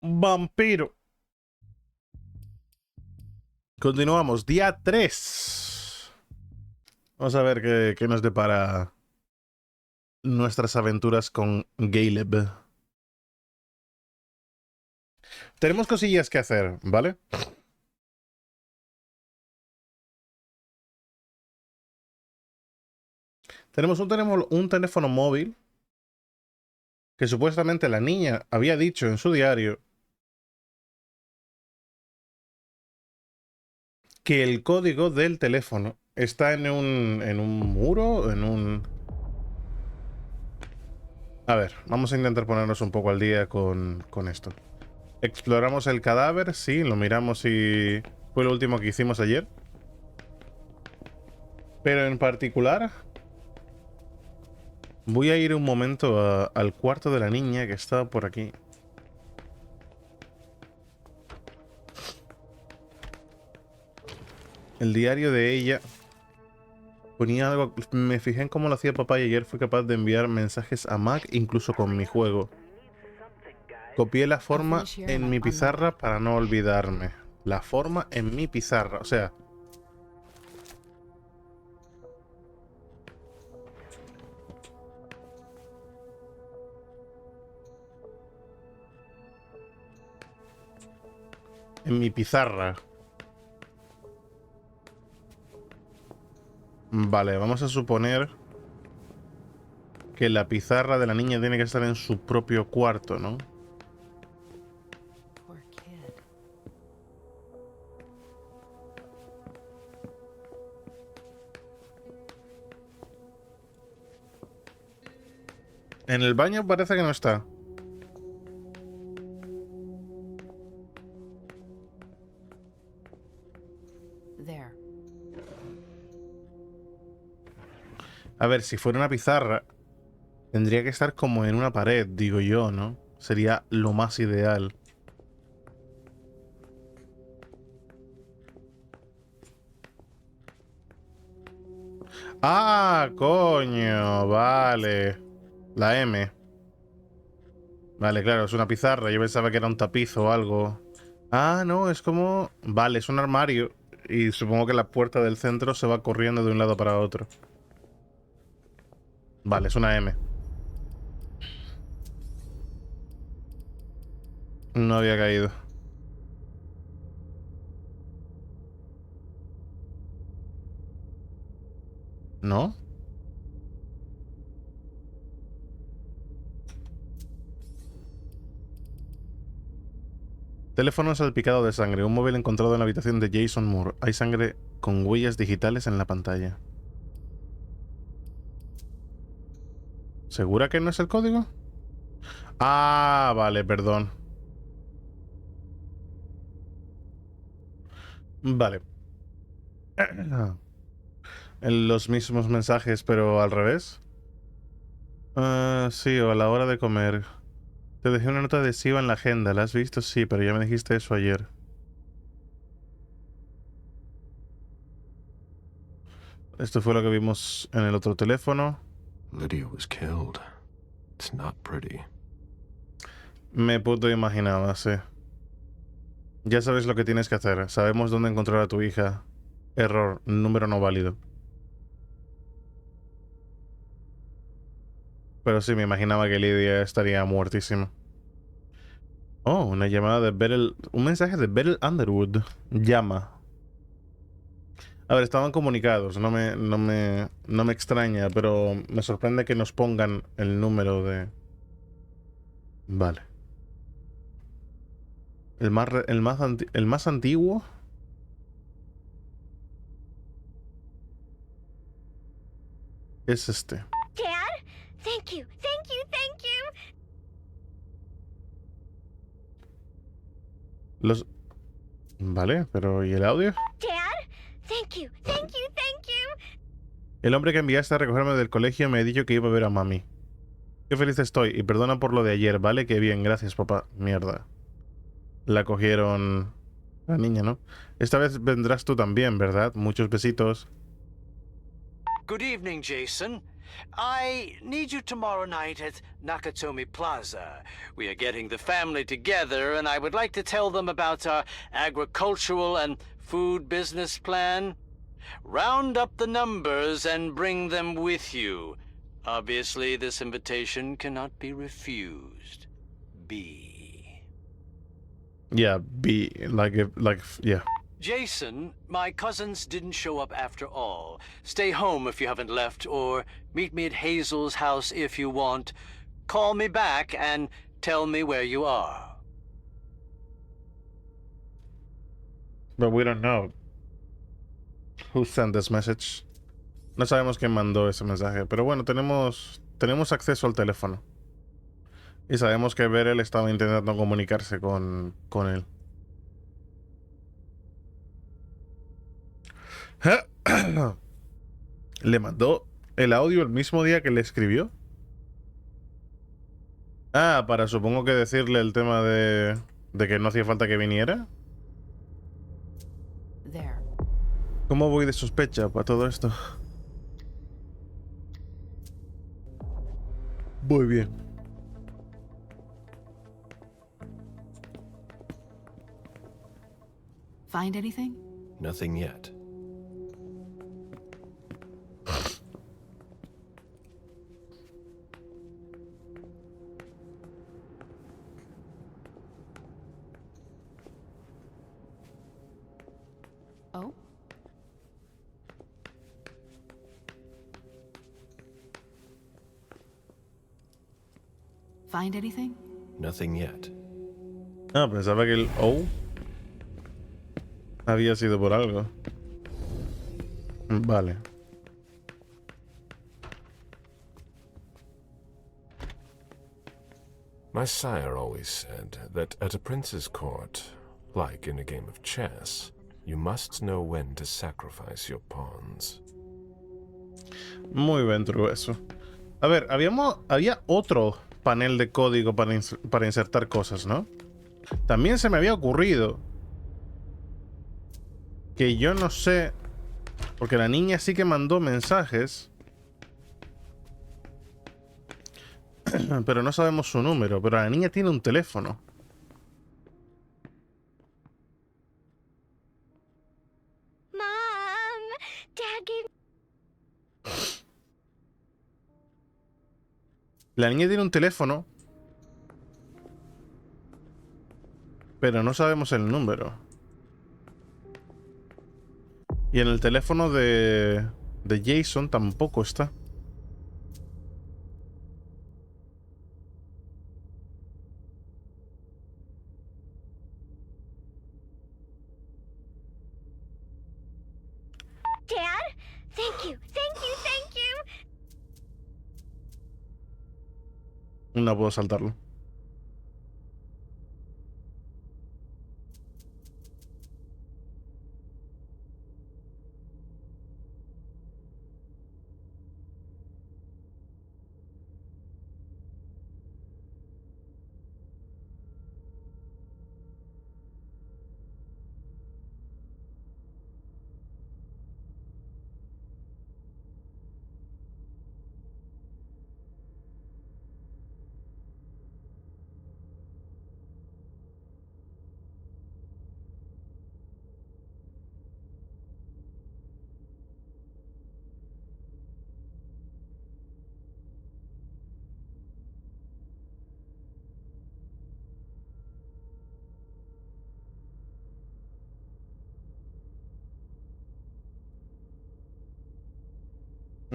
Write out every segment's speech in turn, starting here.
Vampiro. Continuamos. Día 3. Vamos a ver qué nos depara nuestras aventuras con Caleb. Tenemos cosillas que hacer, ¿vale? Tenemos un teléfono móvil que supuestamente la niña había dicho en su diario que el código del teléfono está en un muro, en un... A ver, vamos a intentar ponernos un poco al día con esto. Exploramos el cadáver, sí, lo miramos y fue lo último que hicimos ayer. Pero en particular, voy a ir un momento al cuarto de la niña que está por aquí. El diario de ella ponía algo. Me fijé en cómo lo hacía papá y ayer fui capaz de enviar mensajes a Mac incluso con mi juego. Copié la forma en mi pizarra para no olvidarme. La forma en mi pizarra, o sea... En mi pizarra. Vale, vamos a suponer que la pizarra de la niña tiene que estar en su propio cuarto, ¿no? En el baño parece que no está. A ver, si fuera una pizarra, tendría que estar como en una pared, digo yo, ¿no? Sería lo más ideal. ¡Ah, coño! Vale. La M. Vale, claro, es una pizarra. Yo pensaba que era un tapiz o algo. Ah, no, es como... Vale, es un armario. Y supongo que la puerta del centro se va corriendo de un lado para otro. Vale, es una M. No había caído. ¿No? Teléfono salpicado de sangre. Un móvil encontrado en la habitación de Jason Moore. Hay sangre con huellas digitales en la pantalla. ¿Segura que no es el código? Ah, vale, perdón. Vale. En los mismos mensajes, pero al revés. Ah, sí, o a la hora de comer. Te dejé una nota adhesiva en la agenda. ¿La has visto? Sí, pero ya me dijiste eso ayer. Esto fue lo que vimos en el otro teléfono. Lydia was killed. It's not pretty. Me puto imaginaba, sí. Ya sabes lo que tienes que hacer. Sabemos dónde encontrar a tu hija. Error, número no válido. Pero sí, me imaginaba que Lydia estaría muertísima. Oh, una llamada de Beryl... Un mensaje de Beryl Underwood. Llama. A ver, estaban comunicados. No me extraña, pero me sorprende que nos pongan el número de... Vale. El más antiguo... es este. Dad, thank you, thank you, thank you. Los... Vale, pero ¿y el audio? Dad, thank you, thank you, thank you. El hombre que enviaste a recogerme del colegio me ha dicho que iba a ver a mami. Qué feliz estoy, y perdona por lo de ayer, ¿vale? Qué bien, gracias, papá. Mierda. La cogieron... la niña, ¿no? Esta vez vendrás tú también, ¿verdad? Muchos besitos. Good evening, Jason. I need you tomorrow night at Nakatomi Plaza. We are getting the family together, and I would like to tell them about our agricultural and food business plan. Round up the numbers and bring them with you. Obviously, this invitation cannot be refused. B. Yeah, B. Yeah. Jason, my cousins didn't show up after all. Stay home if you haven't left, or meet me at Hazel's house if you want. Call me back and tell me where you are. But we don't know who sent this message. No sabemos quién mandó ese mensaje, pero bueno, tenemos acceso al teléfono. Y sabemos que Beryl estaba intentando comunicarse con él. ¿Le mandó el audio el mismo día que le escribió? Ah, para supongo que decirle el tema de que no hacía falta que viniera. ¿Cómo voy de sospecha para todo esto? Muy bien. Find anything? Nothing yet. Oh? Find anything? Nothing yet. Ah, pensaba que el O había sido por algo. Vale. My sire always said that at a prince's court, like in a game of chess, you must know when to sacrifice your pawns. Muy bien, true eso. A ver, había otro panel de código para insertar cosas, ¿no? También se me había ocurrido que yo no sé, porque la niña sí que mandó mensajes, pero no sabemos su número. Pero la niña tiene un teléfono. Mom, Dad gave La niña tiene un teléfono, pero no sabemos el número. Y en el teléfono de Jason tampoco está. Dad, thank you, thank you, thank you. No puedo saltarlo.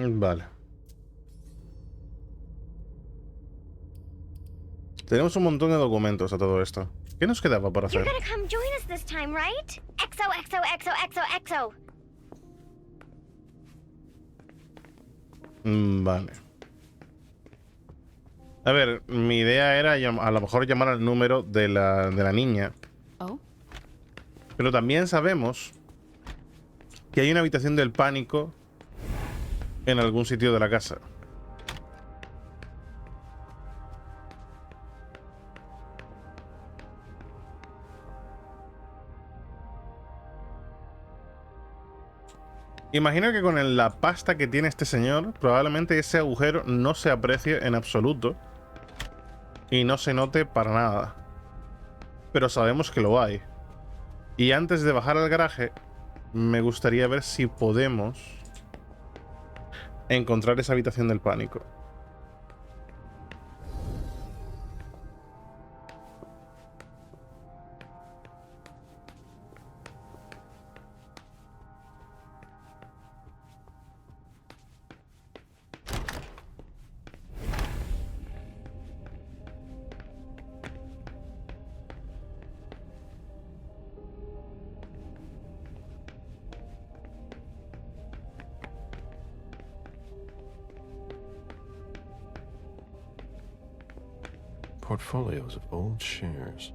Vale. Tenemos un montón de documentos a todo esto. ¿Qué nos quedaba para You're hacer? gonna come join us this time, right? XO, XO, XO, XO, XO. Vale. A ver, mi idea era a lo mejor llamar al número de la niña. Oh? Pero también sabemos que hay una habitación del pánico en algún sitio de la casa. Imagino que con la pasta que tiene este señor, probablemente ese agujero no se aprecie en absoluto y no se note para nada. Pero sabemos que lo hay. Y antes de bajar al garaje, me gustaría ver si podemos encontrar esa habitación del pánico. Portfolios of old shares.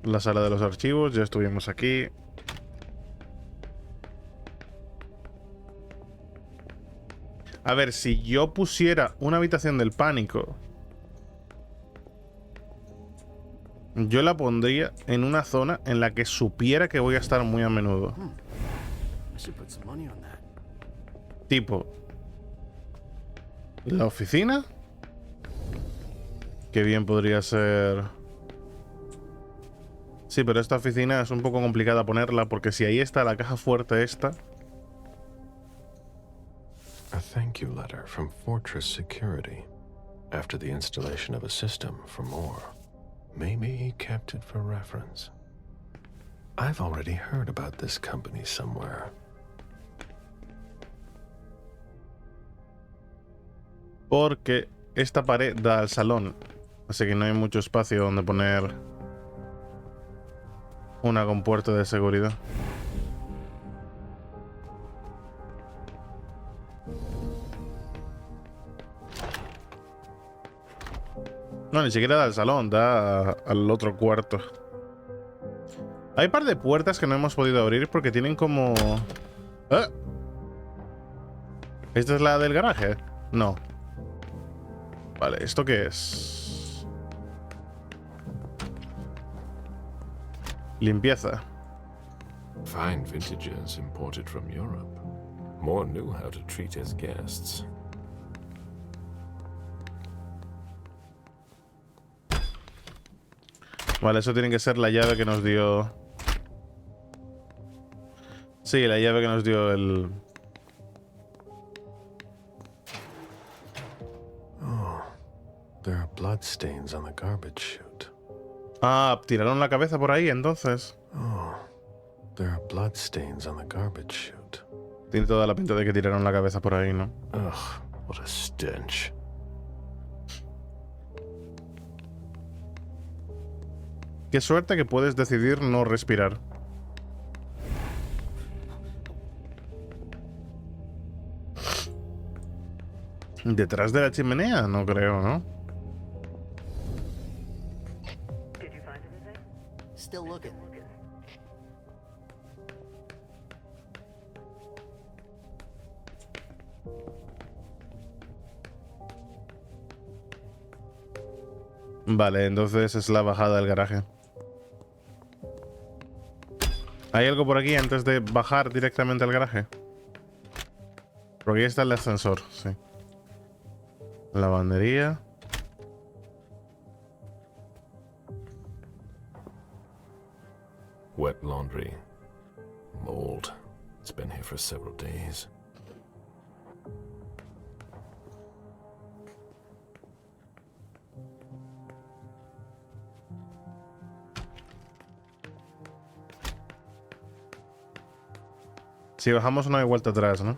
La sala de los archivos, ya estuvimos aquí. A ver, si yo pusiera una habitación del pánico, yo la pondría en una zona en la que supiera que voy a estar muy a menudo. Tipo, la oficina. Que bien podría ser. Sí, pero esta oficina es un poco complicada ponerla porque si ahí está la caja fuerte esta. A thank you letter from Fortress Security after the installation of a system for more. Maybe he kept it for reference. I've already heard about this company somewhere. Porque esta pared da al salón, así que no hay mucho espacio donde poner una compuerta de seguridad. No, ni siquiera da al salón, da al otro cuarto. Hay un par de puertas que no hemos podido abrir porque tienen como... ¿Eh? ¿Esta es la del garaje? No. Vale, ¿esto qué es? Limpieza. Fine vintages imported from Europe. More knew how to treat his guests. Vale, eso tiene que ser la llave que nos dio... Sí, la llave que nos dio el... Oh, there are bloodstains on the garbage chute. Ah, tiraron la cabeza por ahí, entonces. Oh, there are bloodstains on the garbage chute. Tiene toda la pinta de que tiraron la cabeza por ahí, ¿no? Ugh, what a stench. Qué suerte que puedes decidir no respirar. ¿Detrás de la chimenea? No creo, ¿no? Still looking. Vale, entonces es la bajada del garaje. ¿Hay algo por aquí antes de bajar directamente al garaje? Porque aquí está el ascensor, sí. Lavandería. Wet laundry. Mold. It's been here for several days. Si bajamos no hay vuelta atrás, ¿no?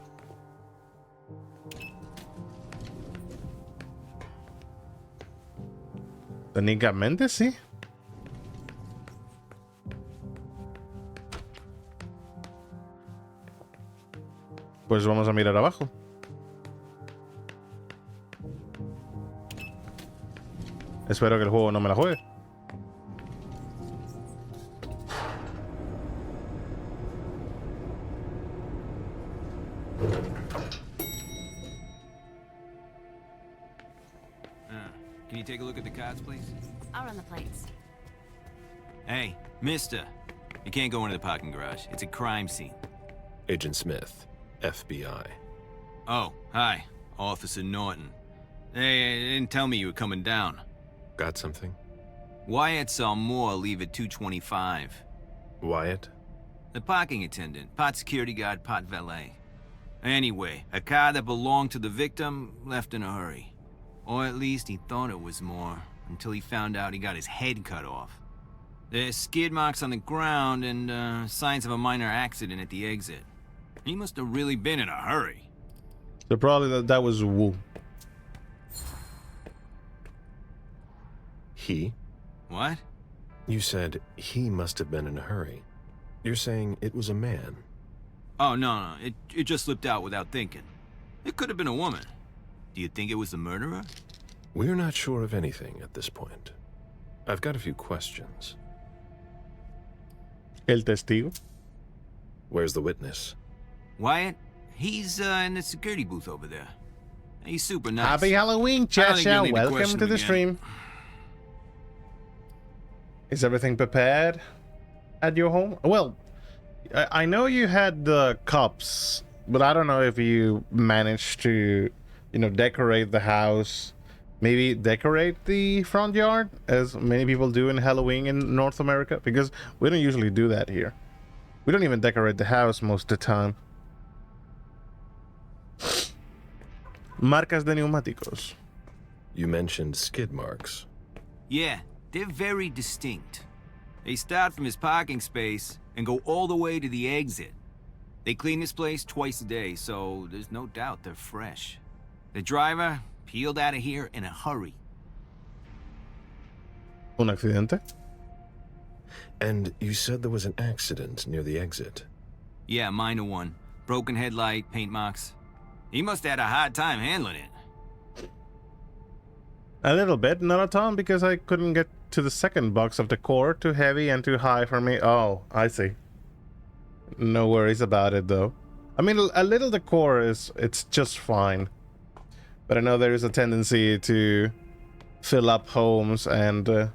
Técnicamente sí. Pues vamos a mirar abajo. Espero que el juego no me la juegue. Can you take a look at the cards, please? I'll run the plates. Hey, mister. You can't go into the parking garage. It's a crime scene. Agent Smith, FBI. Oh, hi. Officer Norton. Hey, they didn't tell me you were coming down. Got something? Wyatt saw Moore leave at 2:25. Wyatt? The parking attendant, part security guard, part valet. Anyway, a car that belonged to the victim left in a hurry. Or at least he thought it was Moore, until he found out he got his head cut off. There's skid marks on the ground and signs of a minor accident at the exit. He must have really been in a hurry. So probably that was Wu. He? What? You said he must have been in a hurry. You're saying it was a man? Oh, no, it just slipped out without thinking. It could have been a woman. Do you think it was the murderer? We're not sure of anything at this point. I've got a few questions. El testigo. Where's the witness? Wyatt? He's in the security booth over there. He's super nice. Happy Halloween, I don't think Chacha. you'll need to Welcome question to him the again. stream. Is everything prepared at your home? Well, I know you had the cups, but I don't know if you managed to, decorate the house. Maybe decorate the front yard, as many people do in Halloween in North America, because we don't usually do that here. We don't even decorate the house most of the time. Marcas de neumáticos. You mentioned skid marks. Yeah, they're very distinct. They start from his parking space and go all the way to the exit. They clean this place twice a day, so there's no doubt they're fresh. The driver peeled out of here in a hurry. Un accidente. And you said there was an accident near the exit. Yeah, minor one. Broken headlight, paint marks. He must have had a hard time handling it. A little bit, not a ton, because I couldn't get to the second box of the core. Too heavy and too high for me. Oh, I see. No worries about it, though. I mean, a little decor it's just fine. But I know there is a tendency to fill up homes and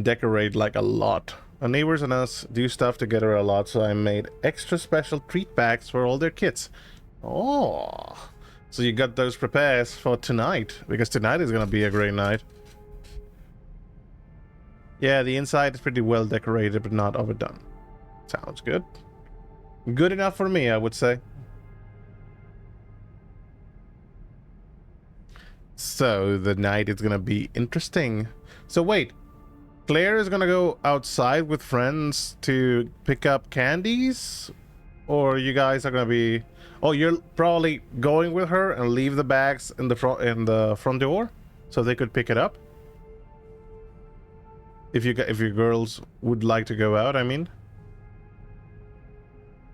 decorate like a lot. Our neighbors and us do stuff together a lot, so I made extra special treat bags for all their kids. Oh, so you got those prepared for tonight, because tonight is gonna be a great night. Yeah, the inside is pretty well decorated, but not overdone. Sounds good. Good enough for me, I would say. So the night is gonna be interesting. So wait, Claire is gonna go outside with friends to pick up candies? Or you guys are gonna be... Oh, you're probably going with her and leave the bags in the front door so they could pick it up? If your girls would like to go out, I mean.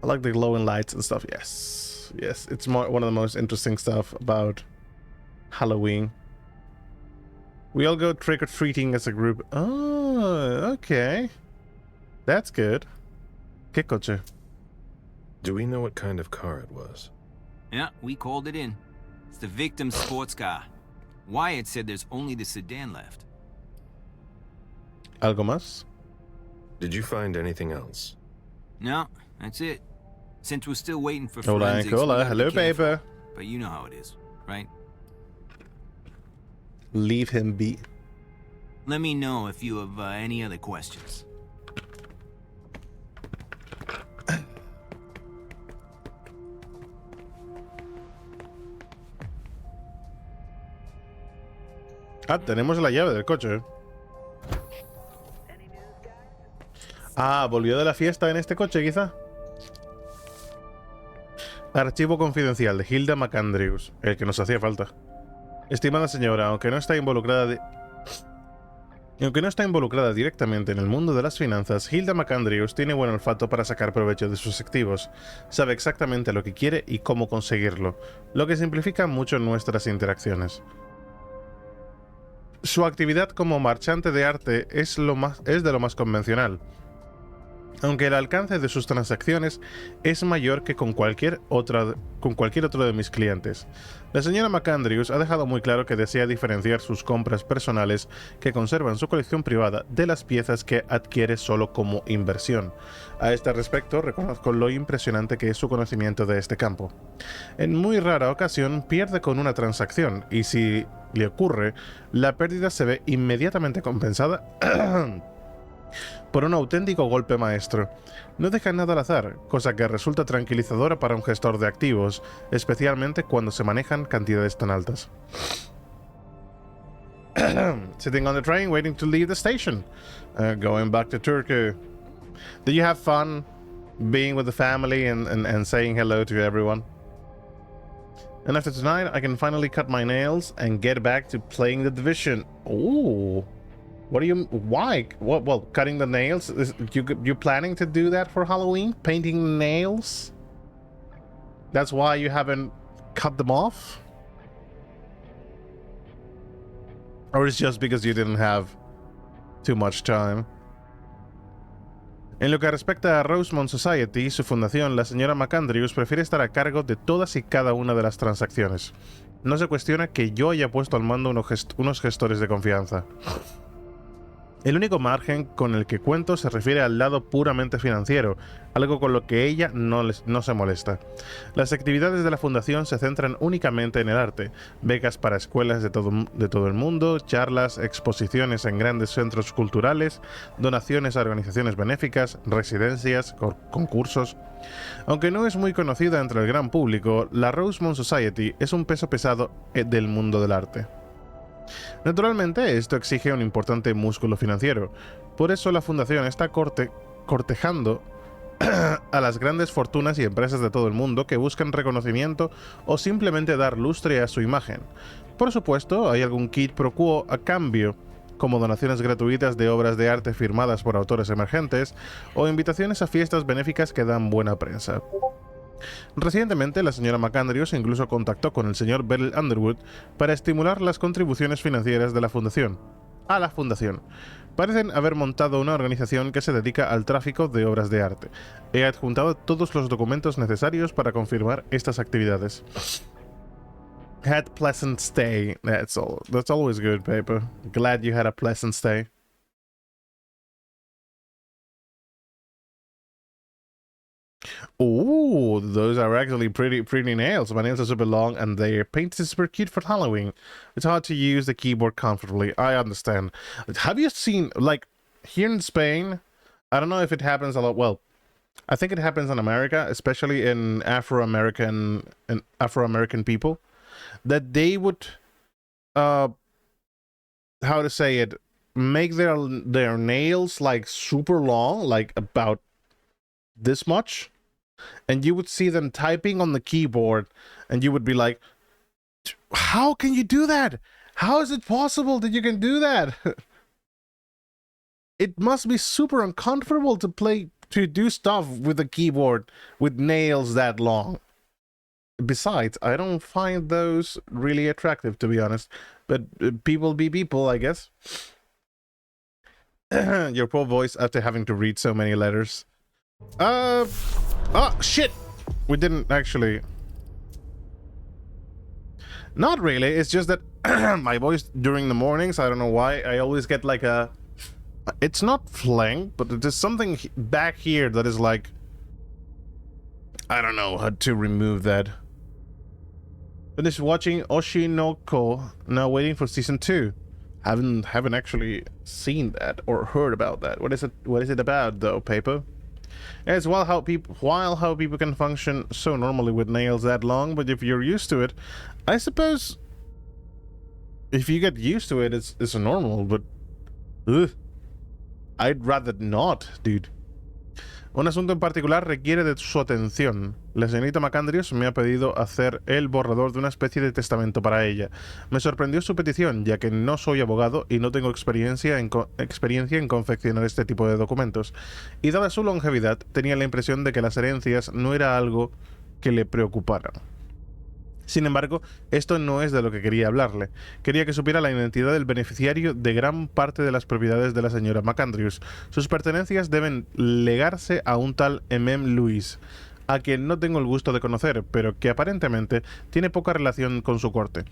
I like the glowing lights and stuff. Yes. Yes, it's one of the most interesting stuff about Halloween. We all go trick-or-treating as a group. Oh, okay. That's good. ¿Qué coche? Do we know what kind of car it was? Yeah, we called it in. It's the victim's sports car. Wyatt said there's only the sedan left. ¿Algo más? Did you find anything else? No, that's it. Since we're still waiting for Hola, forensics, we hola. gotta be Hello, careful. baby. But you know how it is, right? Leave him be. Let me know if you have any other questions. Ah, tenemos la llave del coche. Ah, volvió de la fiesta en este coche, quizá. Archivo confidencial de Hilda McAndrews, el que nos hacía falta. Estimada señora, aunque no está involucrada directamente en el mundo de las finanzas, Hilda McAndrews tiene buen olfato para sacar provecho de sus activos. Sabe exactamente lo que quiere y cómo conseguirlo, lo que simplifica mucho nuestras interacciones. Su actividad como marchante de arte es de lo más convencional. aunque el alcance de sus transacciones es mayor que con cualquier otro de mis clientes. La señora McAndrews ha dejado muy claro que desea diferenciar sus compras personales que conserva en su colección privada de las piezas que adquiere solo como inversión. A este respecto, reconozco lo impresionante que es su conocimiento de este campo. En muy rara ocasión pierde con una transacción, y si le ocurre, la pérdida se ve inmediatamente compensada por un auténtico golpe maestro. No deja nada al azar, cosa que resulta tranquilizadora para un gestor de activos, especialmente cuando se manejan cantidades tan altas. Sitting on the train, waiting to leave the station. Going back to Turkey. Did you have fun being with the family and saying hello to everyone? And after tonight, I can finally cut my nails and get back to playing the Division. Ooh. What do you... Why? What, well, cutting the nails? You planning to do that for Halloween? Painting nails? That's why you haven't cut them off? Or it's just because you didn't have too much time? En lo que respecta a Rosemont Society, su fundación, la señora McAndrews prefiere estar a cargo de todas y cada una de las transacciones. No se cuestiona que yo haya puesto al mando unos gestores de confianza. El único margen con el que cuento se refiere al lado puramente financiero, algo con lo que ella no se molesta. Las actividades de la fundación se centran únicamente en el arte, becas para escuelas de todo el mundo, charlas, exposiciones en grandes centros culturales, donaciones a organizaciones benéficas, residencias, concursos. Aunque no es muy conocida entre el gran público, la Rosemont Society es un peso pesado del mundo del arte. Naturalmente, esto exige un importante músculo financiero. Por eso la fundación está cortejando a las grandes fortunas y empresas de todo el mundo que buscan reconocimiento o simplemente dar lustre a su imagen. Por supuesto, hay algún quid pro quo a cambio, como donaciones gratuitas de obras de arte firmadas por autores emergentes o invitaciones a fiestas benéficas que dan buena prensa. Recientemente, la señora McAndrews incluso contactó con el señor Beryl Underwood para estimular las contribuciones financieras de la fundación. Parecen haber montado una organización que se dedica al tráfico de obras de arte. He adjuntado todos los documentos necesarios para confirmar estas actividades. Had pleasant stay. That's always good, paper. Glad you had a pleasant stay. Ooh, those are actually pretty nails. My nails are super long and their paint is super cute for Halloween. It's hard to use the keyboard comfortably. I understand. Have you seen, like, here in Spain, I don't know if it happens a lot. Well, I think it happens in America, especially in Afro-American people, that they would, how to say it, make their nails like super long, like about this much, and you would see them typing on the keyboard and you would be like, how can you do that? How is it possible that you can do that? It must be super uncomfortable to do stuff with a keyboard with nails that long. Besides, I don't find those really attractive, to be honest, but people be people, I guess. Your poor voice after having to read so many letters. Oh, shit! We didn't actually... Not really, it's just that my voice during the mornings, I don't know why, I always get like a... It's not flank, but there's something back here that is like... I don't know how to remove that. Finished watching Oshinoko, now waiting for season 2. Haven't actually seen that or heard about that. What is it about though, paper? It's wild how people can function so normally with nails that long, but if you're used to it, I suppose if you get used to it, it's normal, but ugh, I'd rather not, dude. Un asunto en particular requiere de su atención. La señorita McAndrews me ha pedido hacer el borrador de una especie de testamento para ella. Me sorprendió su petición, ya que no soy abogado y no tengo experiencia en confeccionar este tipo de documentos. Y dada su longevidad, tenía la impresión de que las herencias no era algo que le preocupara. Sin embargo, esto no es de lo que quería hablarle. Quería que supiera la identidad del beneficiario de gran parte de las propiedades de la señora McAndrews. Sus pertenencias deben legarse a un tal Louis, a quien no tengo el gusto de conocer, pero que aparentemente tiene poca relación con su corte.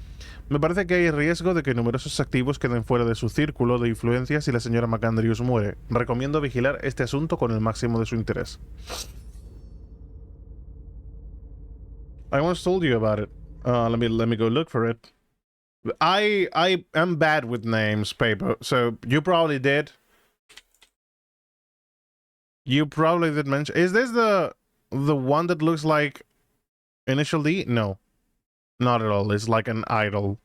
Me parece que hay riesgo de que numerosos activos queden fuera de su círculo de influencia si la señora McAndrews muere. Recomiendo vigilar este asunto con el máximo de su interés. I once told you about it. Let me go look for it. I am bad with names, Paper. So you probably did. You probably did mention. Is this the one that looks like Initial D? No, not at all. It's like an idol.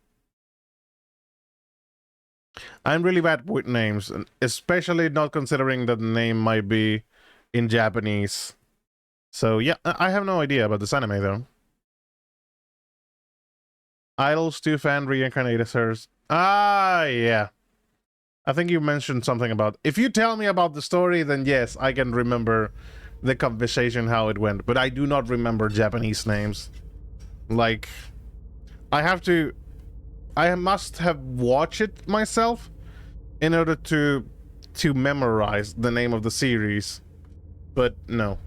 I'm really bad with names, especially not considering that the name might be in Japanese. So yeah, I have no idea about this anime though. Idols 2 fan reincarnators. Ah, yeah. I think you mentioned something about... If you tell me about the story, then yes, I can remember the conversation, how it went. But I do not remember Japanese names. Like, I must have watched it myself in order to memorize the name of the series. But no.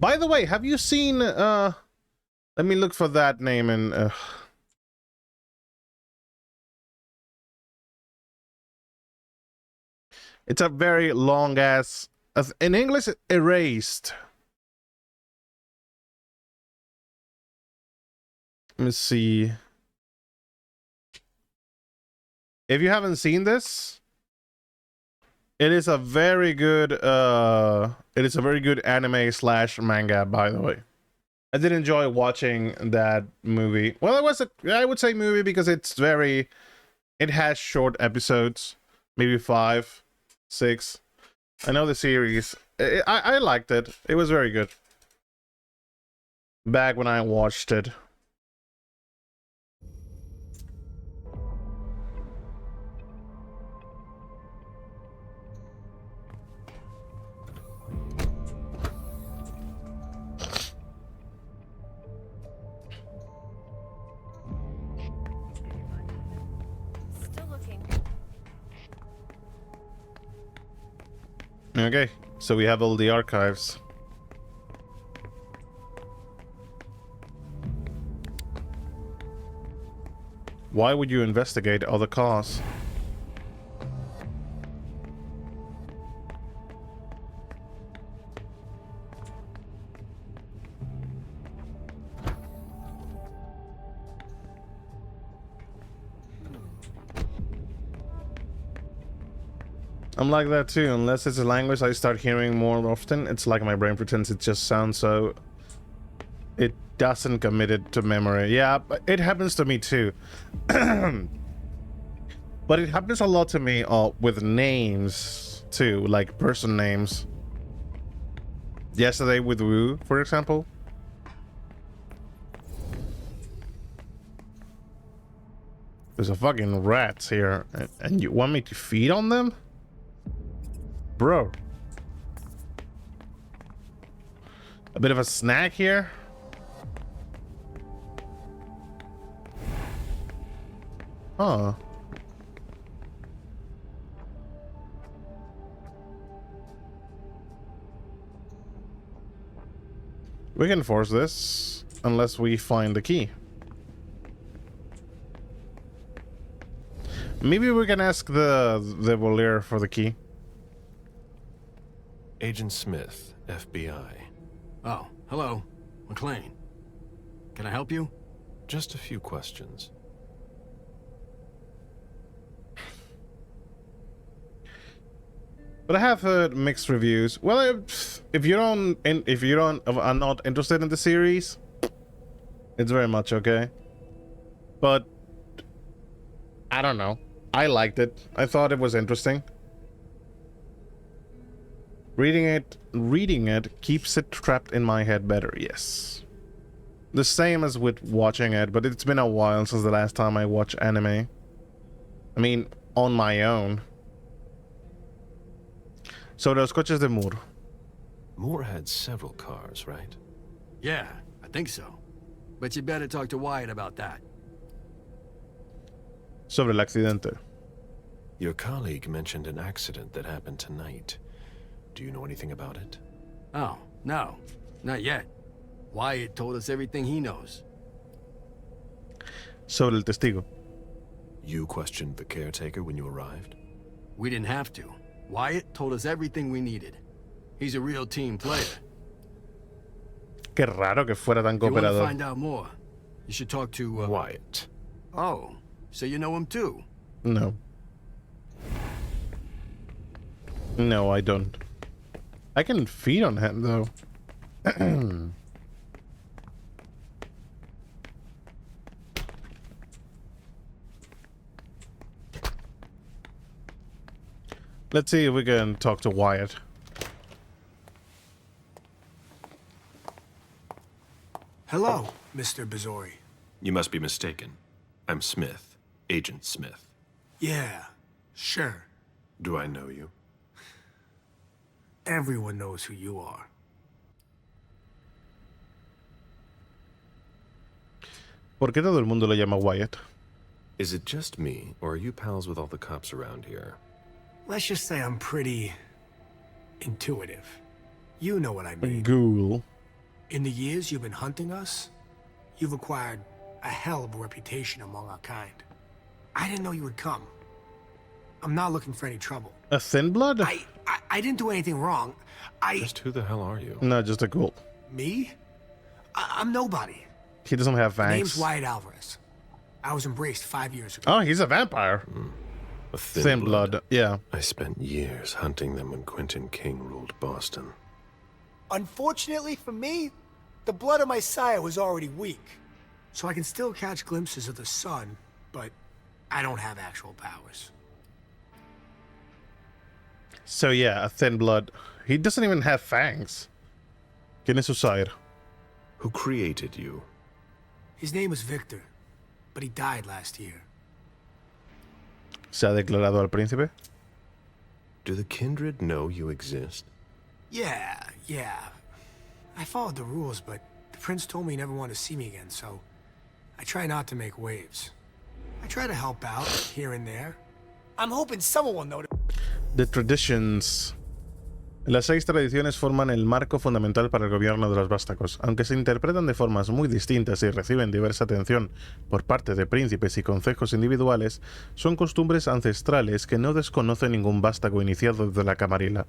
By the way, have you seen... Let me look for that name in... It's a very long ass... In English, Erased. Let me see. If you haven't seen this, it is a very good anime slash manga, by the way. I did enjoy watching that movie. Well, I would say movie because it has short episodes, maybe 5, 6. I know the series. I liked it. It was very good. Back when I watched it. Okay, so we have all the archives. Why would you investigate other cars? I'm like that too, unless it's a language I start hearing more often. It's like my brain pretends it just sounds so... It doesn't commit it to memory. Yeah, it happens to me too. But it happens a lot to me with names too, like person names. Yesterday with Wu, for example. There's a fucking rats here, and you want me to feed on them? Bro. A bit of a snack here. Huh. We can force this unless we find the key. Maybe we can ask the Voliere for the key. Agent Smith, FBI. Oh, hello. McLean. Can I help you? Just a few questions. But I have heard mixed reviews. Well, if you are not interested in the series, it's very much okay. But I don't know. I liked it. I thought it was interesting. Reading it keeps it trapped in my head better, yes. The same as with watching it, but it's been a while since the last time I watched anime. I mean, on my own. So los coches de Moore had several cars, right? Yeah, I think so. But you better talk to Wyatt about that. Sobre el accidente. Your colleague mentioned an accident that happened tonight. Do you know anything about it? Oh, no. Not yet. Wyatt told us everything he knows. Sobre el testigo. You questioned the caretaker when you arrived? We didn't have to. Wyatt told us everything we needed. He's a real team player. Qué raro que fuera tan If you want to cooperador. find out more, you should talk to, Wyatt. Oh, so you know him too? No. No, I don't. I can feed on him, though. Let's see if we can talk to Wyatt. Hello, Mr. Bizori. You must be mistaken. I'm Smith. Agent Smith. Yeah, sure. Do I know you? Everyone knows who you are. ¿Por qué todo el mundo lo llama Wyatt? Is it just me, or are you pals with all the cops around here? Let's just say I'm pretty intuitive. You know what I mean. Ghoul. In the years you've been hunting us, you've acquired a hell of a reputation among our kind. I didn't know you would come. I'm not looking for any trouble. A thin blood? I didn't do anything wrong. Just who the hell are you? No, just a ghoul. Me? I'm nobody. He doesn't have My name's fangs. Wyatt Alvarez. I was embraced 5 years ago. Oh, he's a vampire. A Thin blood. Yeah. I spent years hunting them when Quentin King ruled Boston. Unfortunately for me, the blood of my sire was already weak. So I can still catch glimpses of the sun, but I don't have actual powers. So yeah, a thin blood. He doesn't even have fangs. ¿Quién es su sire? Who created you? His name was Victor, but he died last year. ¿Se ha declarado al príncipe? Do the kindred know you exist? Yeah. I followed the rules, but the prince told me he never wanted to see me again, so I try not to make waves. I try to help out here and there. I'm hoping someone will notice. The Traditions. Las 6 tradiciones forman el marco fundamental para el gobierno de los vástagos. Aunque se interpretan de formas muy distintas y reciben diversa atención por parte de príncipes y concejos individuales, son costumbres ancestrales que no desconoce ningún vástago iniciado desde la camarilla.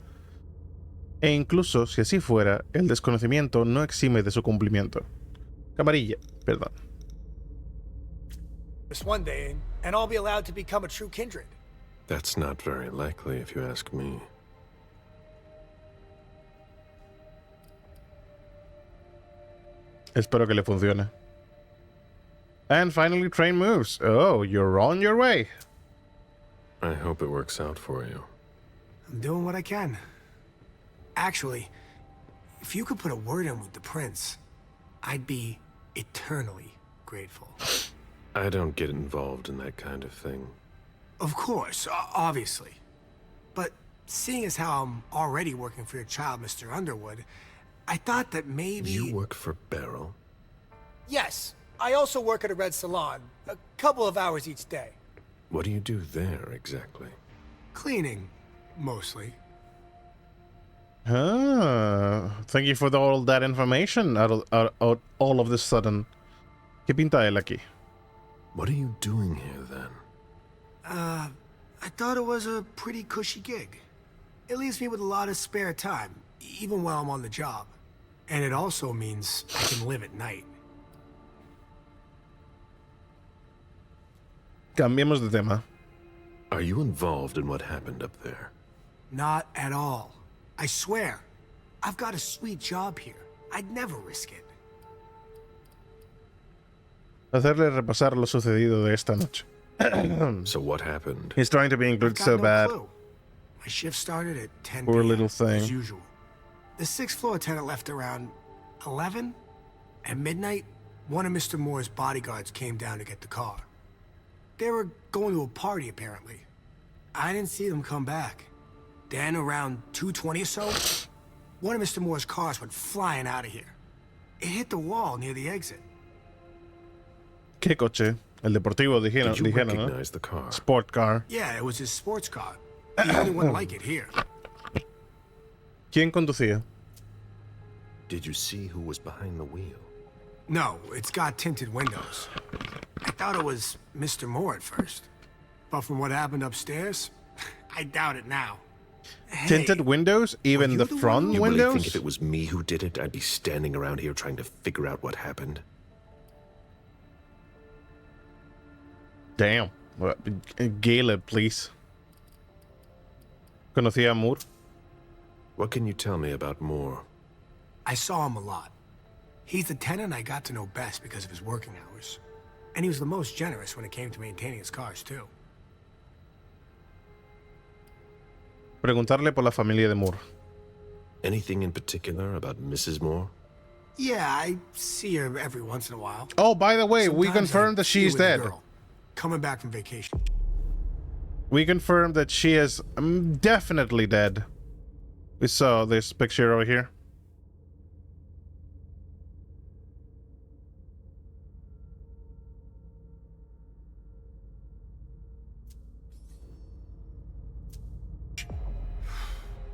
E incluso, si así fuera, el desconocimiento no exime de su cumplimiento. Camarilla, perdón. This one day, and I'll be allowed to become a true kindred. That's not very likely if you ask me. Espero que le funcione. And finally, train moves. Oh, you're on your way. I hope it works out for you. I'm doing what I can. Actually, if you could put a word in with the prince, I'd be eternally grateful. I don't get involved in that kind of thing. Of course, obviously. But seeing as how I'm already working for your child, Mr. Underwood, I thought that maybe... You work for Beryl? Yes. I also work at a red salon, a couple of hours each day. What do you do there, exactly? Cleaning, mostly. Thank you for all that information all of this sudden. ¿Qué pinta él aquí? What are you doing here, then? I thought it was a pretty cushy gig. It leaves me with a lot of spare time, even while I'm on the job. And it also means I can live at night. Cambiemos de tema. Are you involved in what happened up there? Not at all. I swear. I've got a sweet job here. I'd never risk it. Hacerle repasar lo sucedido de esta noche. So what happened? He's trying to be included Got so no bad. clue. My shift started at 10 Poor p.m. little thing. as usual. The sixth floor attendant left around 11. At midnight, one of Mr. Moore's bodyguards came down to get the car. They were going to a party, apparently. I didn't see them come back. Then, around 2:20 or so, one of Mr. Moore's cars went flying out of here. It hit the wall near the exit. ¿Qué coche? El deportivo, dijeron, Did you ¿no? recognize the car? Sport car. Yeah, it was his sports car. The only one like it here. ¿Quién conducía? Did you see who was behind the wheel? No, it's got tinted windows. I thought it was Mr. Moore at first. But from what happened upstairs, I doubt it now. Hey, Tinted windows? Even you the the front one You windows? really think if it was me who did it, I'd be standing around here trying to figure out what happened? Damn. Gale, please. ¿Conocía a Moore? What can you tell me about Moore? I saw him a lot. He's the tenant I got to know best because of his working hours. And he was the most generous when it came to maintaining his cars, too. Preguntarle por la familia de Moore. Anything in particular about Mrs. Moore? Yeah, I see her every once in a while. Oh, by the way, we Sometimes confirmed I that see her she's with a dead. girl, coming back from vacation. We confirmed that she is definitely dead. We saw this picture over here.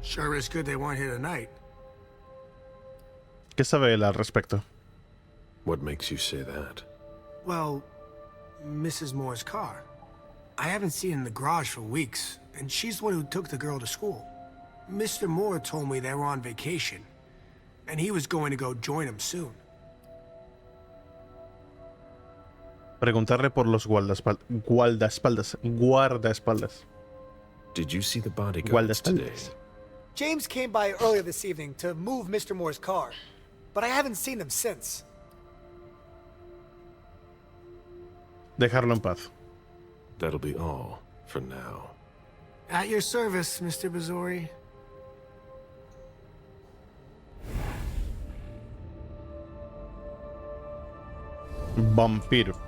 Sure is good they weren't here tonight. ¿Qué sabe él al respecto? What makes you say that? Well, Mrs. Moore's car. I haven't seen it in the garage for weeks, and she's the one who took the girl to school. Mr. Moore told me they were on vacation, and he was going to go join them soon. Preguntarle por los guardaespaldas. Did you see the bodyguards today? Guardaespaldas. James came by earlier this evening to move Mr. Moore's car, but I haven't seen them since. Dejarlo en paz. That'll be all for now. At your service, Mr. Bazori. Vampiro.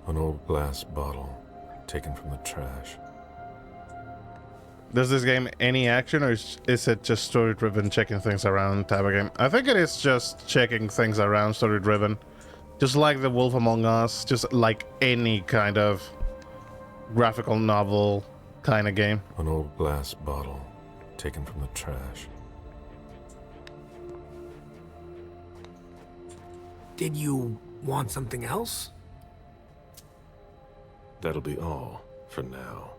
An old glass bottle taken from the trash. Does this game any action, or is it just story-driven, checking things around type of game? I think it is just checking things around, story-driven. Just like The Wolf Among Us, just like any kind of graphical novel kind of game. An old glass bottle taken from the trash. Did you want something else? That'll be all for now.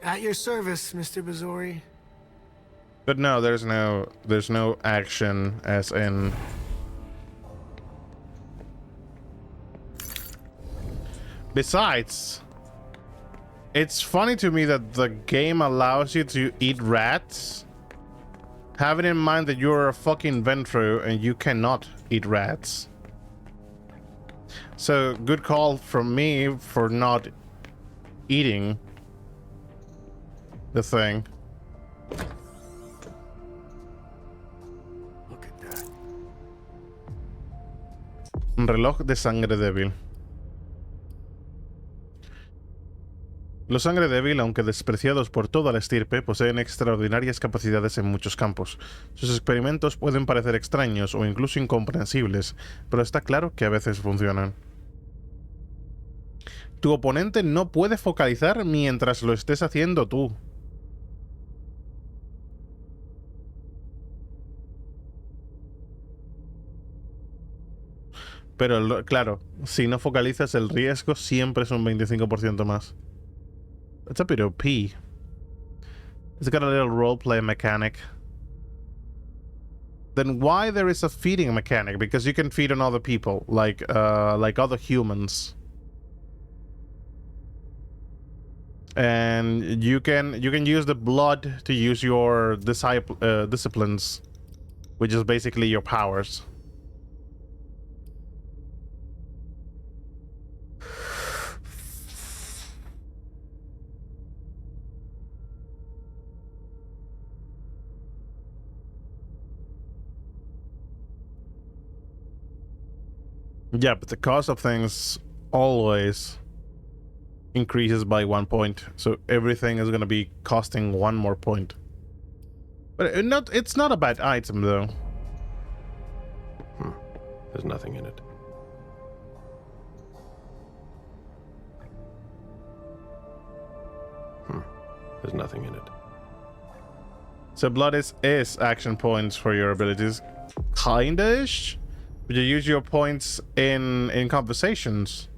At your service, Mr. Bazori. But no, there's no action as in. Besides, it's funny to me that the game allows you to eat rats, having in mind that you're a fucking Ventru and you cannot eat rats. So, good call from me for not eating the thing. Look at that. Un reloj de sangre débil. Los sangre débil, aunque despreciados por toda la estirpe, poseen extraordinarias capacidades en muchos campos. Sus experimentos pueden parecer extraños o incluso incomprensibles, pero está claro que a veces funcionan. Tu oponente no puede focalizar mientras lo estés haciendo tú. Pero claro, si no focalizas, el riesgo siempre es un 25% más. That's a bit OP. It's got a little roleplay mechanic. Then why there is a feeding mechanic? Because you can feed on other people, like other humans. And you can use the blood to use your disciplines, which is basically your powers. Yeah, but the cost of things always increases by 1 point, so everything is going to be costing 1 more point. But it's not a bad item though. There's nothing in it. There's nothing in it. So blood is action points for your abilities. Kinda-ish? But you use your points in conversations.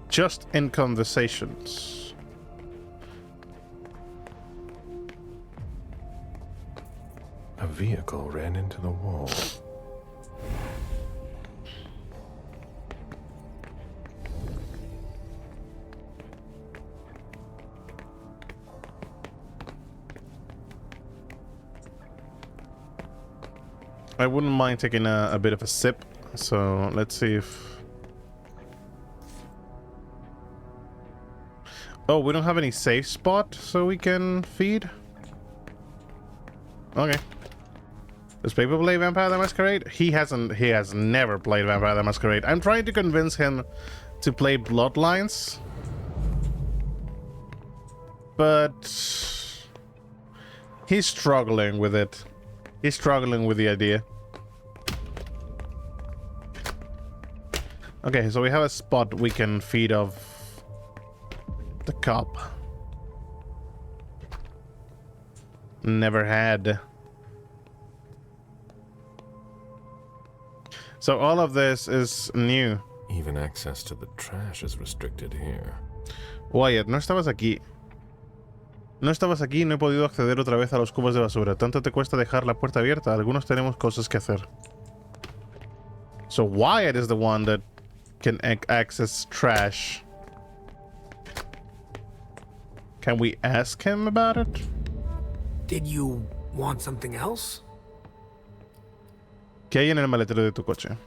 Just in conversations. A vehicle ran into the wall. I wouldn't mind taking a bit of a sip, so let's see if... Oh, we don't have any safe spot so we can feed? Okay. Does Paper play Vampire the Masquerade? He has never played Vampire the Masquerade. I'm trying to convince him to play Bloodlines. But he's struggling with it. He's struggling with the idea. Okay, so we have a spot we can feed off the cop. Never had. So all of this is new. Even access to the trash is restricted here. Wyatt, no estabas aquí. No estabas aquí y no he podido acceder otra vez a los cubos de basura. Tanto te cuesta dejar la puerta abierta. Algunos tenemos cosas que hacer. So Wyatt is the one that can access trash. Can we ask him about it? Did you want something else? ¿Qué hay en el maletero de tu coche?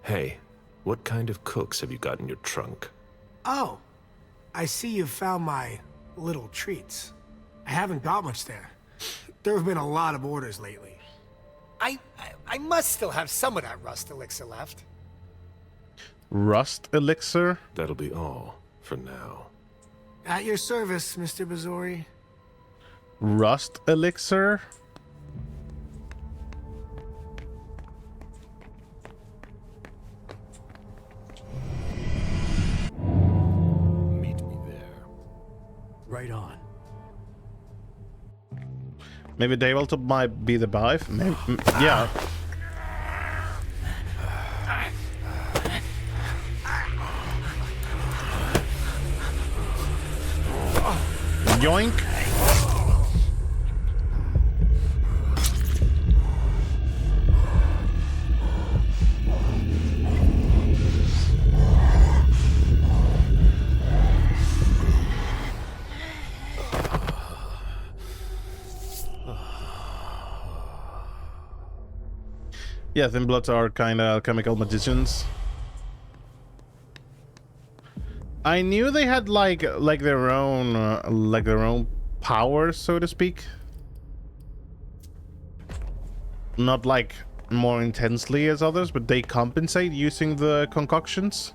Hey, what kind of cooks have you got in your trunk? Oh, I see you found my little treats. I haven't got much there. There have been a lot of orders lately. I must still have some of that rust elixir left. Rust elixir? That'll be all for now. At your service, Mr. Bazori. Rust elixir? Meet me there. Right on. Maybe Daveltop might be the Bive? Maybe, yeah. Yoink. Yeah, Thin Bloods are kind of chemical magicians. I knew they had like their own powers, so to speak. Not like more intensely as others, but they compensate using the concoctions.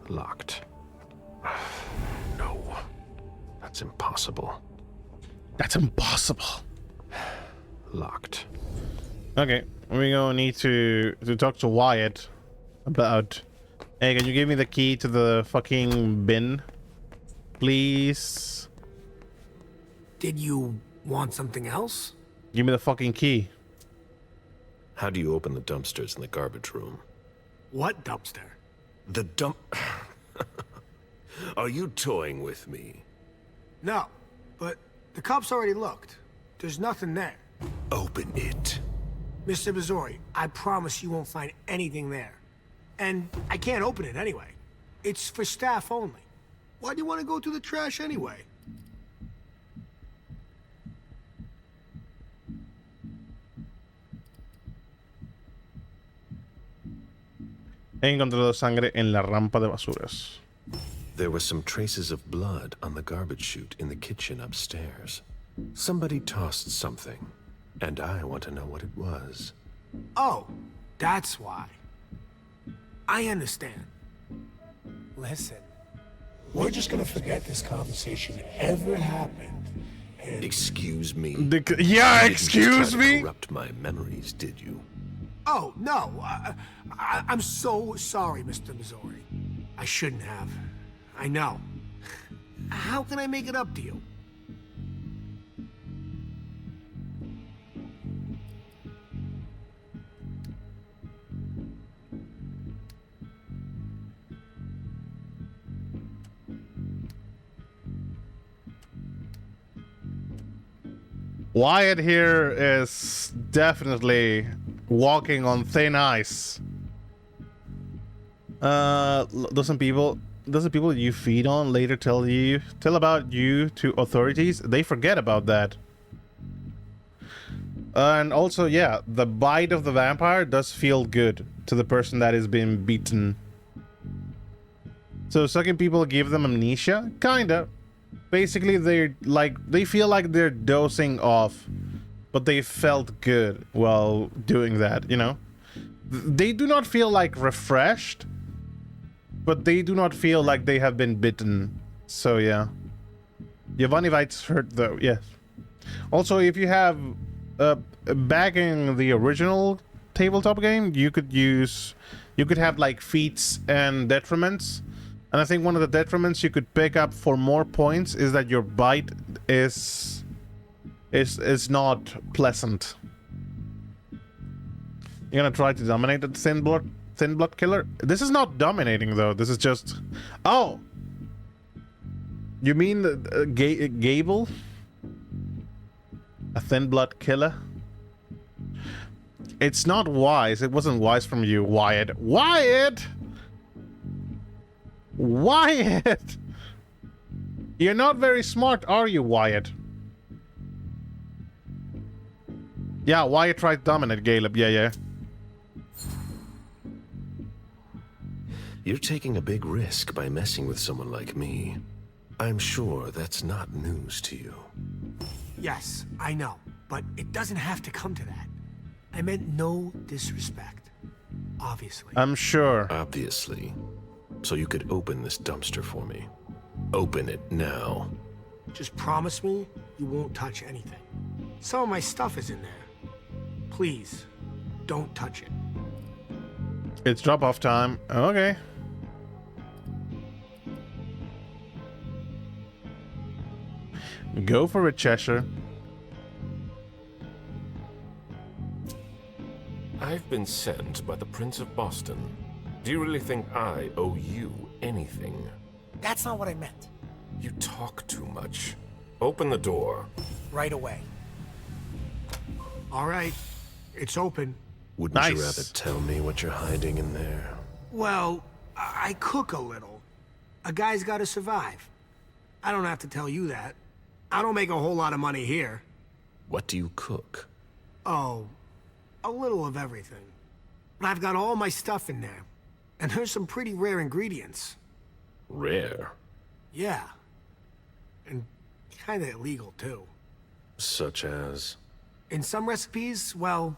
Locked. No. That's impossible. That's impossible. Locked. Okay, we're gonna need to talk to Wyatt about... Hey, can you give me the key to the fucking bin? Please? Did you want something else? Give me the fucking key. How do you open the dumpsters in the garbage room? What dumpster? The dump... Are you toying with me? No, but the cops already looked. There's nothing there. Open it. Mr. Bazori, I promise you won't find anything there. And I can't open it anyway. It's for staff only. Why do you want to go through the trash anyway? He encontrado sangre en la rampa de basuras. There were some traces of blood on the garbage chute in the kitchen upstairs. Somebody tossed something, and I want to know what it was. Oh, that's why. I understand. Listen, we're just gonna forget this conversation ever happened. And Excuse me. Yeah, You didn't just excuse try to me? corrupt my memories, did you? oh, no. I'm so sorry, Mr. Missouri. I shouldn't have. I know. How can I make it up to you? Wyatt here is definitely walking on thin ice. Doesn't people you feed on later tell about you to authorities? They forget about that. And also, yeah, the bite of the vampire does feel good to the person that is being beaten. So sucking people give them amnesia? Kinda. Basically, they feel like they're dozing off, but they felt good while doing that, you know? They do not feel like refreshed, but they do not feel like they have been bitten. So yeah. Giovanni Vite's hurt though, yes. Also, if you have back in the original tabletop game, you could have like feats and detriments. And I think one of the detriments you could pick up for more points is that your bite is not pleasant. You're gonna try to dominate the thin blood killer? This is not dominating though. This is just... Oh! You mean Gable? A thin blood killer? It's not wise. It wasn't wise from you, Wyatt. Wyatt! Wyatt! You're not very smart, are you, Wyatt? Yeah, Wyatt tried to dominate Caleb. Yeah. You're taking a big risk by messing with someone like me. I'm sure that's not news to you. Yes, I know, but it doesn't have to come to that. I meant no disrespect. Obviously. I'm sure. Obviously. So you could open this dumpster for me. Open it now. Just promise me you won't touch anything. Some of my stuff is in there. Please, don't touch it. It's drop-off time. Okay. Go for it, Cheshire. I've been sent by the Prince of Boston. Do you really think I owe you anything? That's not what I meant. You talk too much. Open the door. Right away. All right, it's open. Wouldn't you Nice. rather tell me what you're hiding in there? Well, I cook a little. A guy's got to survive. I don't have to tell you that. I don't make a whole lot of money here. What do you cook? Oh, a little of everything. But I've got all my stuff in there. And there's some pretty rare ingredients. Rare. Yeah. And kinda illegal, too. Such as? In some recipes, well,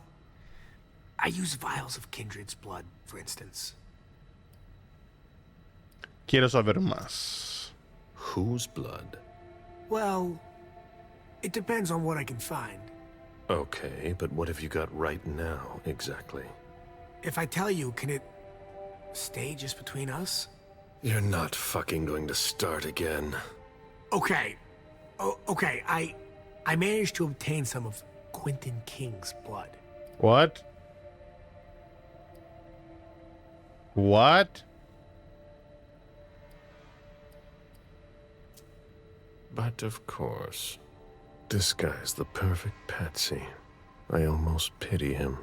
I use vials of kindred's blood, for instance. Quiero saber más. Whose blood? Well, it depends on what I can find. Okay, but what have you got right now, exactly? If I tell you, can it stay just between us? You're not fucking going to start again. Okay. Okay, I managed to obtain some of Quentin King's blood. What? What? But of course, this guy's the perfect patsy. I almost pity him.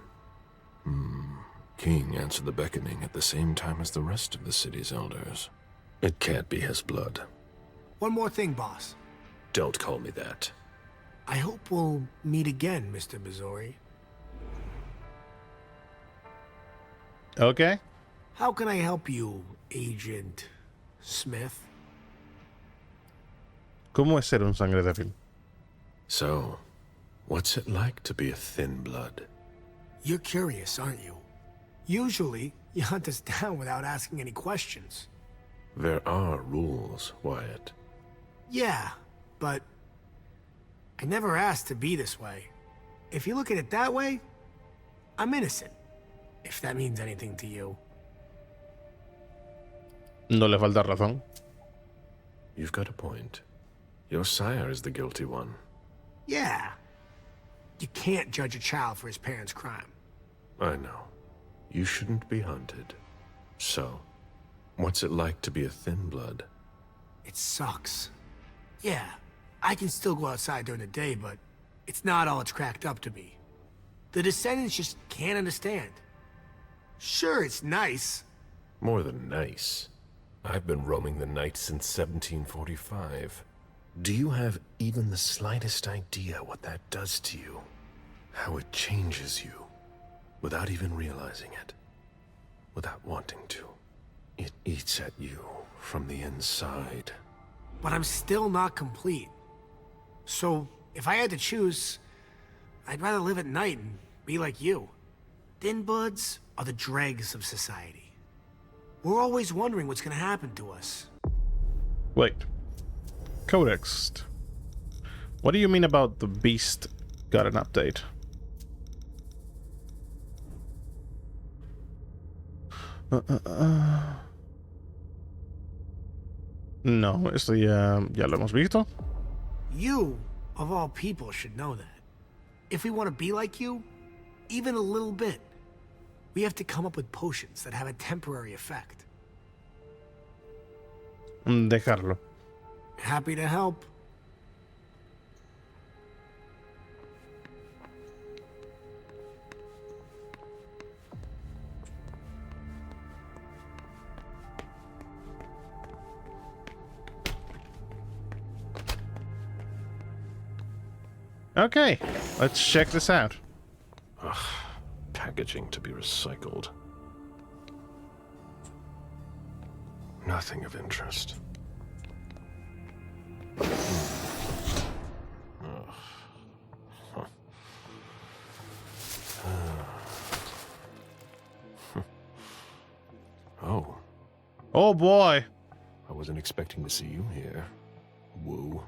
King answered the beckoning at the same time as the rest of the city's elders. It can't be his blood. One more thing, boss. Don't call me that. I hope we'll meet again, Mr. Missouri. Okay. How can I help you, Agent Smith? ¿Cómo es ser un sangre débil? So, what's it like to be a thin blood? You're curious, aren't you? Usually, you hunt us down without asking any questions. There are rules, Wyatt. Yeah, but I never asked to be this way. If you look at it that way, I'm innocent. If that means anything to you. No le falta razón. You've got a point. Your sire is the guilty one. Yeah. You can't judge a child for his parents' crime. I know. You shouldn't be hunted. So, what's it like to be a thin blood? It sucks. Yeah, I can still go outside during the day, but it's not all it's cracked up to be. The descendants just can't understand. Sure, it's nice. More than nice. I've been roaming the night since 1745. Do you have even the slightest idea what that does to you? How it changes you, without even realizing it, without wanting to. It eats at you from the inside. But I'm still not complete. So, if I had to choose, I'd rather live at night and be like you. Thin bloods are the dregs of society. We're always wondering what's gonna happen to us. Wait. Codex. What do you mean about the beast got an update? No, esto ya lo hemos visto. You, of all people, should know that. If we want to be like you, even a little bit, we have to come up with potions that have a temporary effect. Dejarlo. Happy to help. Okay, let's check this out. Ugh, packaging to be recycled. Nothing of interest. Oh. Oh boy. I wasn't expecting to see you here. Woo.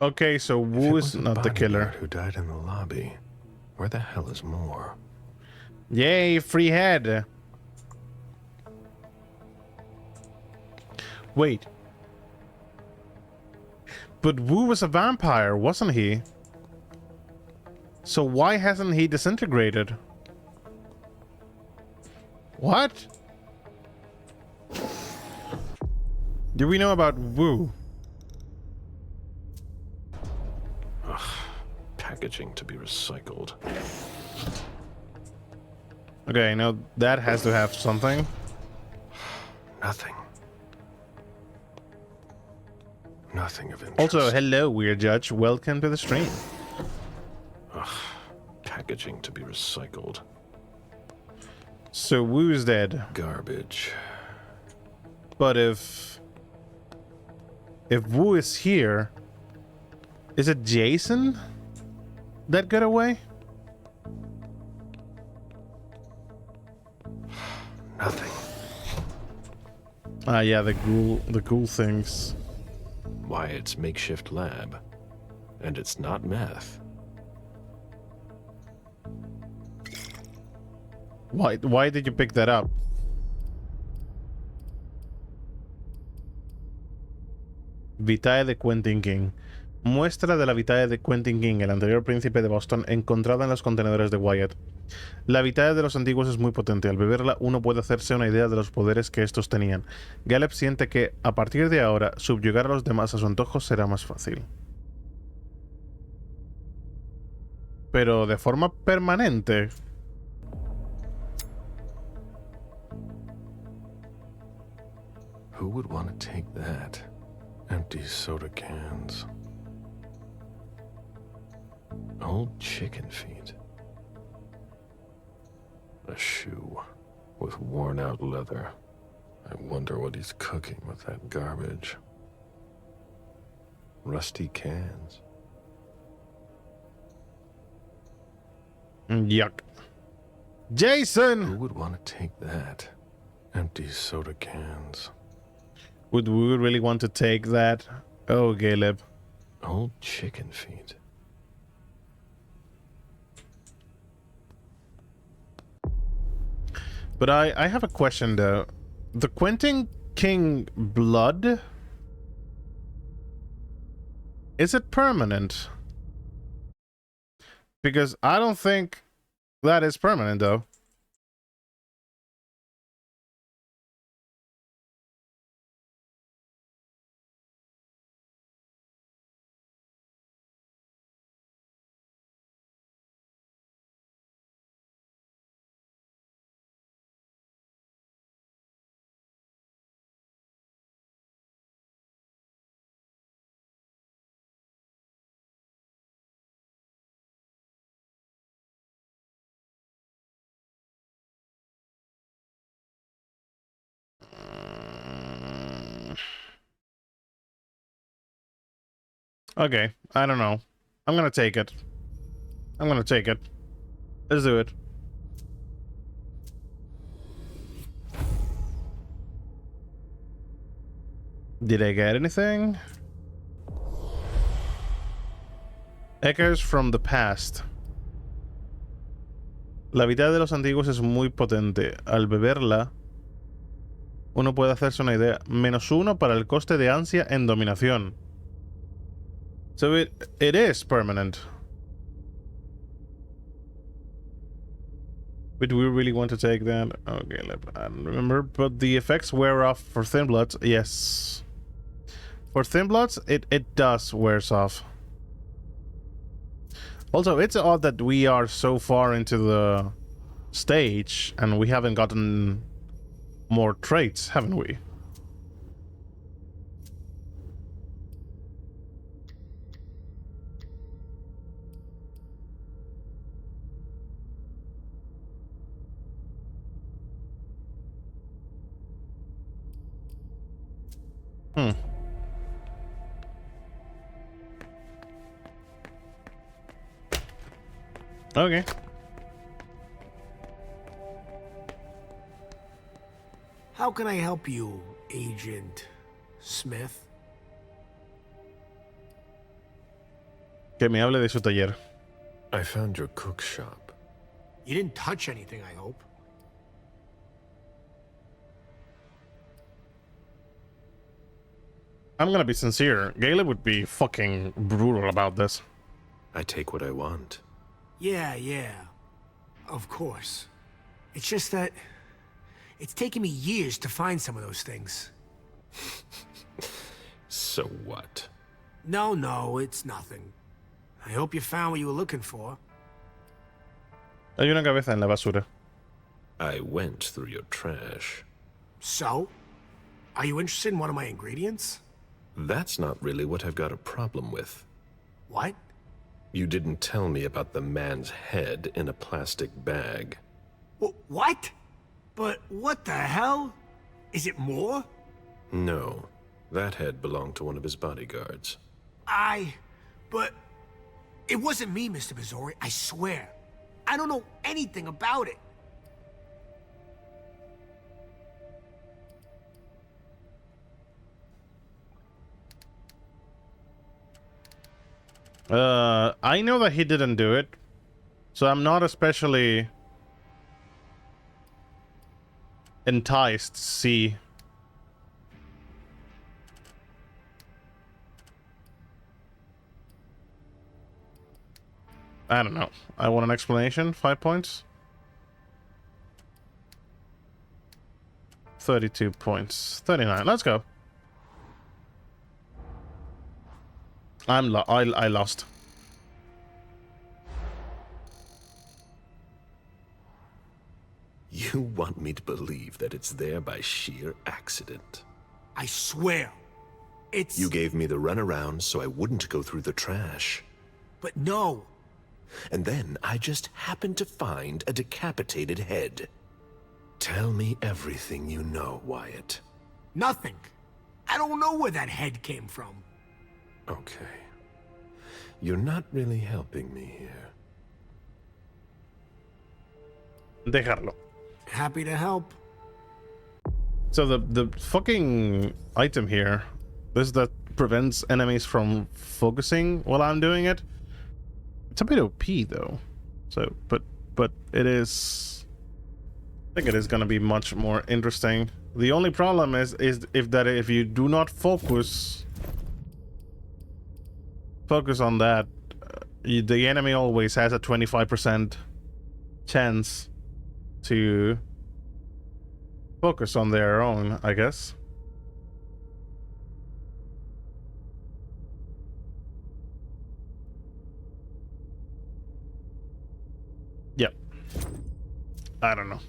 Okay, so Wu is not the killer. Who died in the lobby? Where the hell is Moore? Yay, free head. Wait. But Wu was a vampire, wasn't he? So why hasn't he disintegrated? What? Do we know about Wu? Ugh, packaging to be recycled. Okay, now that has to have something. Nothing. Nothing of interest. Also, hello, Weird Judge. Welcome to the stream. Ugh, packaging to be recycled. So Wu's dead. Garbage. But if Wu is here, is it Jason that got away? Nothing. Ah, yeah, the ghoul things. Wyatt's makeshift lab. And it's not meth. Why did you pick that up? Vitae de Quentin King. Muestra de la Vitae de Quentin King, el anterior príncipe de Boston, encontrada en los contenedores de Wyatt. La Vitae de los antiguos es muy potente. Al beberla, uno puede hacerse una idea de los poderes que estos tenían. Galeb siente que, a partir de ahora, subyugar a los demás a su antojo será más fácil. Pero de forma permanente. Who would want to take that? Empty soda cans. Old chicken feet. A shoe with worn out leather. I wonder what he's cooking with that garbage. Rusty cans. Yuck. Who Jason! would want to take that? Empty soda cans. Would we really want to take that? Oh, Caleb. Old chicken feet. But I have a question though. The Quentin King blood, is it permanent? Because I don't think that is permanent though. Okay, I don't know. I'm gonna take it. I'm gonna take it. Let's do it. Did I get anything? Echoes from the past. La vida de los antiguos es muy potente. Al beberla, uno puede hacerse una idea. -1 para el coste de ansia en dominación. So it is permanent. But do we really want to take that? Okay, I don't remember. But the effects wear off for Thin Bloods. Yes. For Thin Bloods, it does wears off. Also, it's odd that we are so far into the stage and we haven't gotten more traits, haven't we? Okay. How can I help you, Agent Smith? Que me hable de su taller. I found your cook shop. You didn't touch anything, I hope. I'm gonna be sincere. Caleb would be fucking brutal about this. I take what I want. Yeah. Of course. It's just that it's taken me years to find some of those things. So what? No, it's nothing. I hope you found what you were looking for. Hay una cabeza en la basura. I went through your trash. So? Are you interested in one of my ingredients? That's not really what I've got a problem with. What? You didn't tell me about the man's head in a plastic bag. What? But what the hell? Is it more? No. That head belonged to one of his bodyguards. But it wasn't me, Mr. Missouri, I swear. I don't know anything about it. I know that he didn't do it, so I'm not especially enticed to see. I don't know. I want an explanation. 5 points. 32 points. 39. Let's go. I lost. You want me to believe that it's there by sheer accident? I swear. It's... You gave me the runaround so I wouldn't go through the trash. But no. And then I just happened to find a decapitated head. Tell me everything you know, Wyatt. Nothing. I don't know where that head came from. Okay. You're not really helping me here. Dejarlo. Happy to help. So the fucking item here, this that prevents enemies from focusing while I'm doing it. It's a bit OP though. So, but it is. I think it is gonna be much more interesting. The only problem is if you do not focus on that, the enemy always has a 25% chance to focus on their own, I guess. Yep. I don't know.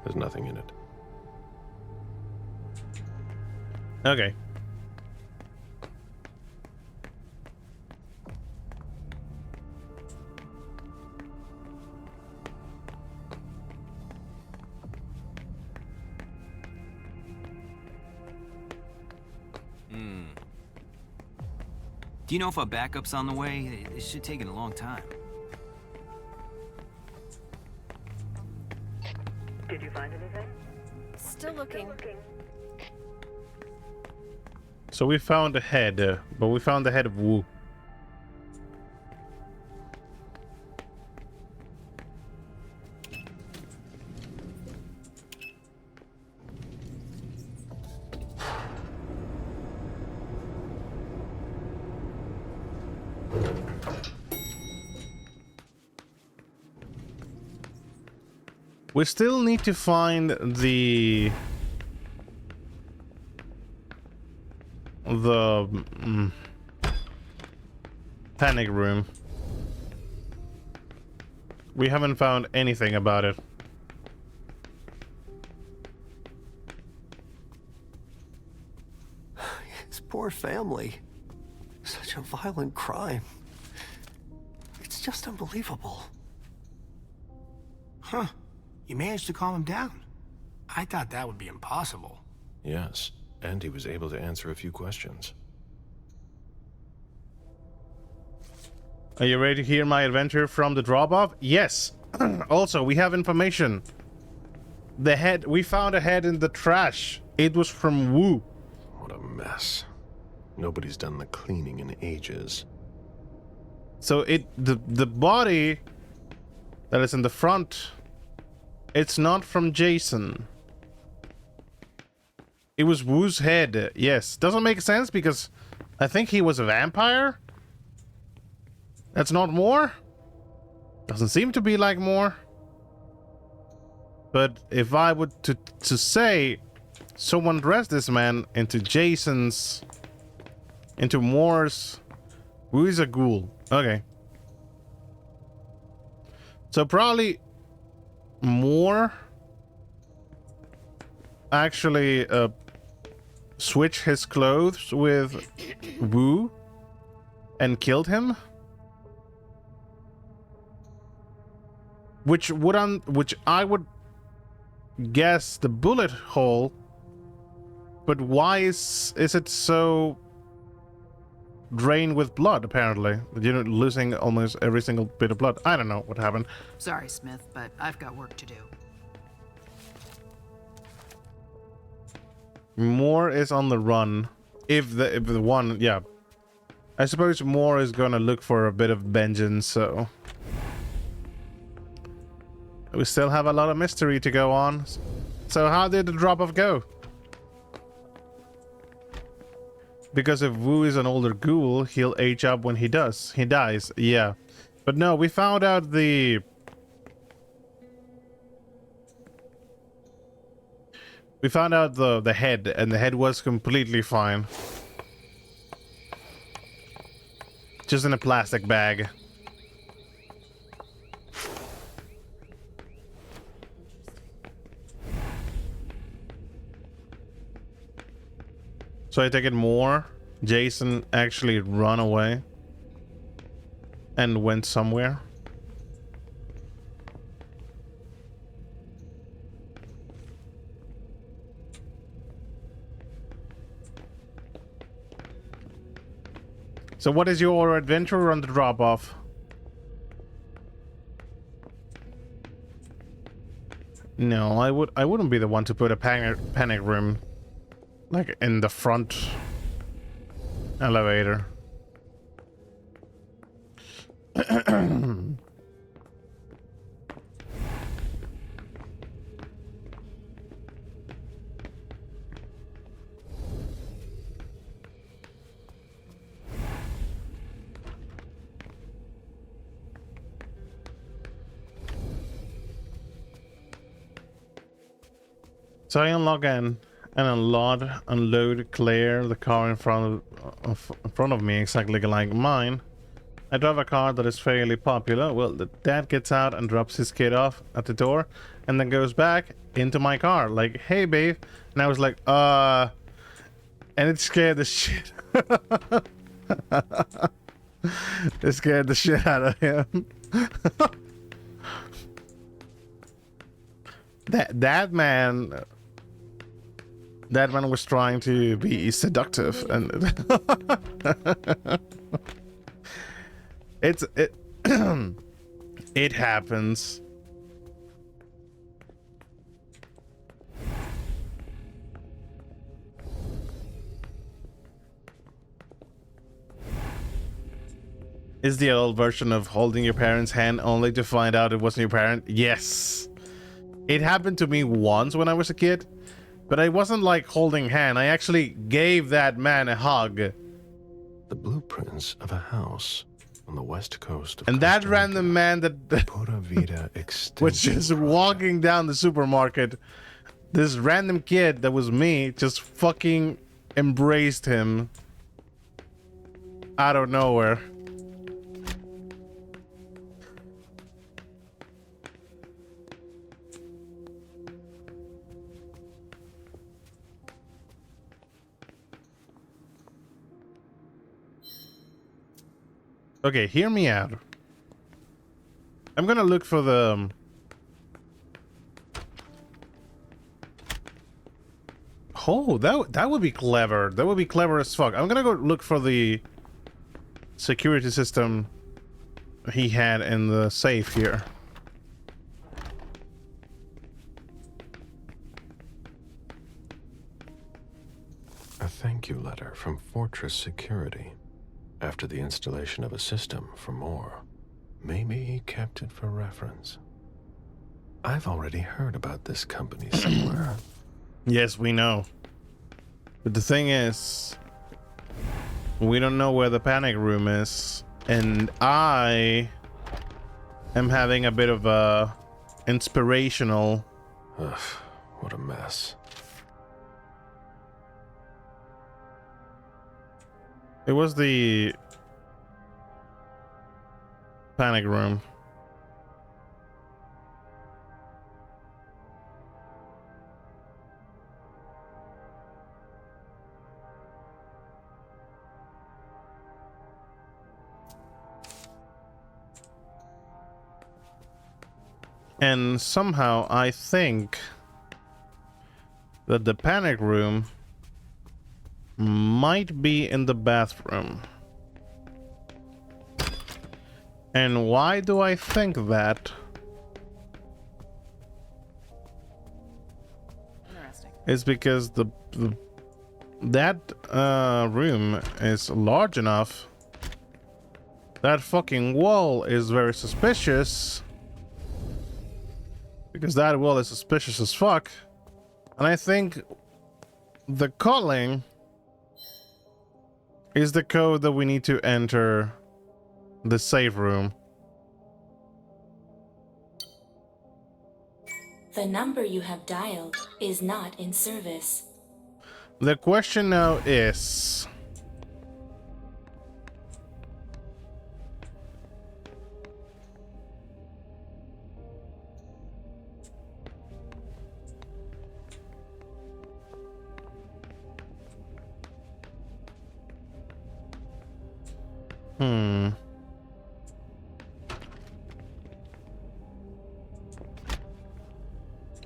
There's nothing in it. Okay. Do you know if our backup's on the way? It should take a long time. Did you find anything? Still looking. So we found a head, but we found the head of Wu. We still need to find the panic room. We haven't found anything about it. His poor family. Such a violent crime. It's just unbelievable. Huh. You managed to calm him down. I thought that would be impossible. Yes, and he was able to answer a few questions. Are you ready to hear my adventure from the drop-off? Yes. Also, we have information. The head, we found a head in the trash. It was from Wu. What a mess. Nobody's done the cleaning in ages. So the body that is in the front, it's not from Jason. It was Wu's head. Yes. Doesn't make sense because I think he was a vampire. That's not more. Doesn't seem to be like more. But if I would to say someone dressed this man into Jason's, into Moore's, Wu is a ghoul. Okay. So probably Moore actually switched his clothes with Wu and killed him, which I would guess the bullet hole. But why is it so drained with blood? Apparently, you're losing almost every single bit of blood. I don't know what happened. Sorry, Smith, but I've got work to do. Moore is on the run. If the one, yeah. I suppose Moore is gonna look for a bit of vengeance, so we still have a lot of mystery to go on. So how did the drop-off go? Because if Wu is an older ghoul, he'll age up when he dies. Yeah. But no, we found out the head, and the head was completely fine. Just in a plastic bag. So I take it more. Jason actually ran away and went somewhere. So what is your adventure on the drop-off? No, I wouldn't be the one to put a panic room like in the front elevator. So I unlock and unload, clear the car in front of me, exactly like mine. I drive a car that is fairly popular. Well, the dad gets out and drops his kid off at the door, and then goes back into my car, like, "Hey, babe." And I was like, and it scared the shit. It scared the shit out of him. That man was trying to be seductive, and it happens. Is the old version of holding your parent's hand only to find out it wasn't your parent? Yes. It happened to me once when I was a kid, but I wasn't like holding hand. I actually gave that man a hug. The blueprints of a house on the west coast of and that random man that Pura Vida was just walking down the supermarket, this random kid that was me, just fucking embraced him out of nowhere. Okay, hear me out. I'm gonna look for the... Oh, that would be clever. That would be clever as fuck. I'm gonna go look for the security system he had in the safe here. A thank you letter from Fortress Security. After the installation of a system for more. Maybe he kept it for reference. I've already heard about this company somewhere. Yes, we know. But the thing is, we don't know where the panic room is. And I am having a bit of a inspirational... Ugh, what a mess. It was the panic room. And somehow I think that the panic room might be in the bathroom. And why do I think that? Interesting. It's because that room is large enough. That fucking wall is very suspicious. Because that wall is suspicious as fuck. And I think the calling is the code that we need to enter the safe room. The number you have dialed is not in service. The question now is...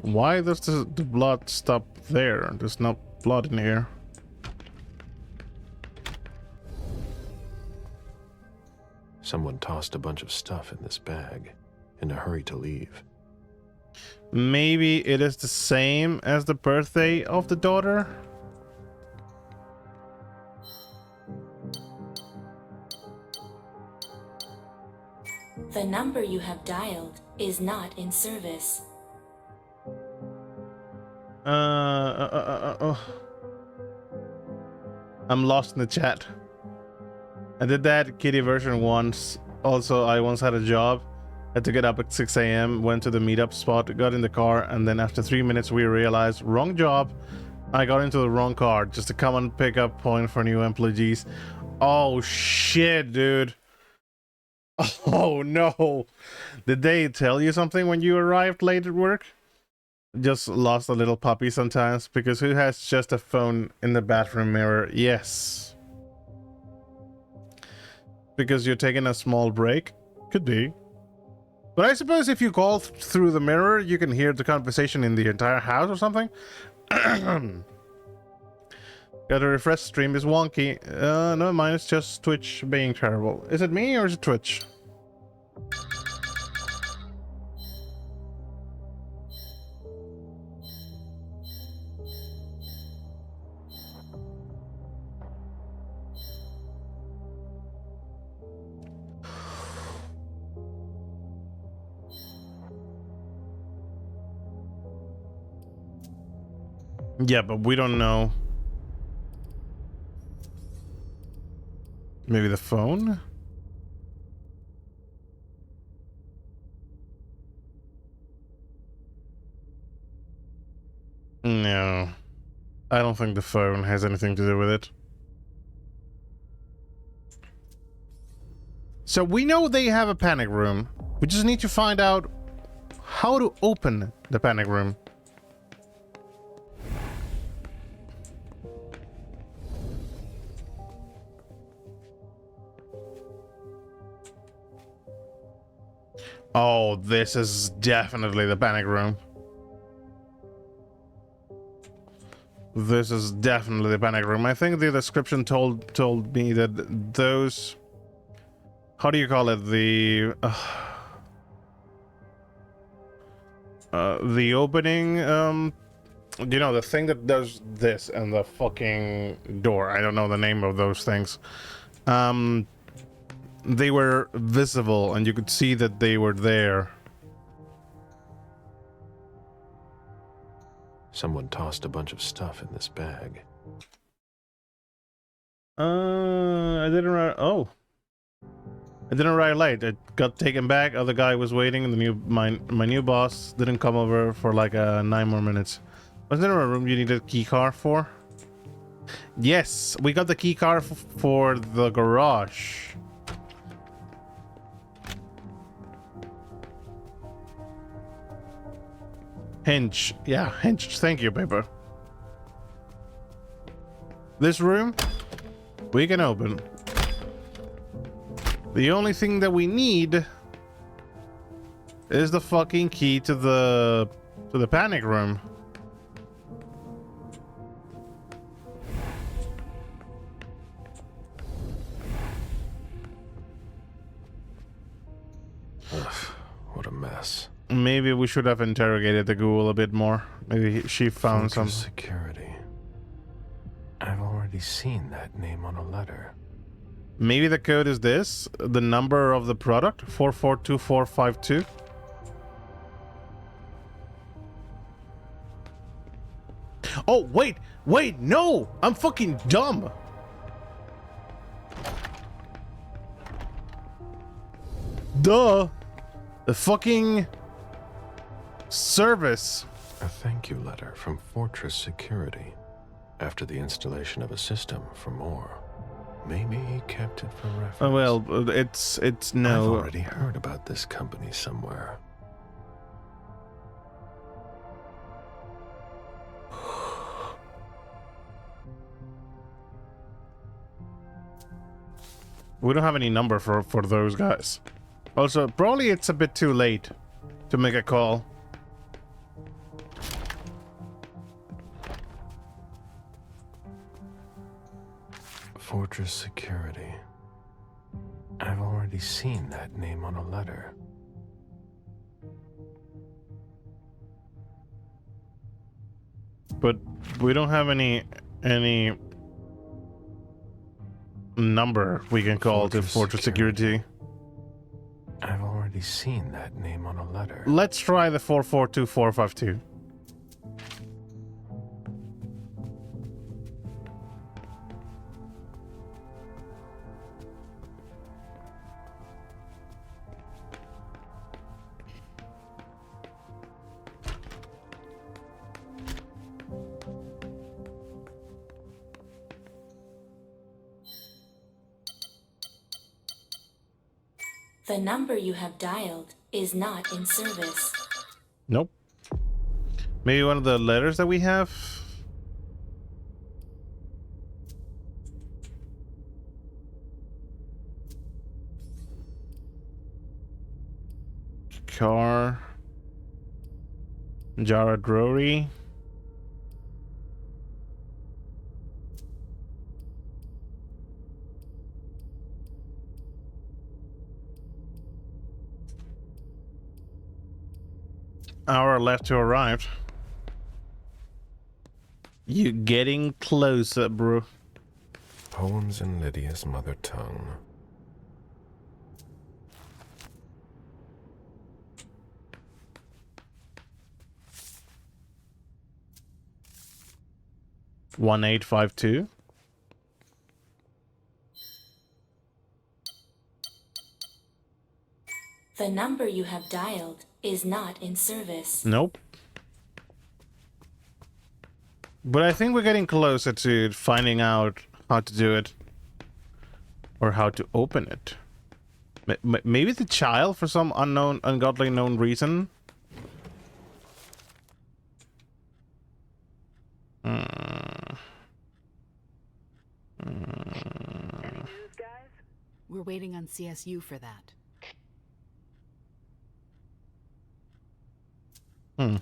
Why does the blood stop there? There's no blood in here. Someone tossed a bunch of stuff in this bag, in a hurry to leave. Maybe it is the same as the birthday of the daughter? The number you have dialed is not in service. I'm lost in the chat. I did that kitty version once. Also, I once had a job. Had to get up at 6 a.m., went to the meetup spot, got in the car, and then after 3 minutes we realized, wrong job. I got into the wrong car just to come and pick up point for new employees. Oh shit, dude. Oh no. Did they tell you something when you arrived late at work? Just lost a little puppy sometimes, because who has just a phone in the bathroom mirror? Yes. Because you're taking a small break? Could be. But I suppose if you call through the mirror, you can hear the conversation in the entire house or something. Gotta refresh, stream is wonky. No, mine is just Twitch being terrible. Is it me or is it Twitch? Yeah, but we don't know. Maybe the phone? No. I don't think the phone has anything to do with it. So we know they have a panic room. We just need to find out how to open the panic room. Oh, this is definitely the panic room. This is definitely the panic room. I think the description told me that those, how do you call it, the opening, you know, the thing that does this and the fucking door. I don't know the name of those things. They were visible and you could see that they were there. Someone tossed a bunch of stuff in this bag. I didn't arrive. Oh, I didn't arrive late. It got taken back. Other guy was waiting, and my new boss didn't come over for like 9 more minutes. Was there a room you needed a key card for? Yes, we got the key card for the garage. Hinge. Yeah, hinge. Thank you, paper. This room, we can open. The only thing that we need is the fucking key to the panic room. Ugh, what a mess. Maybe we should have interrogated the ghoul a bit more. Maybe she found some security. I've already seen that name on a letter. Maybe the code is this, the number of the product, 442452. Oh, wait, no! I'm fucking dumb! Duh! The fucking service. A thank you letter from Fortress Security after the installation of a system for more. Maybe he kept it for reference. Well, it's no. I've already heard about this company somewhere. We don't have any number for those guys. Also, probably it's a bit too late to make a call. Fortress Security. I've already already seen that name on a letter. But we don't have any number we can call to Fortress Security. I've already seen that name on a letter. Let's try the 442452. The number you have dialed is not in service. Nope. Maybe one of the letters that we have? Car. Jared Rory. Hour left to arrive. You getting closer, bro. Poems in Lydia's mother tongue. One 1852. The number you have dialed is not in service. Nope. But I think we're getting closer to finding out how to do it. Or how to open it. Maybe the child for some unknown, ungodly known reason. We're waiting on CSU for that. Hmm.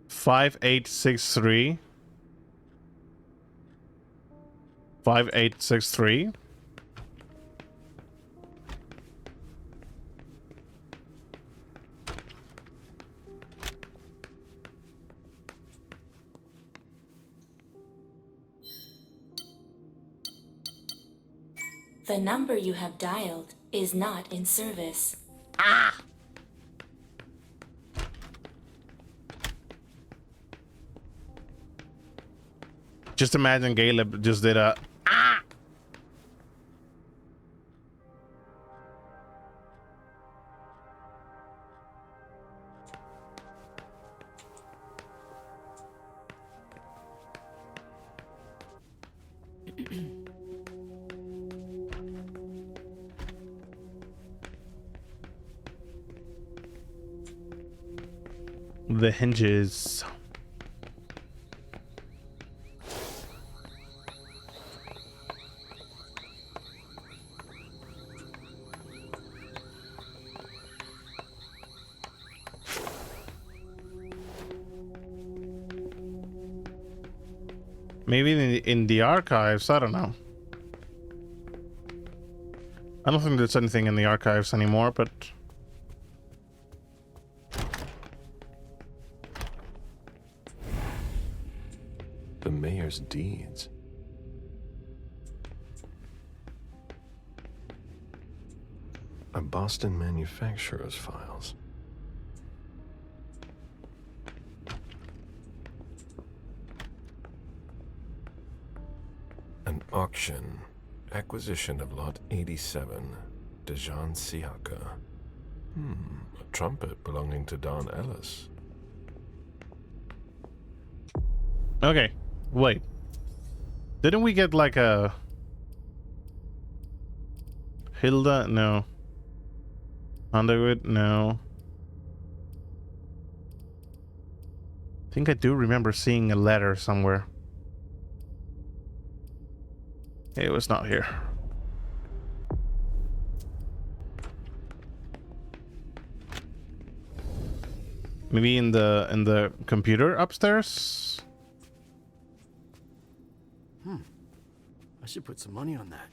Five 863. 5863. The number you have dialed is not in service. Just imagine Caleb just did a the hinges. Maybe in the archives, I don't know. I don't think there's anything in the archives anymore, but The mayor's deeds. A Boston manufacturer's files. An auction. Acquisition of lot 87. Dejan Siaka. A trumpet belonging to Don Ellis. okay. Wait. Didn't we get like a Hilda? No. Underwood? No. I think I do remember seeing a letter somewhere. It was not here. Maybe in the computer upstairs? I should put some money on that.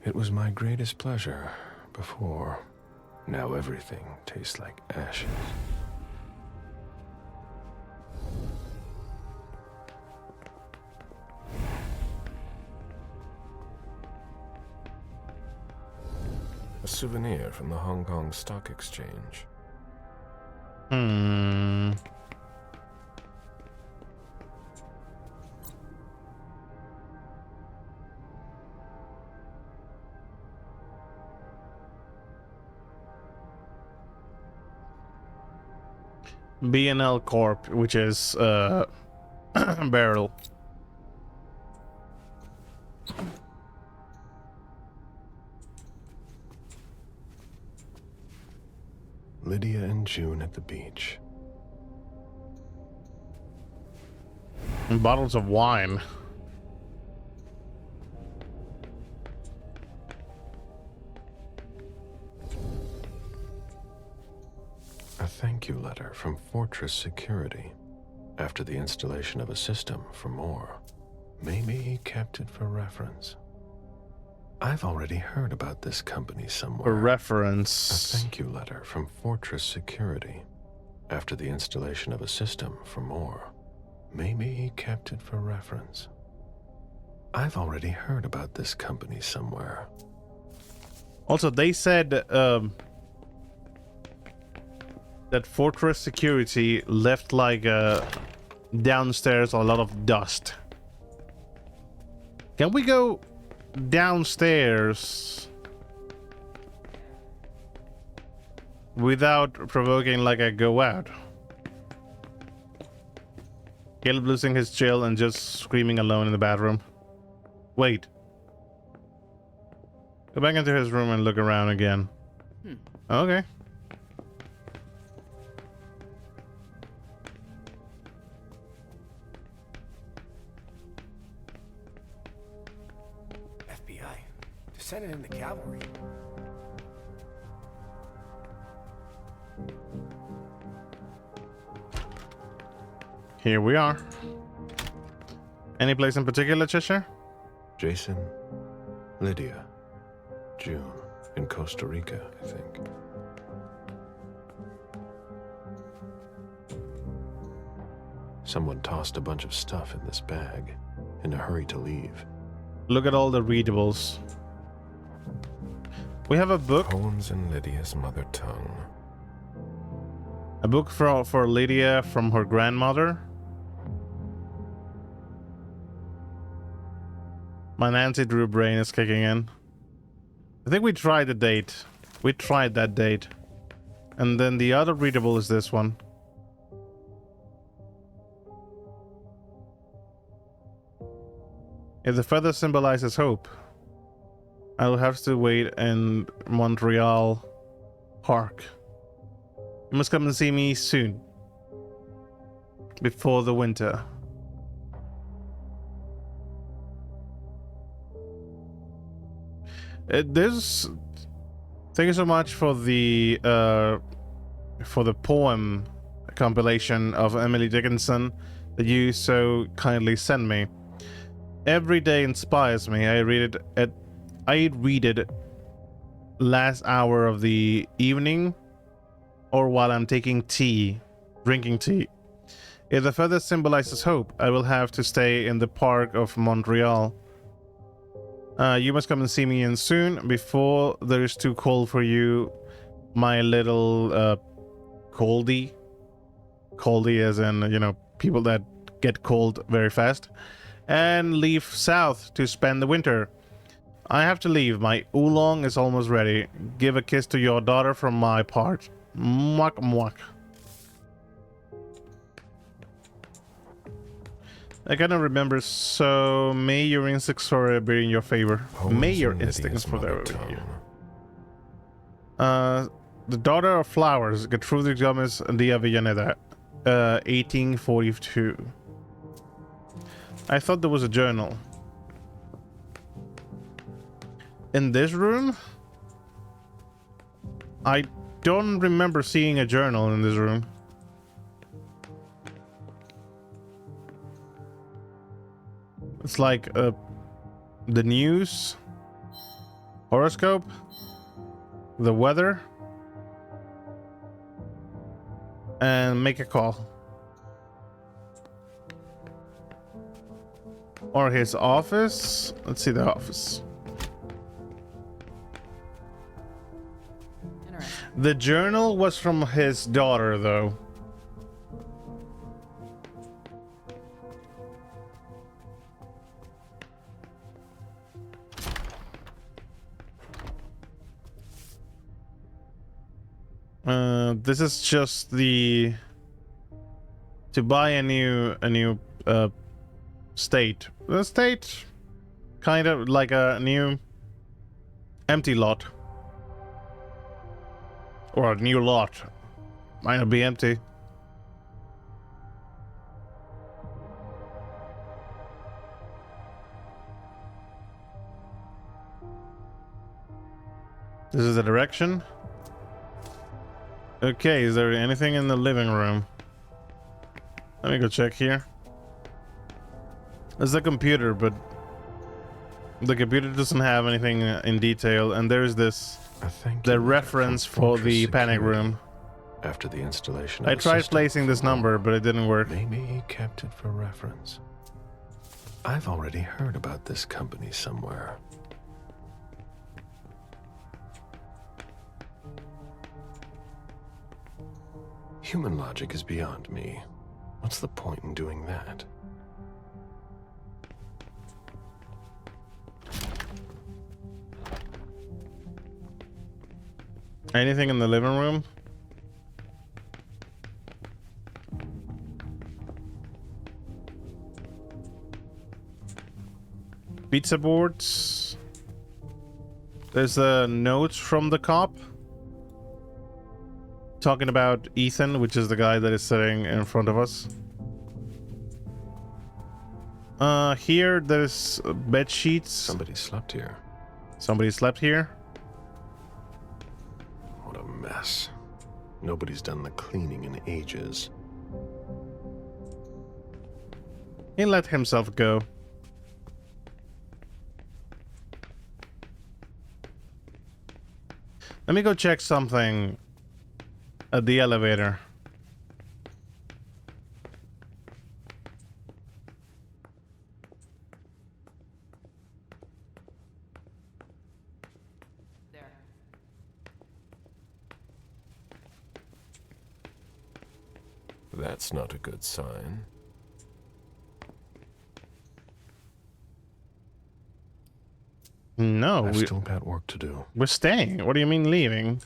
It was my greatest pleasure before. Now everything tastes like ashes. A souvenir from the Hong Kong Stock Exchange. BNL Corp, which is barrel. Lydia and June at the beach. And bottles of wine. A thank you letter from Fortress Security after the installation of a system for more. Maybe he kept it for reference. I've already heard about this company somewhere. For reference. A thank you letter from Fortress Security after the installation of a system for more. Maybe he kept it for reference. I've already heard about this company somewhere. Also, they said that Fortress Security left like downstairs a lot of dust. Can we go downstairs without provoking like a go out? Caleb losing his chill and just screaming alone in the bathroom. Wait. Go back into his room and look around again. Okay. FBI. They're sending in the cavalry. Here we are. Any place in particular, Cheshire? Jason, Lydia, June, in Costa Rica, I think. Someone tossed a bunch of stuff in this bag, in a hurry to leave. Look at all the readables. We have a book. Poems in Lydia's mother tongue. A book for Lydia from her grandmother. My Nancy Drew brain is kicking in. I think we tried the date. We tried that date. And then the other readable is this one. If the feather symbolizes hope, I'll have to wait in Montreal Park. You must come and see me soon. Before the winter. Thank you so much for the poem compilation of Emily Dickinson that you so kindly sent me. Every day inspires me. I read it last hour of the evening or while I'm drinking tea. If the feather symbolizes hope, I will have to stay in the park of Montreal. You must come and see me in soon before there is too cold for you, my little coldie. Coldie as in, you know, people that get cold very fast. And leave south to spend the winter. I have to leave. My oolong is almost ready. Give a kiss to your daughter from my part. Mwah, mwah. I kind of remember, so may your instincts forever be in your favor. May your instincts forever be in you. The Daughter of Flowers, Gertrude Gomez de Avellaneda, 1842. I thought there was a journal. In this room? I don't remember seeing a journal in this room. It's like the news, horoscope, the weather, and make a call. Or his office. Let's see the office. The journal was from his daughter, though. This is just the to buy a new state. The state, kind of like a new empty lot. Or a new lot. Might not be empty. This is the direction. Okay, is there anything in the living room? Let me go check here. There's a computer, but the computer doesn't have anything in detail, and there's this the reference for the panic room. After the installation, I tried placing this number, but it didn't work. Maybe he kept it for reference. I've already heard about this company somewhere. Human logic is beyond me. What's the point in doing that? Anything in the living room? Pizza boards. There's a note from the cop talking about Ethan, which is the guy that is sitting in front of us. Here there's bed sheets. Somebody slept here. Somebody slept here. What a mess. Nobody's done the cleaning in ages. He let himself go. Let me go check something at the elevator. There. That's not a good sign. No, I've still got work to do. We're staying. What do you mean leaving?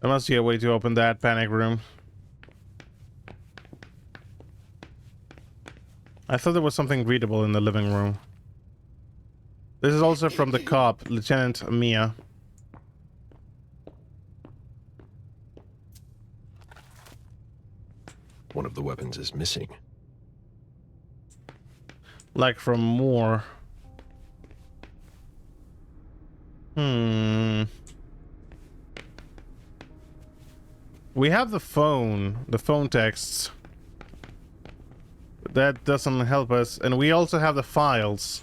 There must be a way to open that panic room. I thought there was something readable in the living room. This is also from the cop, Lieutenant Mia. One of the weapons is missing. Like from more. We have the phone texts. That doesn't help us. And we also have the files.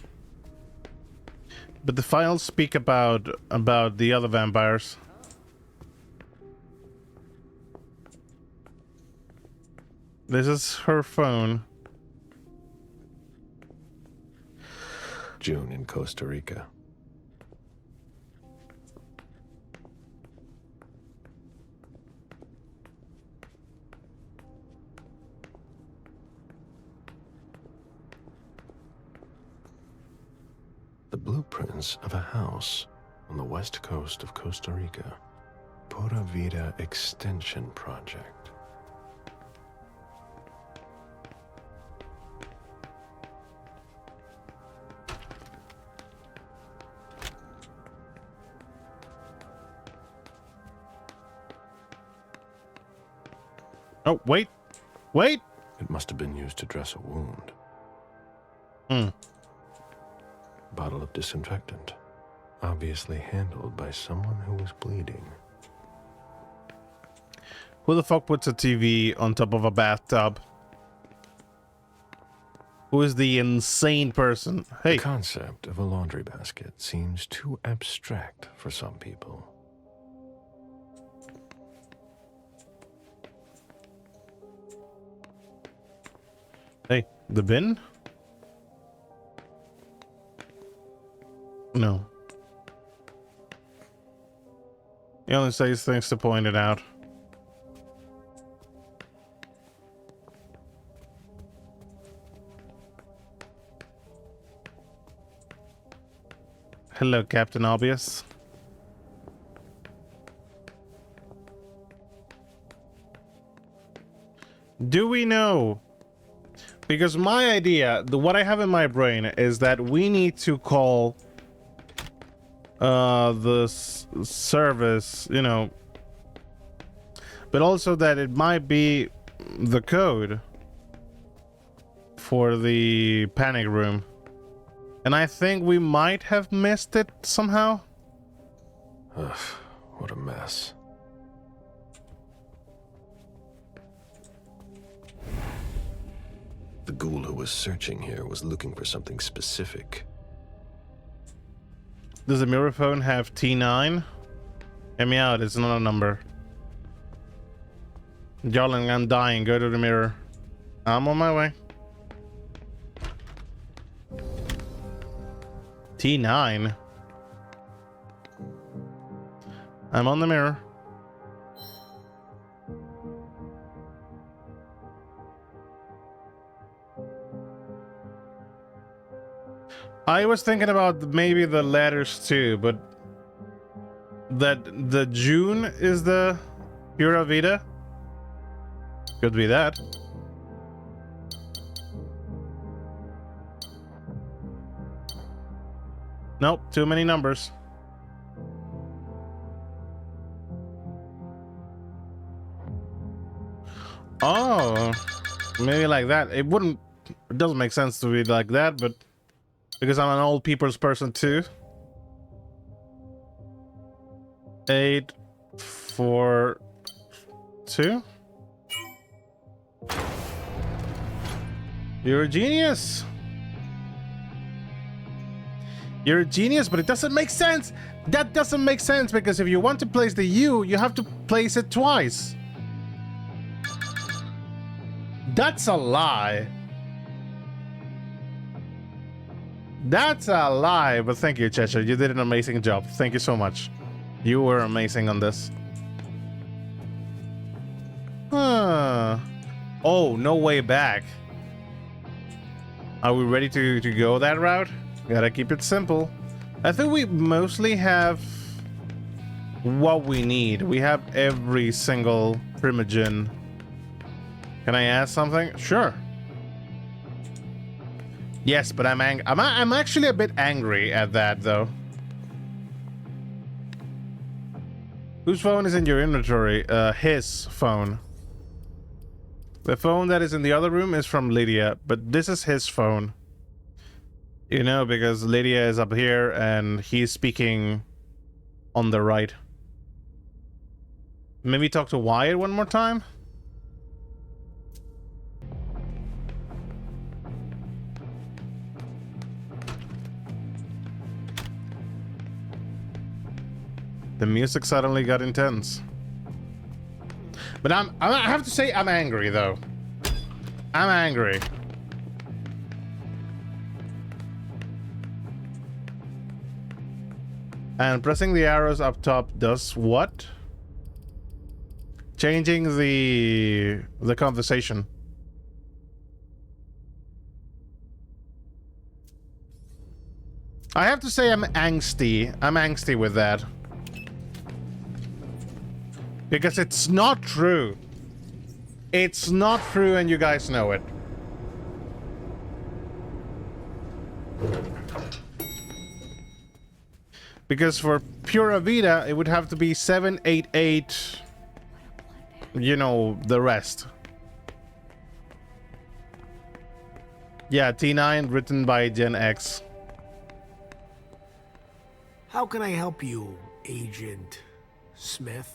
But the files speak about the other vampires. This is her phone. June in Costa Rica. The blueprints of a house on the west coast of Costa Rica. Pura Vida Extension Project. Oh, wait. Wait. It must have been used to dress a wound. Bottle of disinfectant. Obviously handled by someone who was bleeding. Who the fuck puts a TV on top of a bathtub? Who is the insane person? Hey. The concept of a laundry basket seems too abstract for some people. Hey, the bin? No. He only says things to point it out. Hello, Captain Obvious. Do we know? Because my idea, what I have in my brain is that we need to call the service, you know, but also that it might be the code for the panic room. And I think we might have missed it somehow. Ugh, what a mess. The ghoul who was searching here was looking for something specific. Does the mirror phone have T9? Hear me out, it's not a number. Jarling, I'm dying. Go to the mirror. I'm on my way. T9. I'm on the mirror. I was thinking about maybe the letters too, but that the June is the Pura Vida. Could be that. Nope, too many numbers. Oh, maybe like that. It doesn't make sense to be like that, but because I'm an old people's person too. 8, 4, 2. You're a genius. You're a genius, but it doesn't make sense. That doesn't make sense because if you want to place the U, you have to place it twice. That's a lie. That's a lie, but thank you, Checha. You did an amazing job. Thank you so much. You were amazing on this. Huh. Oh, no way back. Are we ready to go that route? Gotta keep it simple. I think we mostly have what we need. We have every single primogen. Can I ask something? Sure. Yes, but I'm actually a bit angry at that, though. Whose phone is in your inventory? His phone. The phone that is in the other room is from Lydia, but this is his phone. You know, because Lydia is up here and he's speaking on the right. Maybe talk to Wyatt one more time? The music suddenly got intense. But I have to say I'm angry though. I'm angry. And pressing the arrows up top does what? Changing the conversation. I have to say I'm angsty. I'm angsty with that. Because it's not true. It's not true and you guys know it. Because for Pura Vida, it would have to be 788, you know, the rest. Yeah, T9 written by Gen X. How can I help you, Agent Smith?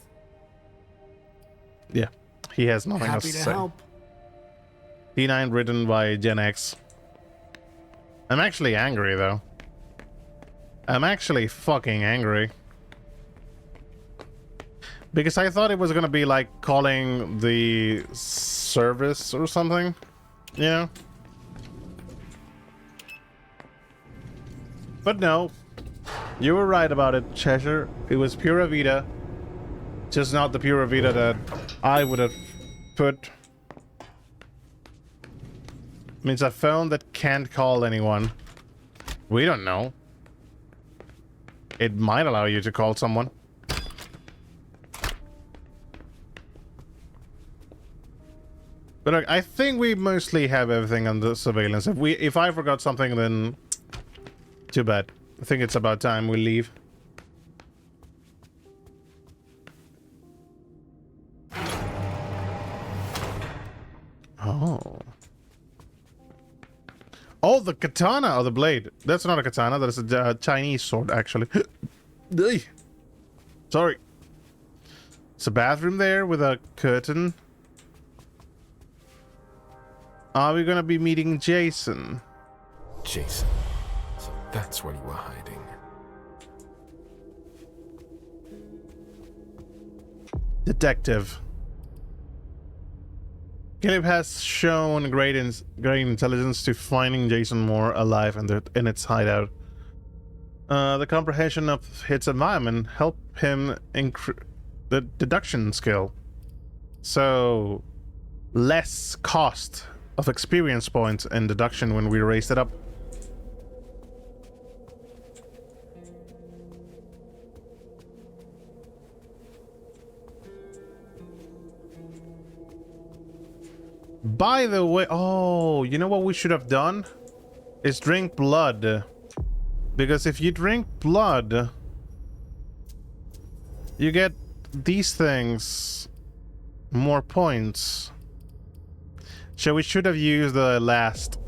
Yeah, he has nothing else Happy to to say. help. T9 written by Gen X. I'm actually angry though. I'm actually fucking angry. Because I thought it was gonna be like calling the service or something. You know? But no. You were right about it, Cheshire. It was Pura Vida. Just not the Pura Vida that I would have put. Means a phone that can't call anyone. We don't know. It might allow you to call someone. But look, I think we mostly have everything under surveillance. If I forgot something, then too bad. I think it's about time we leave. Oh. Oh, the katana or the blade. That's not a katana. That is a Chinese sword, actually. Sorry. It's a bathroom there with a curtain. Are we gonna be meeting Jason? Jason. So that's where you were hiding. Detective. Caleb has shown great intelligence to finding Jason Moore alive in its hideout. The comprehension of its environment helped him increase the deduction skill. So, less cost of experience points and deduction when we raised it up. By the way, oh, you know what we should have done? Is drink blood. Because if you drink blood, you get these things more points. So we should have used the last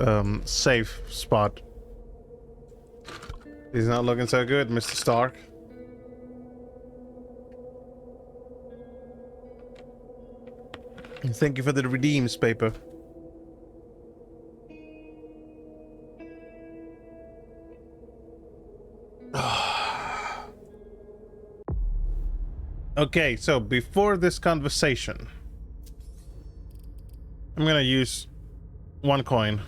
safe spot. He's not looking so good, Mr. Stark. Thank you for the redeems paper. Okay, so before this conversation, I'm gonna use 1 coin.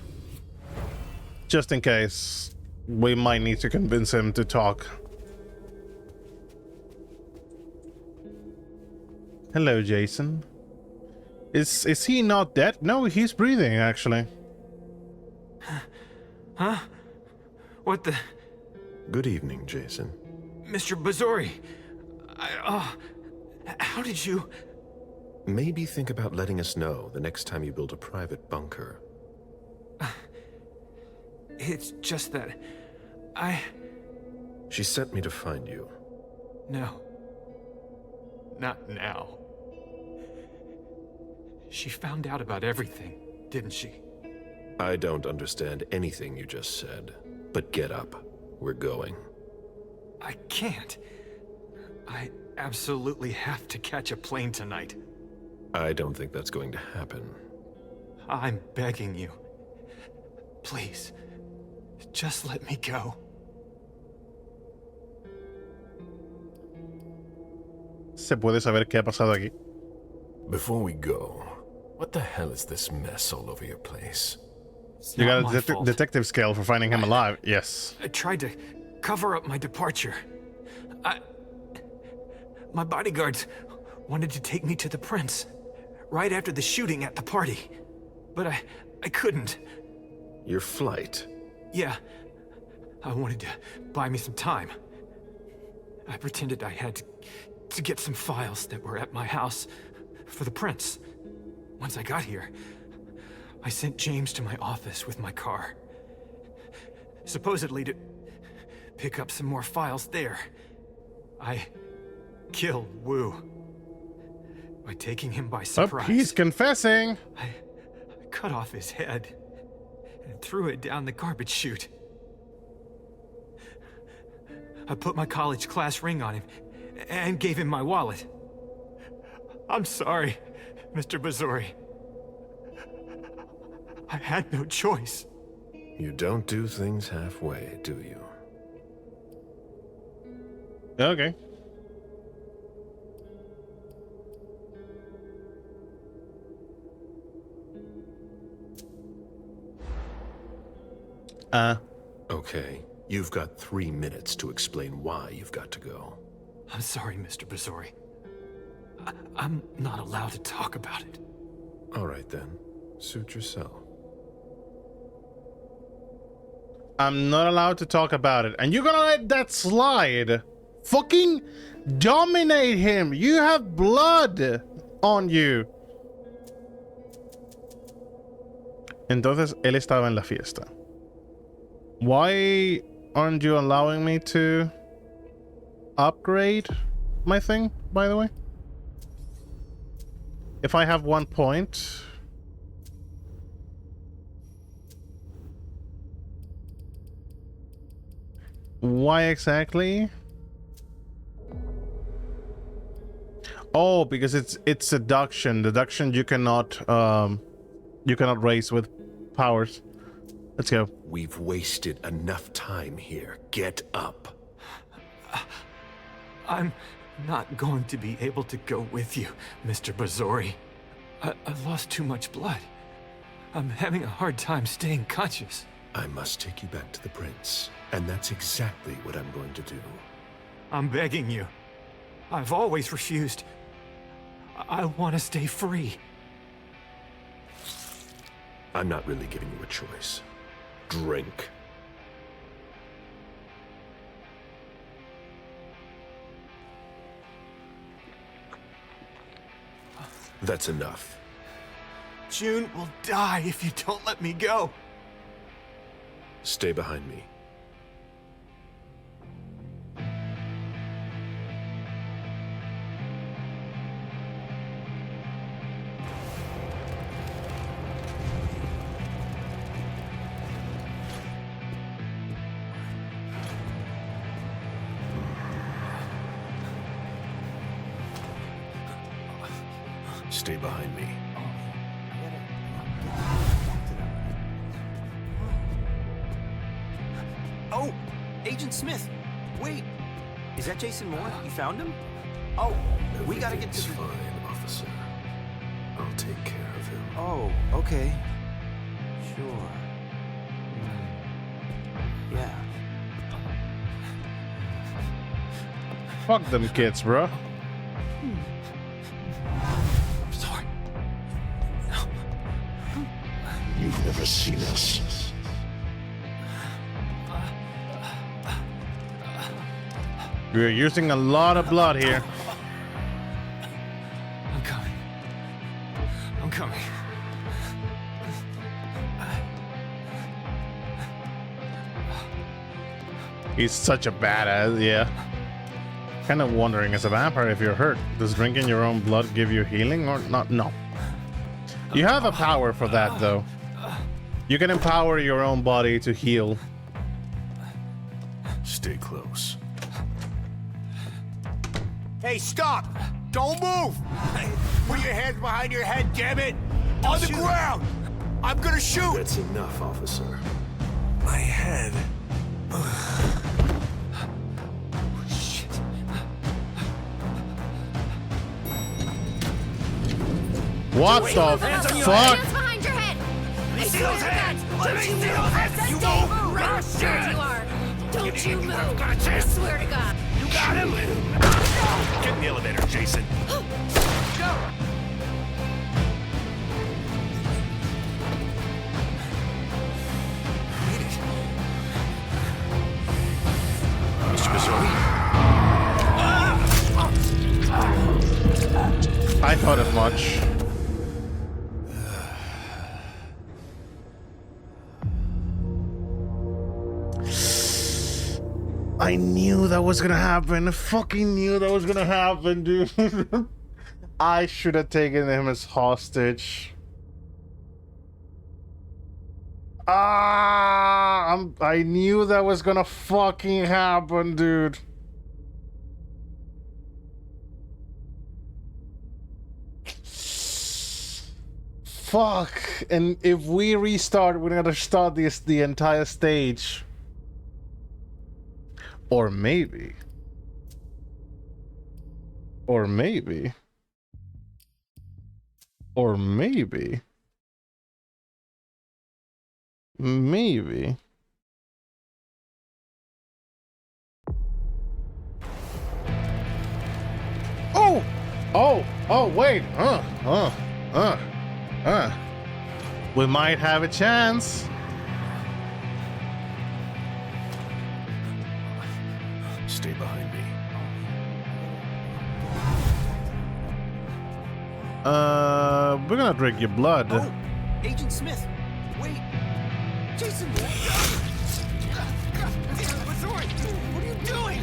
Just in case we might need to convince him to talk. Hello, Jason. Is he not dead? No, he's breathing, actually. Huh? What the... Good evening, Jason. Mr. Bazori, how did you... Maybe think about letting us know the next time you build a private bunker. It's just that... She sent me to find you. No. Not now. She found out about everything, didn't she? I don't understand anything you just said, but get up. We're going. I can't. I absolutely have to catch a plane tonight. I don't think that's going to happen. I'm begging you. Please, just let me go. Se puede saber qué ha pasado aquí. Before we go, what the hell is this mess all over your place? You got a detective scale for finding him alive. Yes. I tried to cover up my departure. My bodyguards wanted to take me to the prince right after the shooting at the party. But I couldn't. Your flight? Yeah. I wanted to buy me some time. I pretended I had to get some files that were at my house for the prince. Once I got here, I sent James to my office with my car. Supposedly to pick up some more files there. I killed Wu by taking him by surprise. Oh, he's confessing. I cut off his head and threw it down the garbage chute. I put my college class ring on him and gave him my wallet. I'm sorry, Mr. Bazori. I had no choice. You don't do things halfway, do you? Okay. Okay. You've got 3 minutes to explain why you've got to go. I'm sorry, Mr. Bazori. I'm not allowed to talk about it. All right, then. Suit yourself. I'm not allowed to talk about it. And you're gonna let that slide? Fucking dominate him. You have blood on you. Entonces, él estaba en la fiesta. Why aren't you allowing me to upgrade my thing, by the way? If I have 1 point... Why exactly? Oh, because it's seduction. Deduction you cannot raise with powers. Let's go. We've wasted enough time here. Get up. I'm not going to be able to go with you, Mr. Bazori. I've lost too much blood. I'm having a hard time staying conscious. I must take you back to the prince, and that's exactly what I'm going to do. I'm begging you. I've always refused. I want to stay free. I'm not really giving you a choice. Drink. That's enough. June will die if you don't let me go. Stay behind me. Stay behind me. Oh, Agent Smith. Wait, is that Jason Moore? You found him? Oh, we gotta get to... Everything's fine, officer. I'll take care of him. Oh, okay. Sure. Yeah. Fuck them kids, bro. Sorry. You've never seen us. We're using a lot of blood here. I'm coming. I'm coming. He's such a badass, yeah. Kind of wondering, as a vampire, if you're hurt, does drinking your own blood give you healing or not? No. You have a power for that, though. You can empower your own body to heal. Stay close. Hey, stop! Don't move! Put your hands behind your head, damn it! On the ground! I'm gonna shoot! That's enough, officer. My head. Shit. What the fuck? Hands behind your head! I see swear those to hands! God, Let me don't you see move! those hands! I said You stay move! move right Rush where it! you are! Don't you move! I've got a I chance. swear to God! You got him! Get in the elevator, Jason. Go! Mr. Bazori? I thought as much. I knew that was gonna happen. I fucking knew that was gonna happen, dude. I should have taken him as hostage. I knew that was gonna fucking happen, dude. Fuck. And if we restart, we're gonna start the entire stage. Or maybe. Or maybe. Or maybe. Maybe. Oh! Oh! Oh, wait! We might have a chance. Stay behind me. We're gonna drink your blood. Oh, Agent Smith, wait. Jason! Sorry, what are you doing?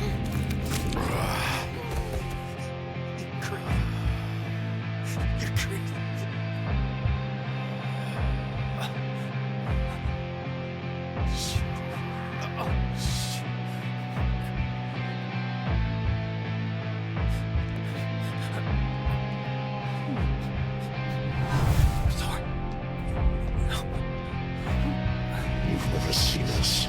You're crazy. You've never seen us.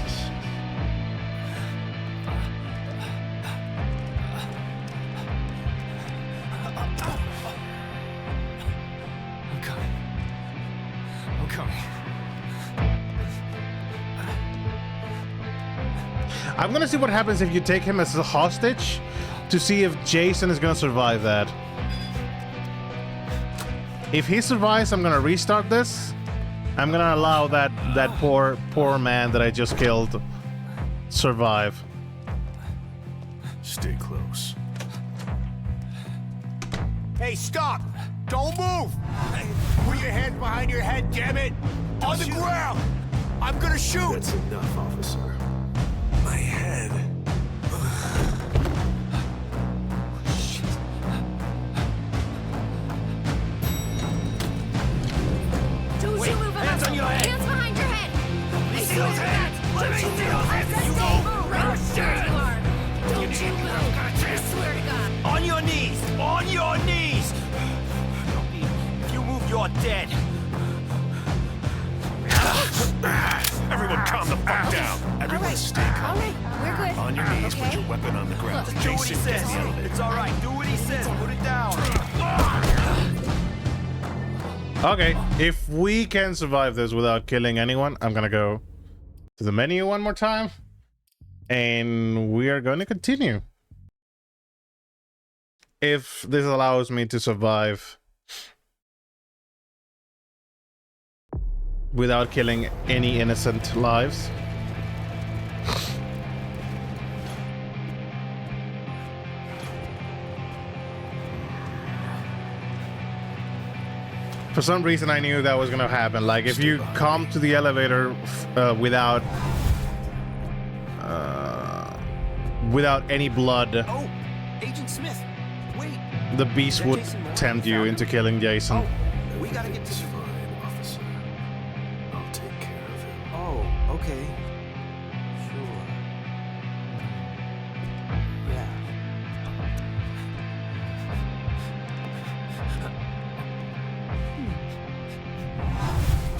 I'm coming. I'm coming. I'm gonna see what happens if you take him as a hostage to see if Jason is gonna survive that. If he survives, I'm gonna restart this. I'm gonna allow that poor man that I just killed survive. Stay close. Hey, stop! Don't move! Put your hands behind your head, damn it! On the ground! I'm gonna shoot! That's enough, officer. My head. Don't Wait, you move hands on your head. Hands behind your head! Let me see those hands! Let me see those hands! You Don't you move! I swear to God! On your knees! On your knees! If you move, you're dead. Everyone calm the fuck down. Everyone stay calm. All right, we're good. On your knees, put okay? your weapon on the ground. Do what he Jason, says. get the elevator. It's all right. Do what he says. Put it down. Okay, if we can survive this without killing anyone, I'm gonna go to the menu one more time. And we are going to continue. If this allows me to survive without killing any innocent lives. For some reason I knew that was gonna happen. Like if you come to the elevator without any blood, Oh, Agent Smith, wait. the beast would tempt you into killing Jason. Oh, we gotta get It's to... fine, officer. I'll take care of him. Oh, okay. Sure. Yeah.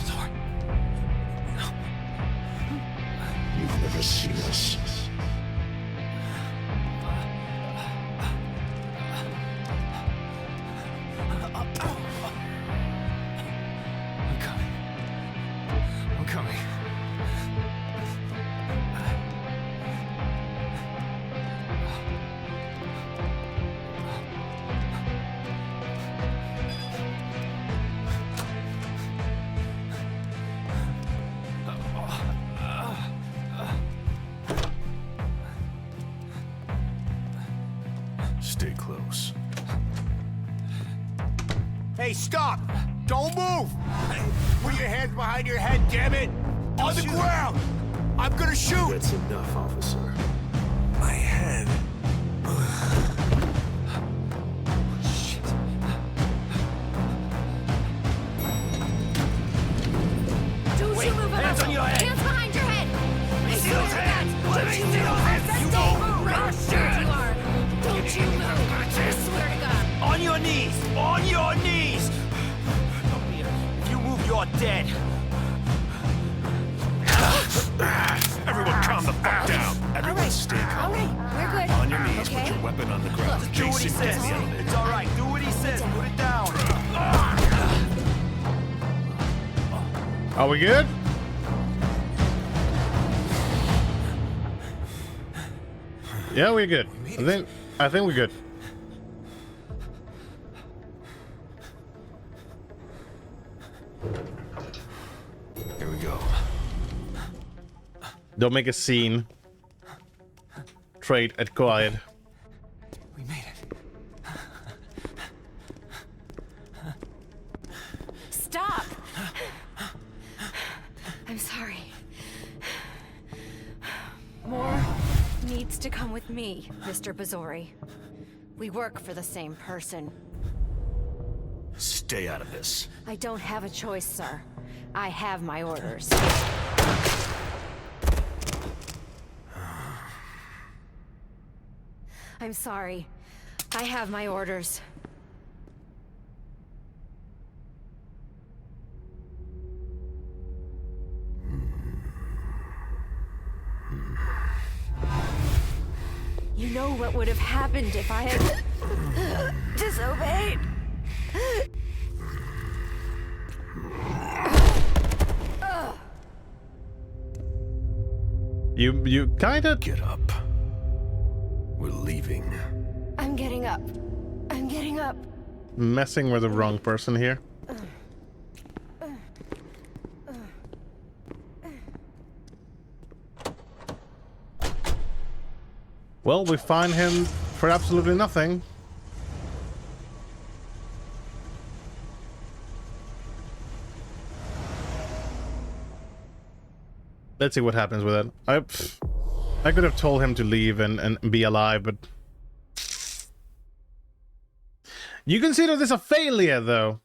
Sorry. You've never seen us. I'm coming. I'm coming. Stay close. Hey, stop! Don't move! Put your hands behind your head, damn it! On the ground! I'm gonna shoot! That's enough, officer. My head. Don't you move Hands on your head! On your knees! If you move, you're dead. Everyone calm the fuck down. Everyone stay calm. We're good. On your knees, Okay? put your weapon on the ground. Just do what he Jason, get says. the elevator. It's all right. Do what he says. Put it down. Are we good? Yeah, we're good. I think we're good. Here we go. Don't make a scene. Trade at quiet. We made it. Stop! I'm sorry. Moore needs to come with me, Mr. Bazori. We work for the same person. Stay out of this. I don't have a choice, sir. I have my orders. I'm sorry. I have my orders. You know what would have happened if I had disobeyed? You kinda Get up. We're leaving. I'm getting up. I'm getting up. messing with the wrong person here. Well, we find him for absolutely nothing. Let's see what happens with it. I could have told him to leave and be alive, but... You consider this a failure, though?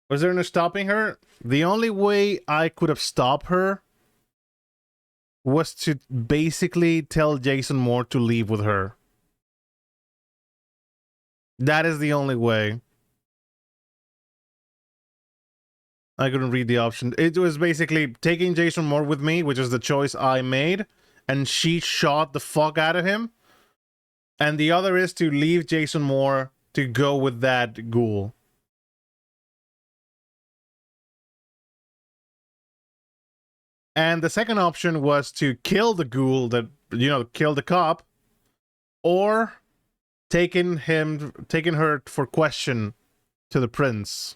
Was there no stopping her? The only way I could have stopped her was to basically tell Jason Moore to leave with her. That is the only way. I couldn't read the option. It was basically taking Jason Moore with me, which is the choice I made, and she shot the fuck out of him. And the other is to leave Jason Moore to go with that ghoul. And the second option was to kill the ghoul, that, you know, kill the cop, or taking her for question to the prince.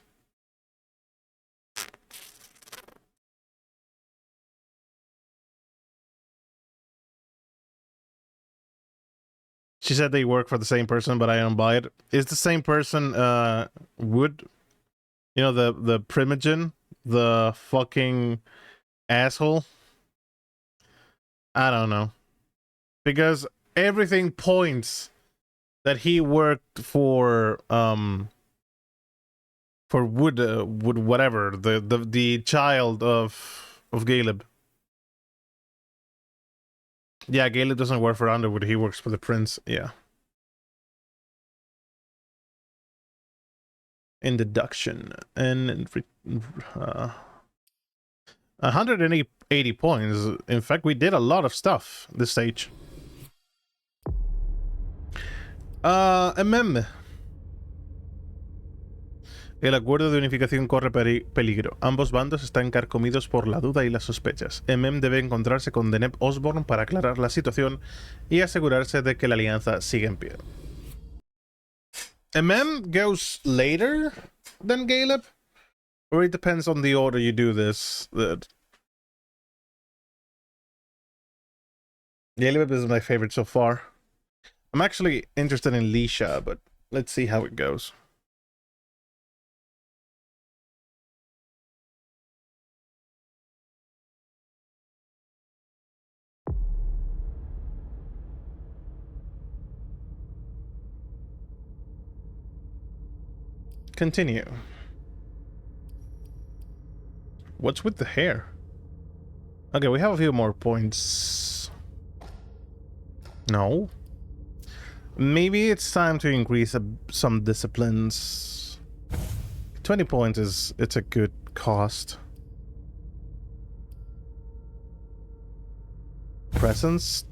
She said they work for the same person, but I don't buy it. Is the same person Wood? You know, the primogen, the fucking asshole? I don't know. Because everything points that he worked for Wood, whatever, the child of Caleb. Yeah, Caleb doesn't work for Underwood, he works for the prince, yeah. In deduction. And 180 points. In fact, we did a lot of stuff this stage. El acuerdo de unificación corre peligro. Ambos bandos están carcomidos por la duda y las sospechas. Debe encontrarse con Deneb Osborne para aclarar la situación y asegurarse de que la alianza sigue en pie. Goes later than Caleb? Or it depends on the order you do this. Caleb is my favorite so far. I'm actually interested in Lisha, but let's see how it goes. Continue. What's with the hair? Okay, we have a few more points. No. Maybe it's time to increase some disciplines. 20 points it's a good cost. Presence.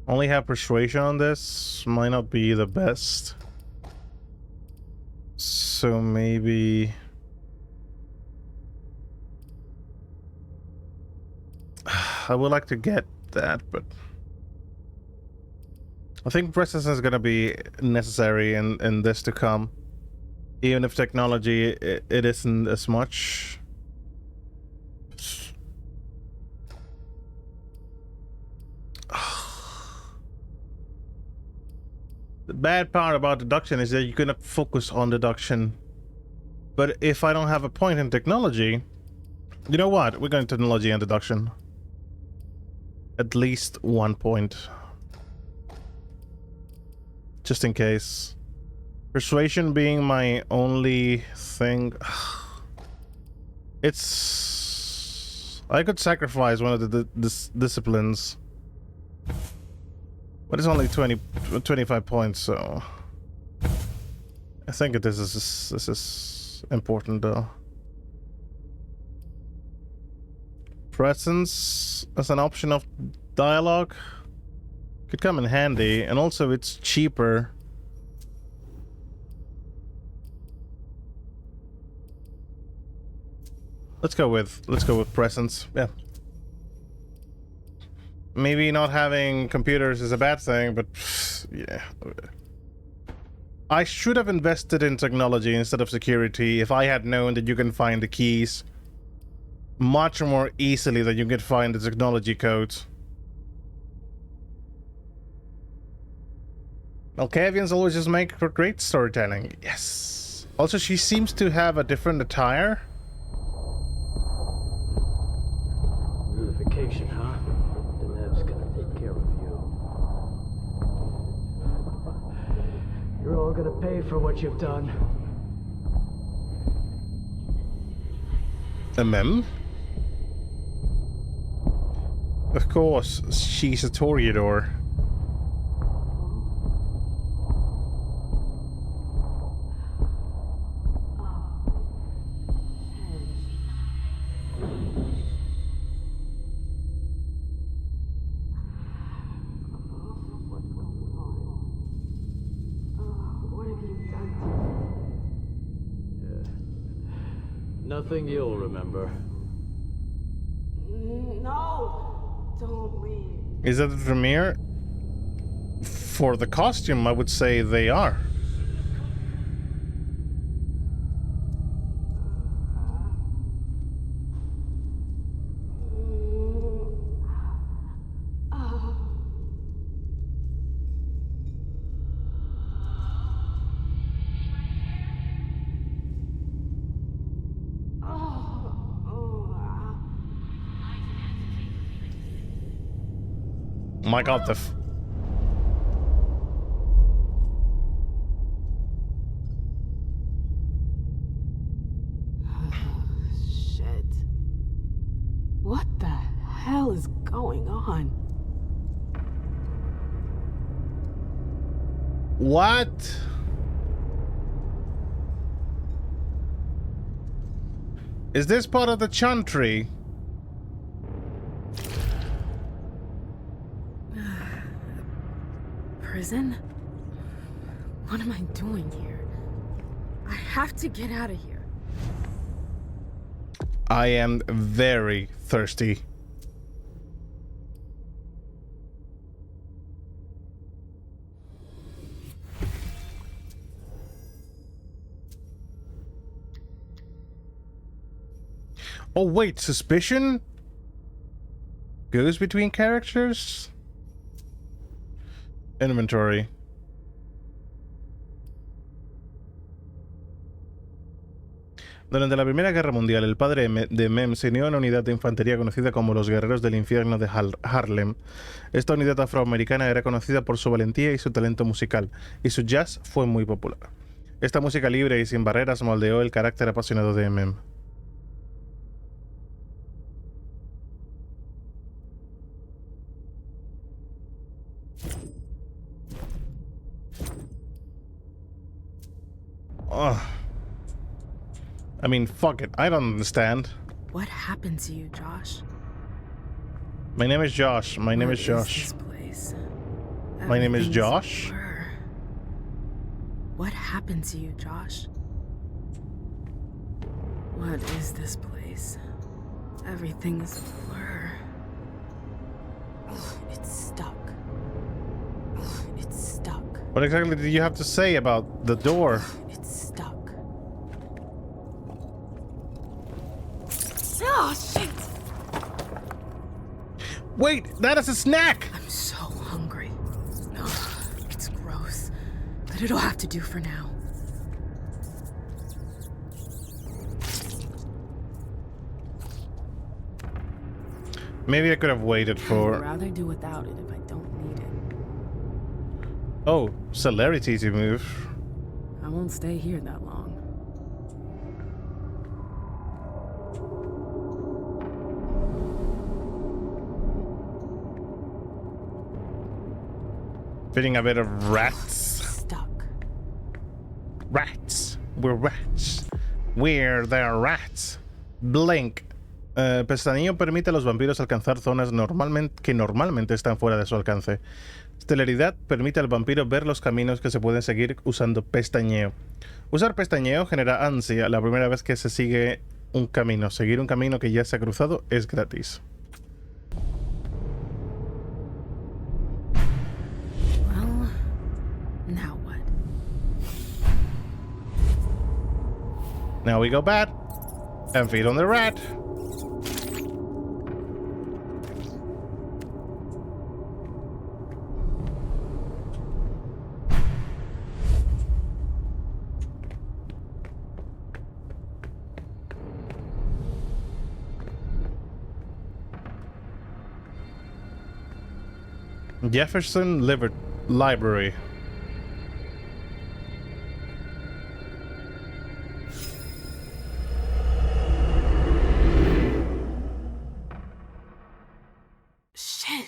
Only have persuasion on this. Might not be the best. So maybe... I would like to get that, but... I think presence is gonna be necessary in this to come. Even if technology, it isn't as much. The bad part about deduction is that you cannot focus on deduction. But if I don't have a point in technology, you know what? We're going to technology and deduction. At least 1 point. Just in case. Persuasion being my only thing. It's... I could sacrifice one of the disciplines. But it's only 25 points, so... I think this is important, though. Presence as an option of dialogue could come in handy, and also it's cheaper. Let's go with presence. Yeah. Maybe not having computers is a bad thing, but yeah. I should have invested in technology instead of security if I had known that you can find the keys much more easily than you can find the technology codes. Malkavians always just make for great storytelling. Yes. Also, she seems to have a different attire. Unification, huh? Take care of you. You're all gonna pay for what you've done. Mem? Of course, she's a Toreador. Nothing you'll remember. No! Don't leave. Is that the premiere? For the costume, I would say they are. My god, the shit. What the hell is going on? What? Is this part of the Chantry? Prison? What am I doing here? I have to get out of here. I am very thirsty. Oh wait, suspicion goes between characters? Inventory. Durante la Primera Guerra Mundial, el padre de Mem se unió a una unidad de infantería conocida como los Guerreros del Infierno de Harlem. Esta unidad afroamericana era conocida por su valentía y su talento musical, y su jazz fue muy popular. Esta música libre y sin barreras moldeó el carácter apasionado de Mem. Oh. I mean, fuck it. I don't understand. What happened to you, Josh? My name is Josh. My name is Josh. My name is Josh? What happened to you, Josh? What is this place? Everything is a blur. It's stuck. It's stuck. What exactly did you have to say about the door? It's stuck. Oh, shit! Wait, that is a snack! I'm so hungry. No, it's gross. But it'll have to do for now. Maybe I could have waited for... I'd rather do without it if I don't need it. Oh, celerity to move. I won't stay here that long. Feeling a bit of rats. Stuck. Rats. We're rats. We're the rats. Blink. Pestañeo permite a los vampiros alcanzar zonas que normalmente están fuera de su alcance. Celeridad permite al vampiro ver los caminos que se pueden seguir usando pestañeo. Usar pestañeo genera ansia la primera vez que se sigue un camino. Seguir un camino que ya se ha cruzado es gratis. Well, now what? Now we go back and feed on the rat. Jefferson Library. Shit!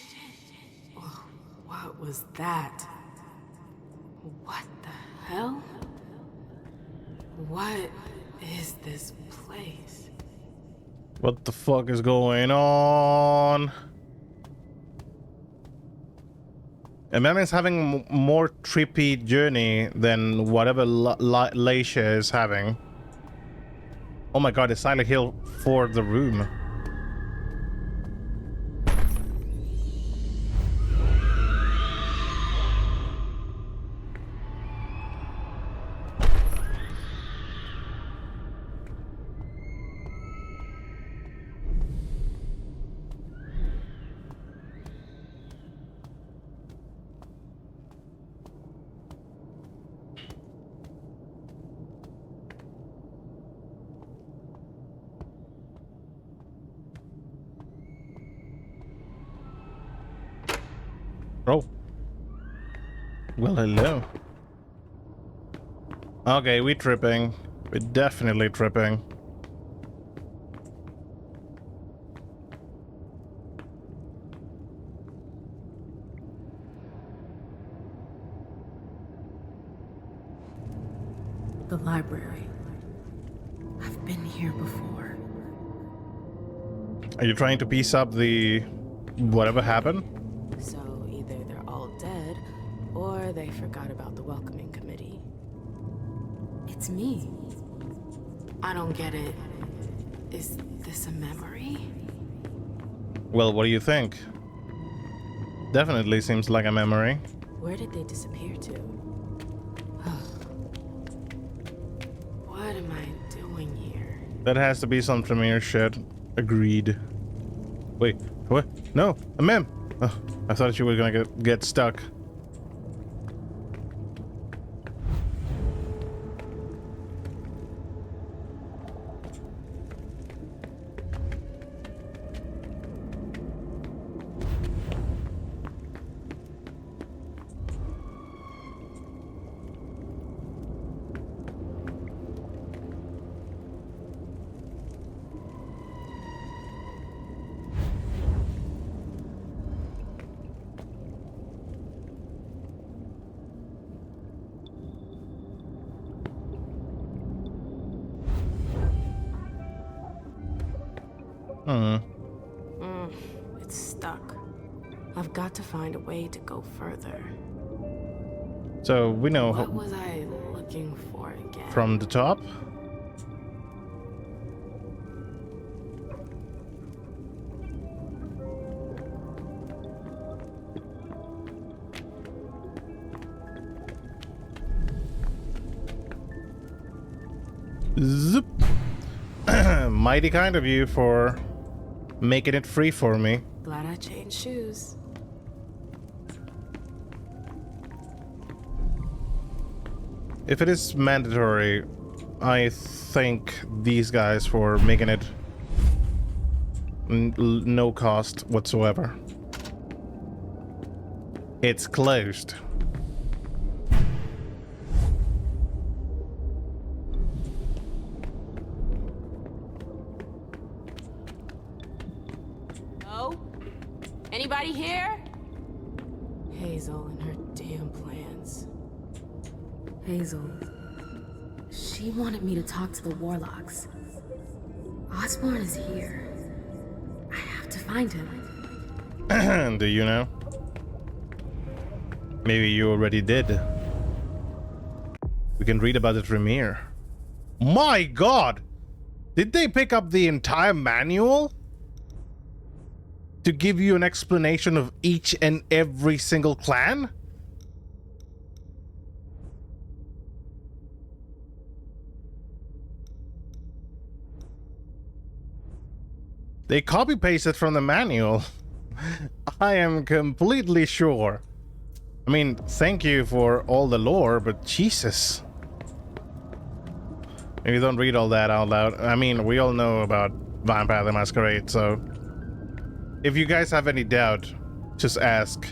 What was that? What the hell? What is this place? What the fuck is going on? Mem is having a more trippy journey than whatever Leisha is having. Oh my god, it's Silent Hill for the room. Oh. Well, hello. Okay, we're tripping. We're definitely tripping. The library. I've been here before. Are you trying to piece up the... whatever happened? So either they're all dead, or they forgot about the welcoming committee. It's me. I don't get it. Is this a memory? Well, what do you think? Definitely seems like a memory. Where did they disappear to? What am I doing here? That has to be some Premiere shit. Agreed. Wait, what? No, a mem! Oh, I thought you were gonna get stuck. It's stuck. I've got to find a way to go further. So we know. What was I looking for again? From the top? Zoop. Mighty kind of you for making it free for me. Glad I changed shoes. If it is mandatory, I thank these guys for making it no cost whatsoever. It's closed. Anybody here? Hazel and her damn plans. Hazel. She wanted me to talk to the warlocks. Osborn is here. I have to find him. Do you know? Maybe you already did. We can read about the premiere. My God! Did they pick up the entire manual? To give you an explanation of each and every single clan? They copy-pasted from the manual. I am completely sure. I mean, thank you for all the lore, but Jesus. Maybe don't read all that out loud. I mean, we all know about Vampire the Masquerade, so... If you guys have any doubt, just ask.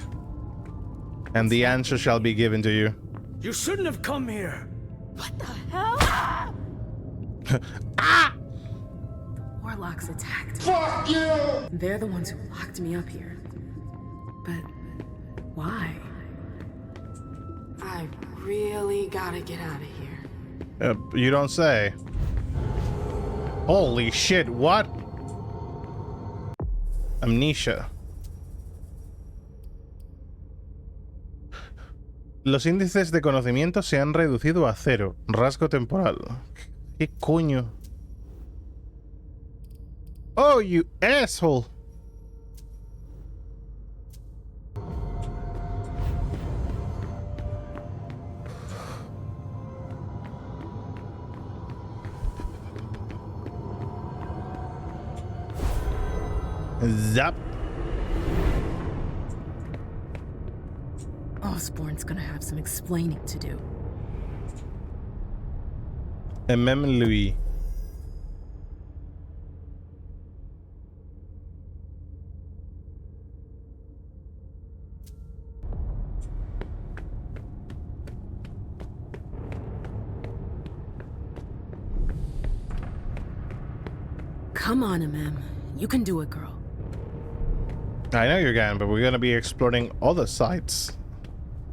And the answer shall be given to you. You shouldn't have come here. What the hell? Ah! The warlocks attacked me. Fuck you! They're the ones who locked me up here. But why? I really gotta get out of here. You don't say. Holy shit, what? Amnesia. Los índices de conocimiento se han reducido a 0. Rasgo temporal. ¿Qué coño? Oh, you asshole. Zap. Osborn's gonna have some explaining to do. Même lui. Come on, MM. You can do it, girl. I know you can, but we're gonna be exploring other sites.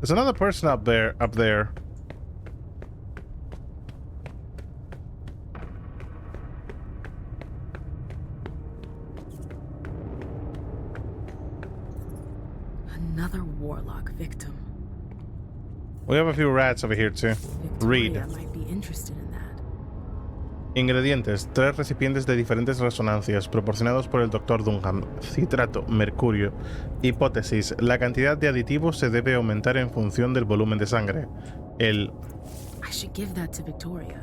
There's another person up there. Another warlock victim. We have a few rats over here too. Read. Victoria might be interested in that. Ingredientes: 3 recipientes de diferentes resonancias proporcionados por el Dr. Dunham. Citrato, mercurio. Hipótesis: la cantidad de aditivos se debe aumentar en función del volumen de sangre. I should give that to Victoria.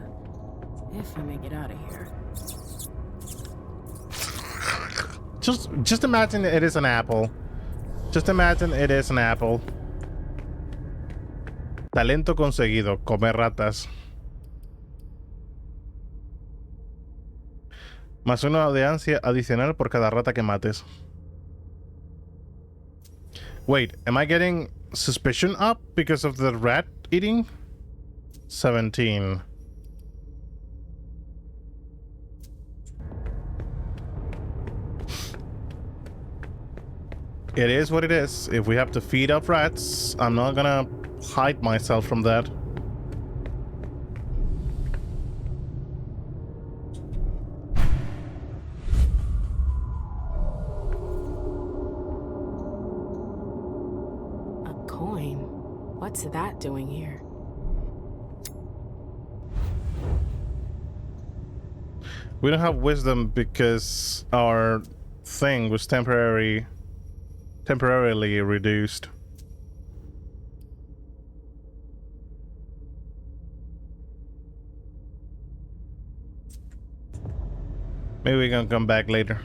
If I make it out of here. Just imagine it is an apple. Just imagine it is an apple. Talento conseguido: comer ratas. Más 1 de ansia adicional por cada rata que mates. Wait, am I getting suspicion up because of the rat eating? 17. It is what it is. If we have to feed up rats, I'm not gonna hide myself from that. that doing here? We don't have wisdom because our thing was temporarily reduced. Maybe we can come back later.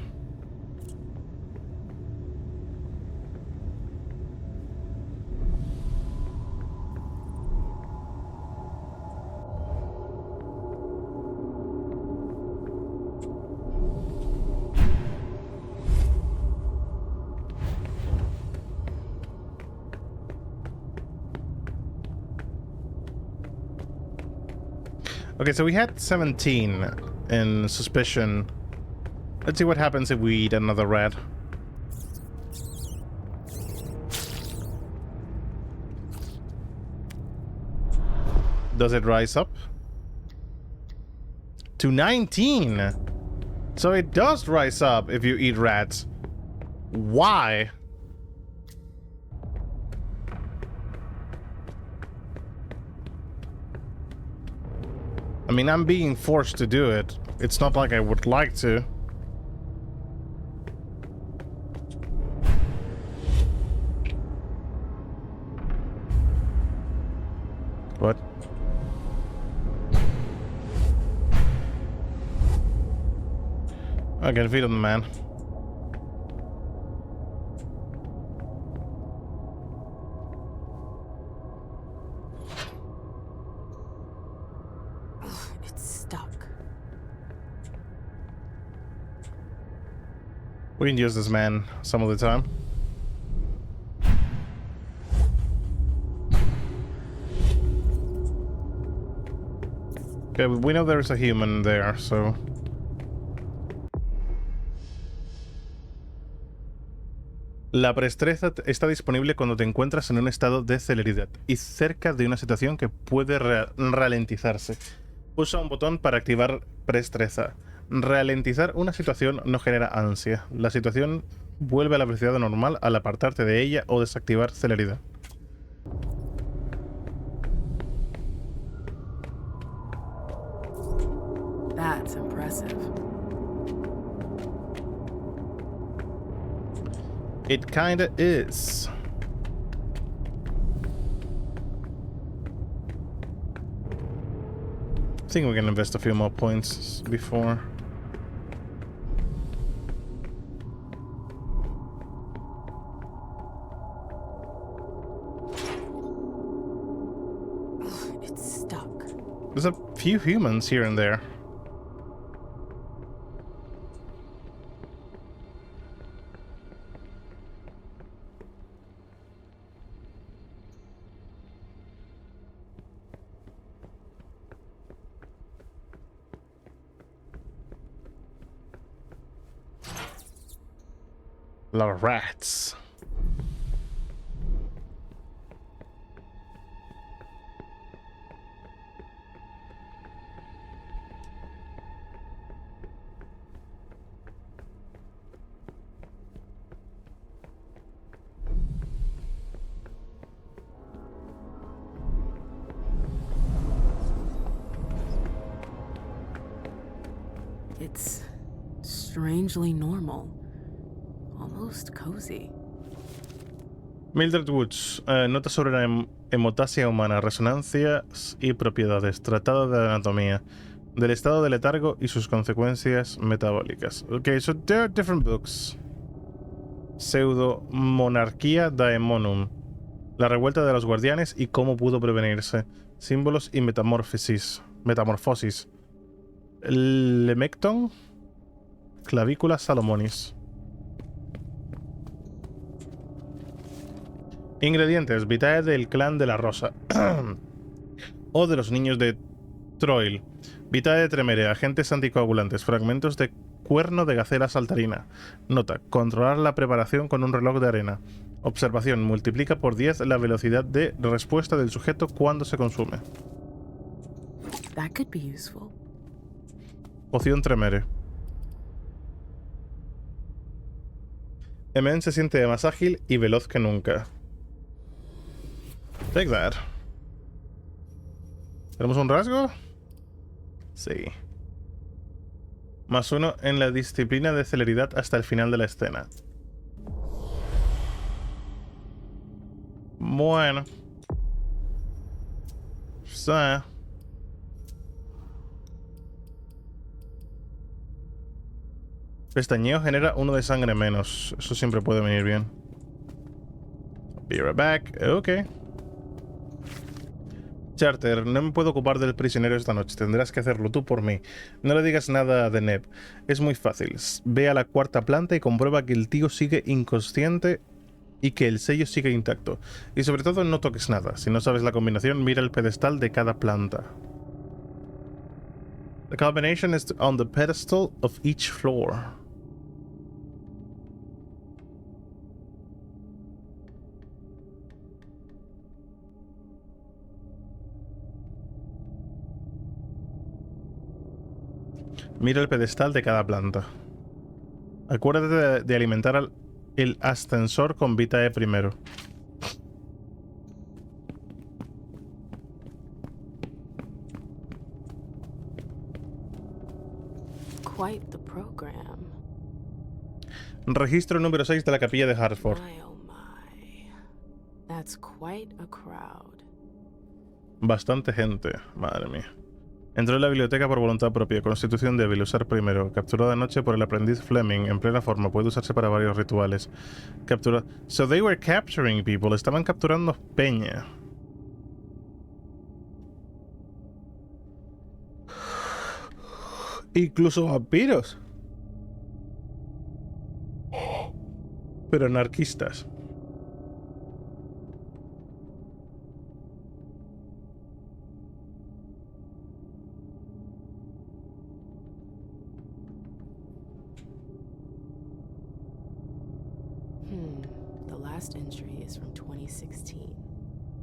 Okay, so we had 17 in suspicion. Let's see what happens if we eat another rat. Does it rise up? To 19! So it does rise up if you eat rats. Why? I mean, I'm being forced to do it. It's not like I would like to. What? I can feed on the man. We can use this man some of the time. Okay, we know there's a human there, so... La preestresa está disponible cuando te encuentras en un estado de celeridad y cerca de una situación que puede ralentizarse. Usa un botón para activar preestresa. Ralentizar una situación no genera ansia. La situación vuelve a la velocidad normal al apartarte de ella o desactivar celeridad. That's impressive. It kinda is. I think we can invest a few more points before. It's stuck. There's a few humans here and there. A lot of rats. It's strangely normal. Almost cozy. Mildred Woods, nota sobre la hemotasia humana, resonancias y propiedades, tratado de anatomía, del estado de letargo y sus consecuencias metabólicas. Okay, so there are different books. Pseudo Monarquía Daemonum, la revuelta de los guardianes y cómo pudo prevenirse, símbolos y metamorfosis. Lemecton, clavícula Salomonis. Ingredientes: vitae del clan de la rosa o de los niños de Troil, vitae de tremere, agentes anticoagulantes, fragmentos de cuerno de gacela saltarina. Nota: controlar la preparación con un reloj de arena. Observación: multiplica por 10 la velocidad de respuesta del sujeto cuando se consume. That could be useful. Poción tremere. Emen se siente más ágil y veloz que nunca. Take that. ¿Tenemos un rasgo? Sí. +1 en la disciplina de celeridad hasta el final de la escena. Bueno. O sea. Pestañeo genera 1 de sangre menos. Eso siempre puede venir bien. Be right back. Ok. Charter, no me puedo ocupar del prisionero esta noche. Tendrás que hacerlo tú por mí. No le digas nada de Neb. Es muy fácil. Ve a la 4ª planta y comprueba que el tío sigue inconsciente y que el sello sigue intacto. Y sobre todo no toques nada. Si no sabes la combinación, mira el pedestal de cada planta. The combination is on the pedestal of each floor. Mira el pedestal de cada planta. Acuérdate de alimentar el ascensor con Vitae primero. Quite the program. Registro número 6 de la capilla de Hartford. My, oh my. That's quite a crowd. Bastante gente, madre mía. Entró en la biblioteca por voluntad propia. Constitución débil, usar primero. Capturado anoche por el aprendiz Fleming en plena forma. Puede usarse para varios rituales. Captura. So they were capturing people. Estaban capturando peña. Incluso vampiros. Pero anarquistas. The last entry is from 2016.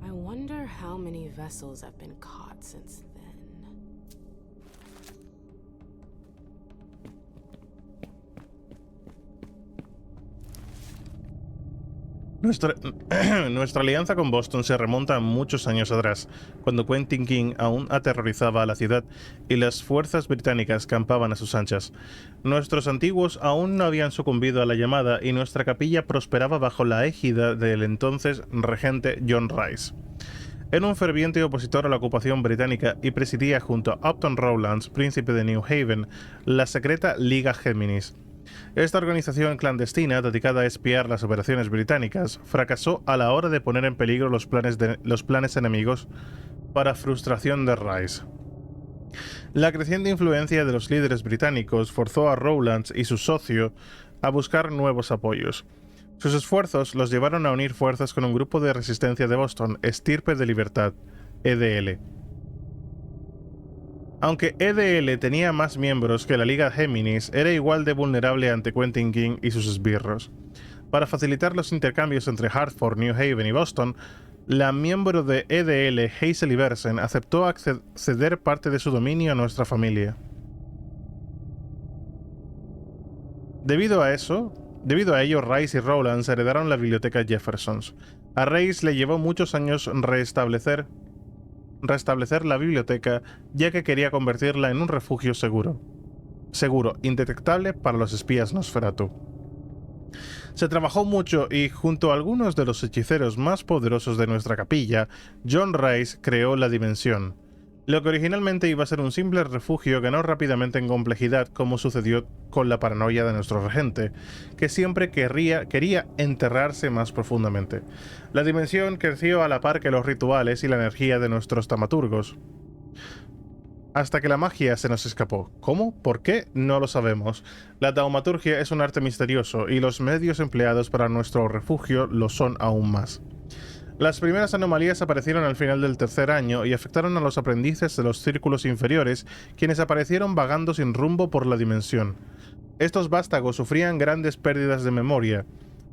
I wonder how many vessels have been caught since then. Nuestra alianza con Boston se remonta a muchos años atrás, cuando Quentin King aún aterrorizaba a la ciudad y las fuerzas británicas campaban a sus anchas. Nuestros antiguos aún no habían sucumbido a la llamada y nuestra capilla prosperaba bajo la égida del entonces regente John Rice. Era un ferviente opositor a la ocupación británica y presidía junto a Upton Rowlands, príncipe de New Haven, la secreta Liga Géminis. Esta organización clandestina, dedicada a espiar las operaciones británicas, fracasó a la hora de poner en peligro los planes enemigos para frustración de Rice. La creciente influencia de los líderes británicos forzó a Rowlands y su socio a buscar nuevos apoyos. Sus esfuerzos los llevaron a unir fuerzas con un grupo de resistencia de Boston, Estirpe de Libertad, EDL. Aunque EDL tenía más miembros que la Liga Géminis, era igual de vulnerable ante Quentin King y sus esbirros. Para facilitar los intercambios entre Hartford, New Haven y Boston, la miembro de EDL, Hazel Iversen, aceptó ceder parte de su dominio a nuestra familia. Debido a ello, Rice y Rowlands heredaron la biblioteca Jeffersons. A Rice le llevó muchos años restablecer la biblioteca, ya que quería convertirla en un refugio seguro, indetectable para los espías Nosferatu. Se trabajó mucho y, junto a algunos de los hechiceros más poderosos de nuestra capilla, John Rice creó la Dimensión. Lo que originalmente iba a ser un simple refugio ganó rápidamente en complejidad, como sucedió con la paranoia de nuestro regente, que siempre quería enterrarse más profundamente. La Dimensión creció a la par que los rituales y la energía de nuestros taumaturgos, hasta que la magia se nos escapó. ¿Cómo? ¿Por qué? No lo sabemos. La taumaturgia es un arte misterioso, y los medios empleados para nuestro refugio lo son aún más. Las primeras anomalías aparecieron al final del tercer año y afectaron a los aprendices de los círculos inferiores, quienes aparecieron vagando sin rumbo por la dimensión. Estos vástagos sufrían grandes pérdidas de memoria.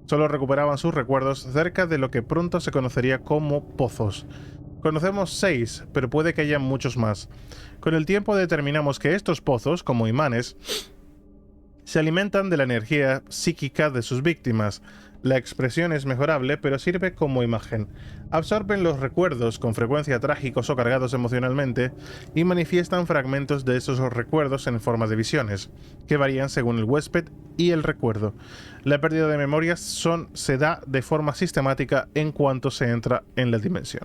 Solo recuperaban sus recuerdos cerca de lo que pronto se conocería como pozos. Conocemos 6, pero puede que haya muchos más. Con el tiempo determinamos que estos pozos, como imanes, se alimentan de la energía psíquica de sus víctimas. La expresión es mejorable, pero sirve como imagen. Absorben los recuerdos, con frecuencia trágicos o cargados emocionalmente, y manifiestan fragmentos de esos recuerdos en forma de visiones, que varían según el huésped y el recuerdo. La pérdida de memorias se da de forma sistemática en cuanto se entra en la dimensión.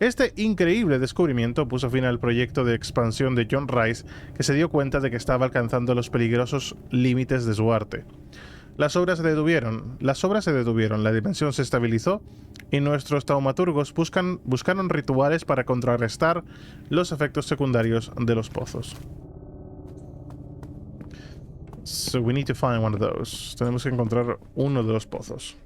Este increíble descubrimiento puso fin al proyecto de expansión de John Rice, que se dio cuenta de que estaba alcanzando los peligrosos límites de su arte. Las obras se detuvieron, la dimensión se estabilizó y nuestros taumaturgos buscaron rituales para contrarrestar los efectos secundarios de los pozos. So we need to find one of those. Tenemos que encontrar uno de los pozos.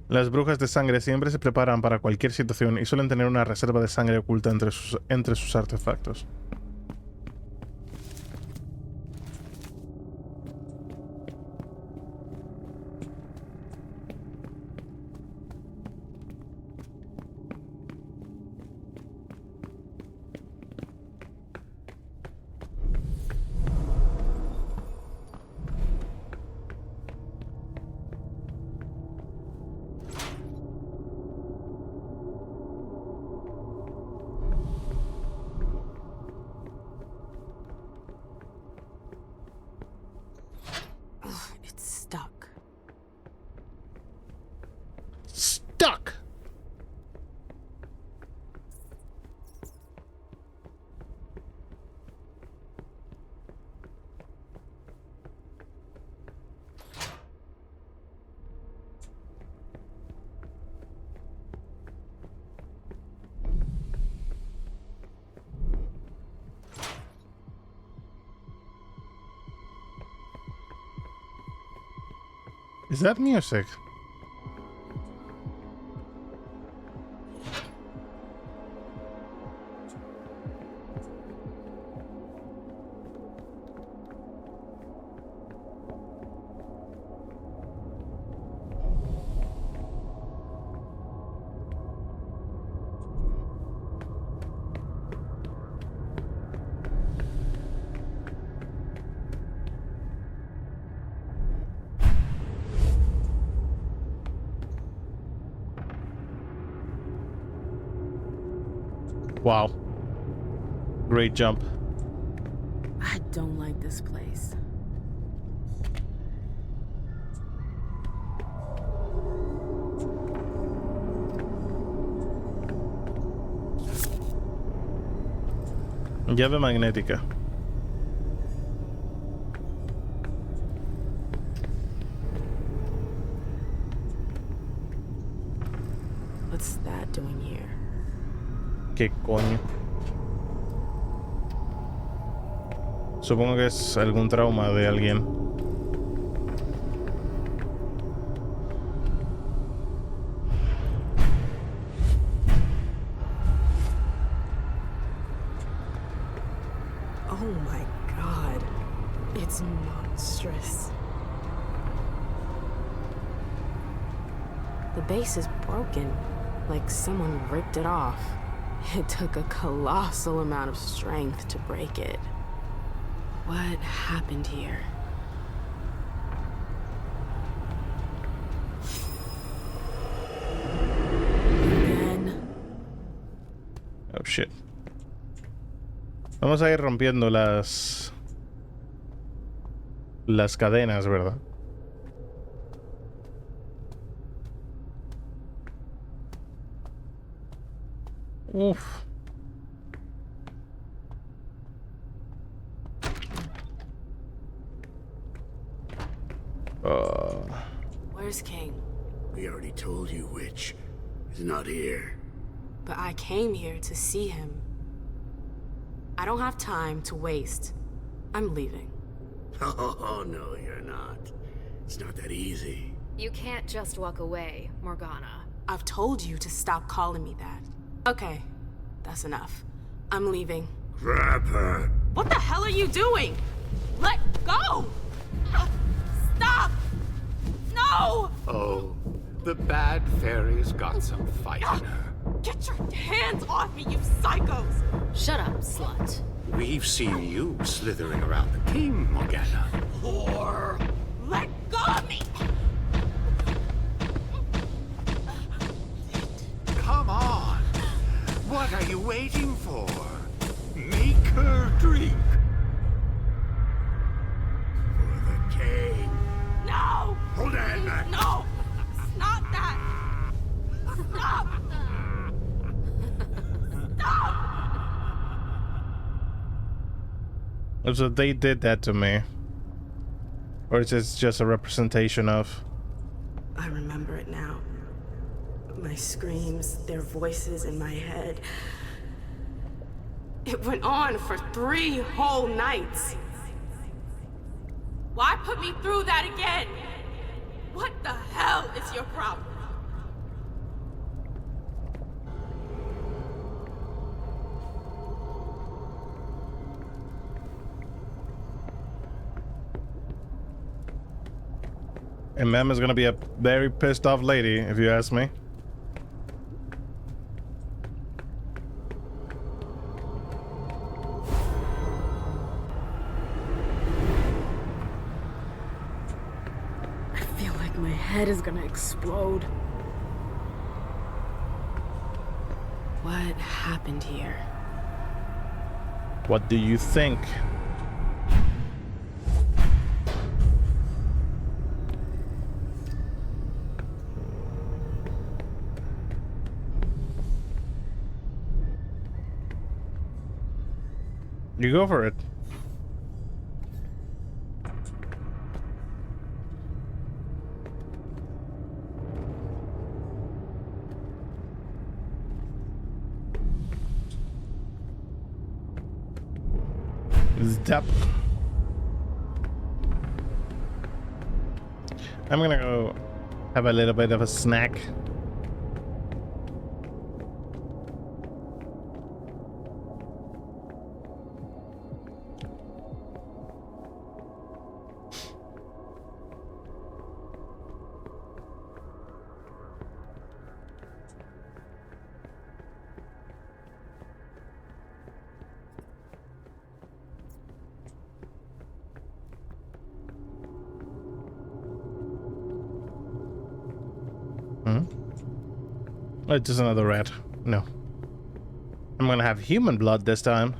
Las brujas de sangre siempre se preparan para cualquier situación y suelen tener una reserva de sangre oculta entre sus artefactos. Is that music? Wow. Great jump. I don't like this place. Llave magnética. What's that doing here? ¿Qué coño? Supongo que es algún trauma de alguien. Oh my god. It's monstrous. The base is broken, like someone ripped it off. It took a colossal amount of strength to break it. What happened here? Again. Oh shit. Vamos a ir rompiendo las cadenas, ¿verdad? Uf. Where's King? We already told you which is not here. But I came here to see him. I don't have time to waste. I'm leaving. Oh, no, you're not. It's not that easy. You can't just walk away, Morgana. I've told you to stop calling me that. Okay, that's enough. I'm leaving. Grab her. What the hell are you doing? Let go! Stop! No! Oh, The bad fairy's got some fight in her. Get your hands off me, you psychos! Shut up, slut. We've seen you slithering around the king, Morgana. Whore! Let go of me! Come on. What are you waiting for? Make her drink. For the king. No! Hold her hand back. No! It's not that! Stop! Stop! So they did that to me. Or is this just a representation of? I remember it now. My screams, their voices in my head. It went on for 3 whole nights. Why put me through that again? What the hell is your problem? And Mem is gonna be a very pissed off lady, if you ask me. I feel like my head is gonna explode. What happened here? What do you think? You go for it. Step. I'm gonna go have a little bit of a snack. Oh, just another rat. No. I'm gonna have human blood this time.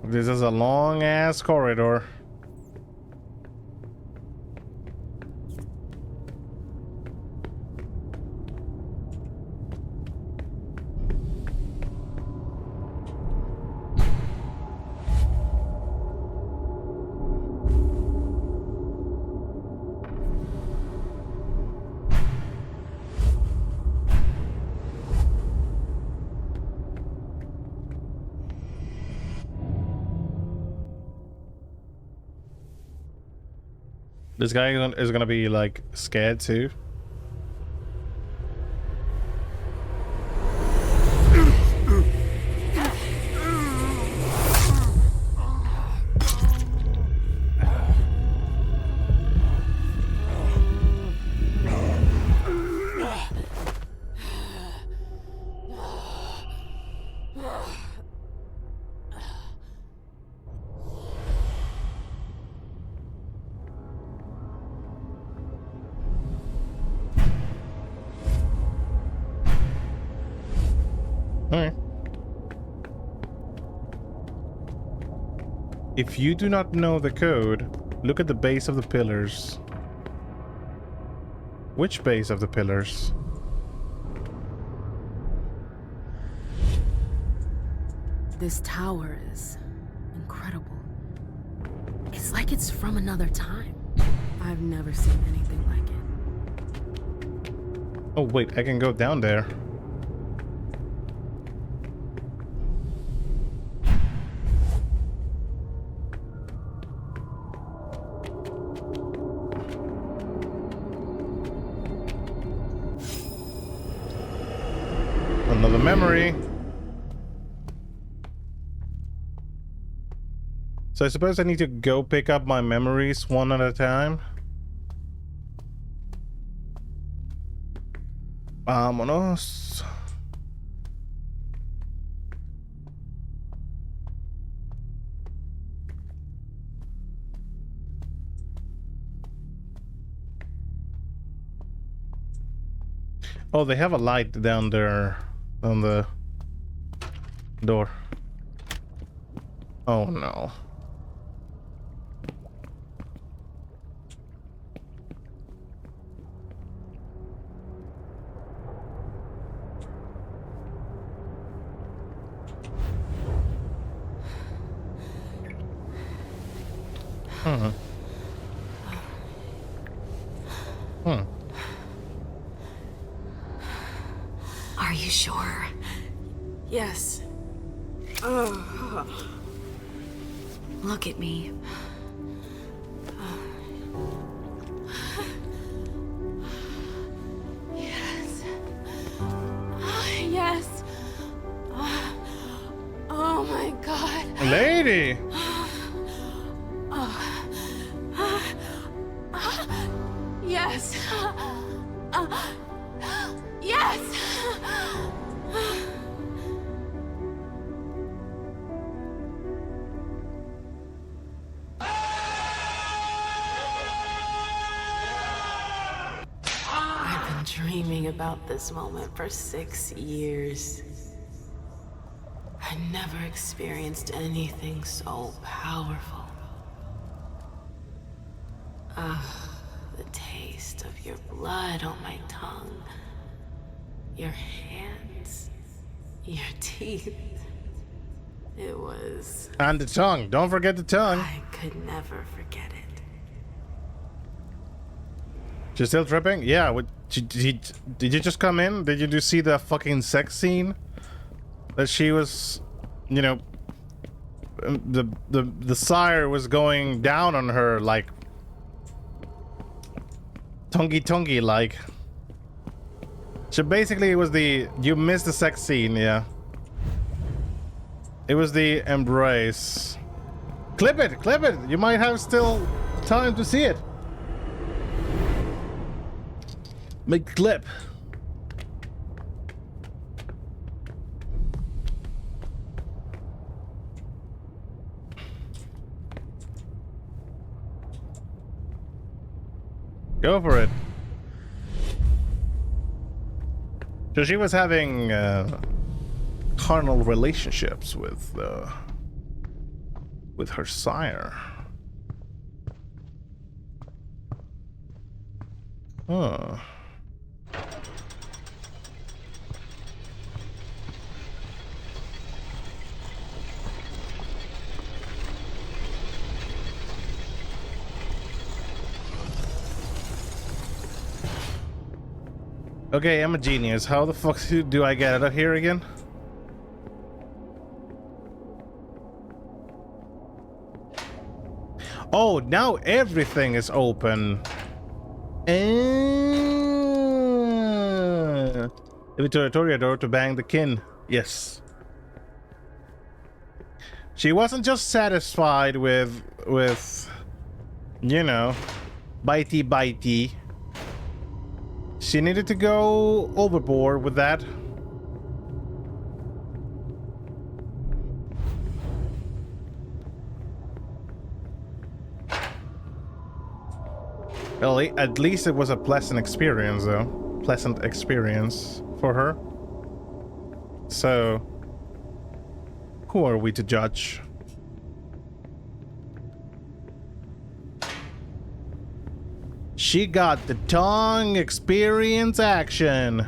This is a long ass corridor. This guy is gonna be like scared too. If you do not know the code, look at the base of the pillars. Which base of the pillars? This tower is incredible. It's like it's from another time. I've never seen anything like it. Oh wait, I can go down there. Another memory. So I suppose I need to go pick up my memories one at a time. Vámonos. Oh, they have a light down there on the door. Oh no. Hmm. Hmm. Are you sure? Yes. Ugh. Look at me. Yes. Yes. Oh my God. Lady! Yes. Yes. I've been dreaming about this moment for 6 years. I never experienced anything so powerful. The taste of your blood on my tongue, your hands, your teeth. It was... And the tongue. Don't forget the tongue. I could never forget it. She's still tripping? Yeah. What, did you just come in? Did you just see the fucking sex scene? That she was, you know, the sire was going down on her like tongy like. So basically it was the, you missed the sex scene, yeah. It was the embrace. Clip it, clip it. You might have still time to see it. Make clip. Go for it. So she was having carnal relationships with her sire. Huh. Okay, I'm a genius. How the fuck do I get out of here again? Oh, now everything is open. The territorial door to bang the kin. Yes. She wasn't just satisfied with you know, bitey. She needed to go overboard with that. Well, at least it was a pleasant experience, though. Pleasant experience for her. So, who are we to judge? She got the tongue experience action.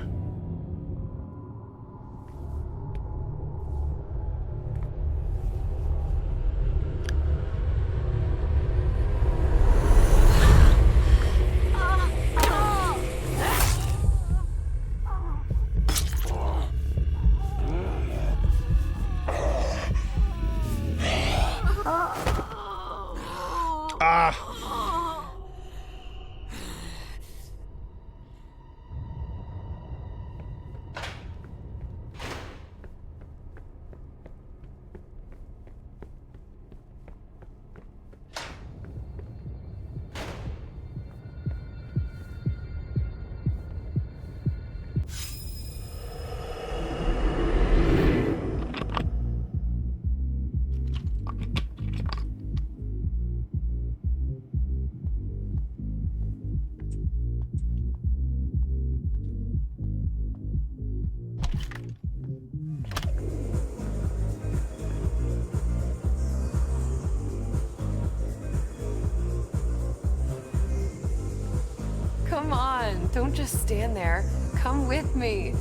Don't just stand there. Come with me.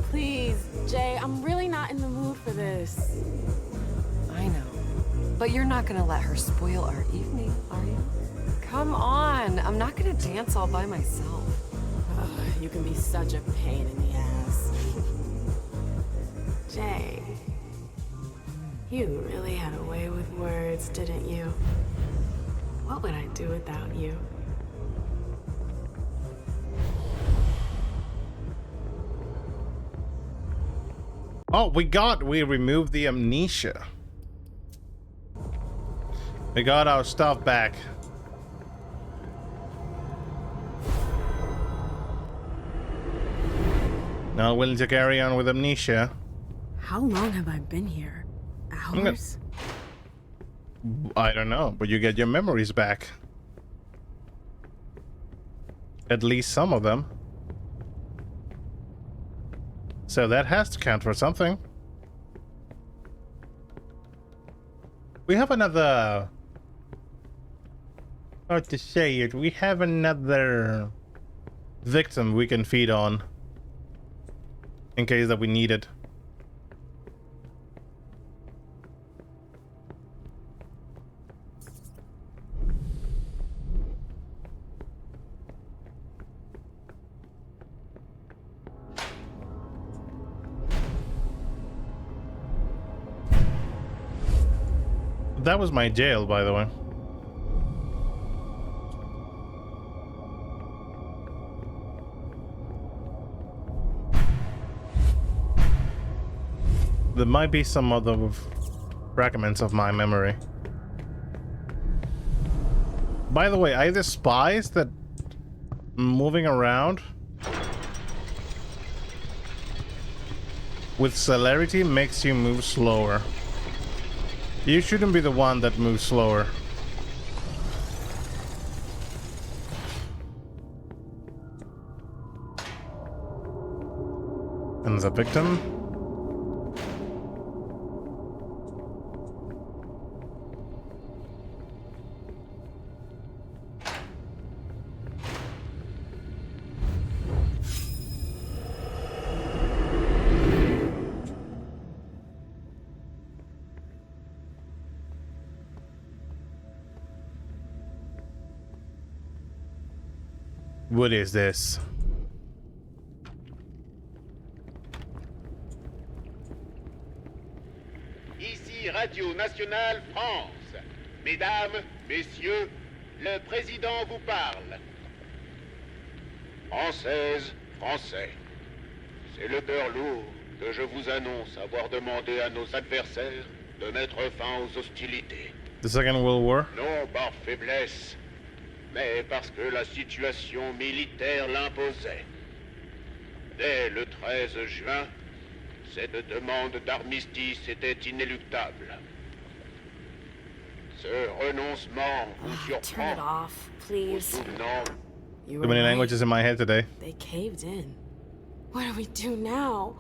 Please, Jay, I'm really not in the mood for this. I know. But you're not gonna let her spoil our evening, are you? Come on. I'm not gonna dance all by myself. You can be such a pain in the ass. Jay, you really had a way with words, didn't you? What would I do without you? Oh, we removed the amnesia. We got our stuff back. Now willing to carry on with amnesia. How long have I been here? Hours? I don't know, but you get your memories back. At least some of them. So that has to count for something. We have another... How to say it? We have another victim we can feed on. In case that we need it. That was my jail, by the way. There might be some other fragments of my memory. By the way, I despise that moving around with celerity makes you move slower. You shouldn't be the one that moves slower. And the victim? What is this? Ici Radio Nationale France. Mesdames, Messieurs, le président vous parle. Françaises, Français, c'est le cœur lourd que je vous annonce avoir demandé à nos adversaires de mettre fin aux hostilités. The Second World War? Non par faiblesse, mais parce que la situation militaire l'imposait. Dès le 13 juin, cette demande d'armistice était inéluctable. Ce renoncement vous surprend. Turn it off, please. Souvenant. You Too many right. languages in my head today. They caved in. What do we do now?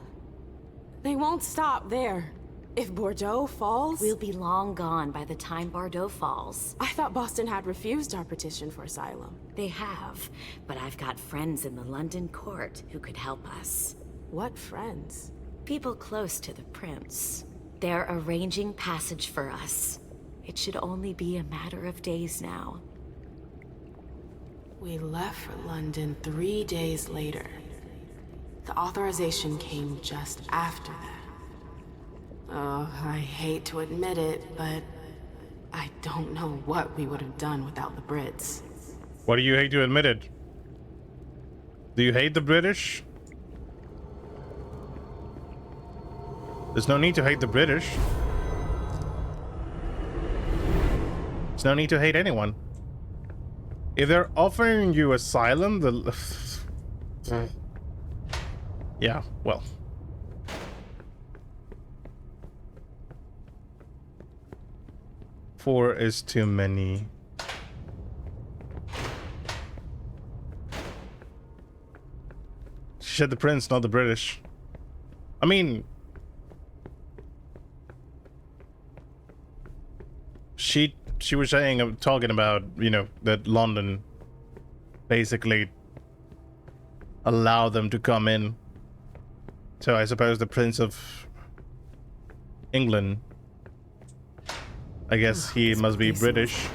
They won't stop there. If Bordeaux falls... We'll be long gone by the time Bordeaux falls. I thought Boston had refused our petition for asylum. They have, but I've got friends in the London court who could help us. What friends? People close to the prince. They're arranging passage for us. It should only be a matter of days now. We left for London 3 days later. The authorization came just after that. Oh, I hate to admit it, but I don't know what we would have done without the Brits. Why do you hate to admit it? Do you hate the British? There's no need to hate the British. There's no need to hate anyone. If they're offering you asylum, yeah, well. Four is too many. She said the prince, not the British. I mean... She was talking about, you know, that London basically allow them to come in. So I suppose the Prince of England, I guess he must be British.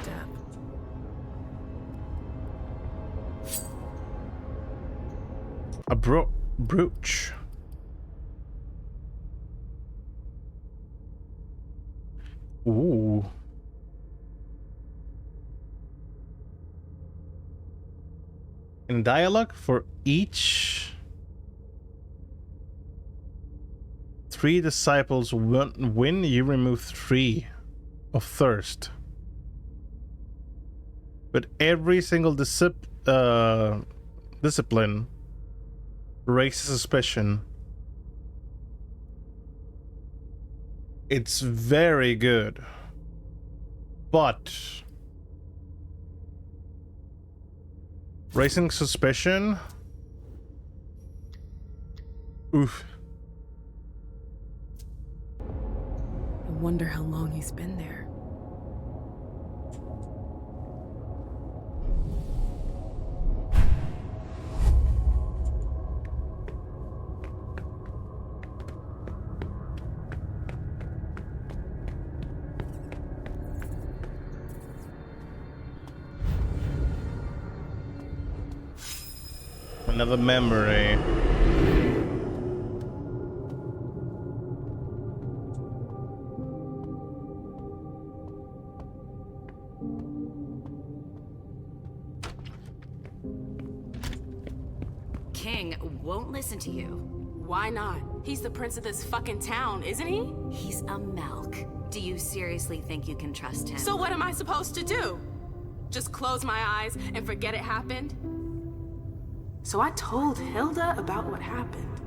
A brooch. Ooh. In dialogue, for each 3 disciples win, you remove 3 of thirst. But every single discipline raises suspicion. It's very good. But raising suspicion? Oof. I wonder how long he's been there. Another memory. King won't listen to you. Why not? He's the prince of this fucking town, isn't he? He's a Melk. Do you seriously think you can trust him? So what am I supposed to do? Just close my eyes and forget it happened? So I told Hilda about what happened.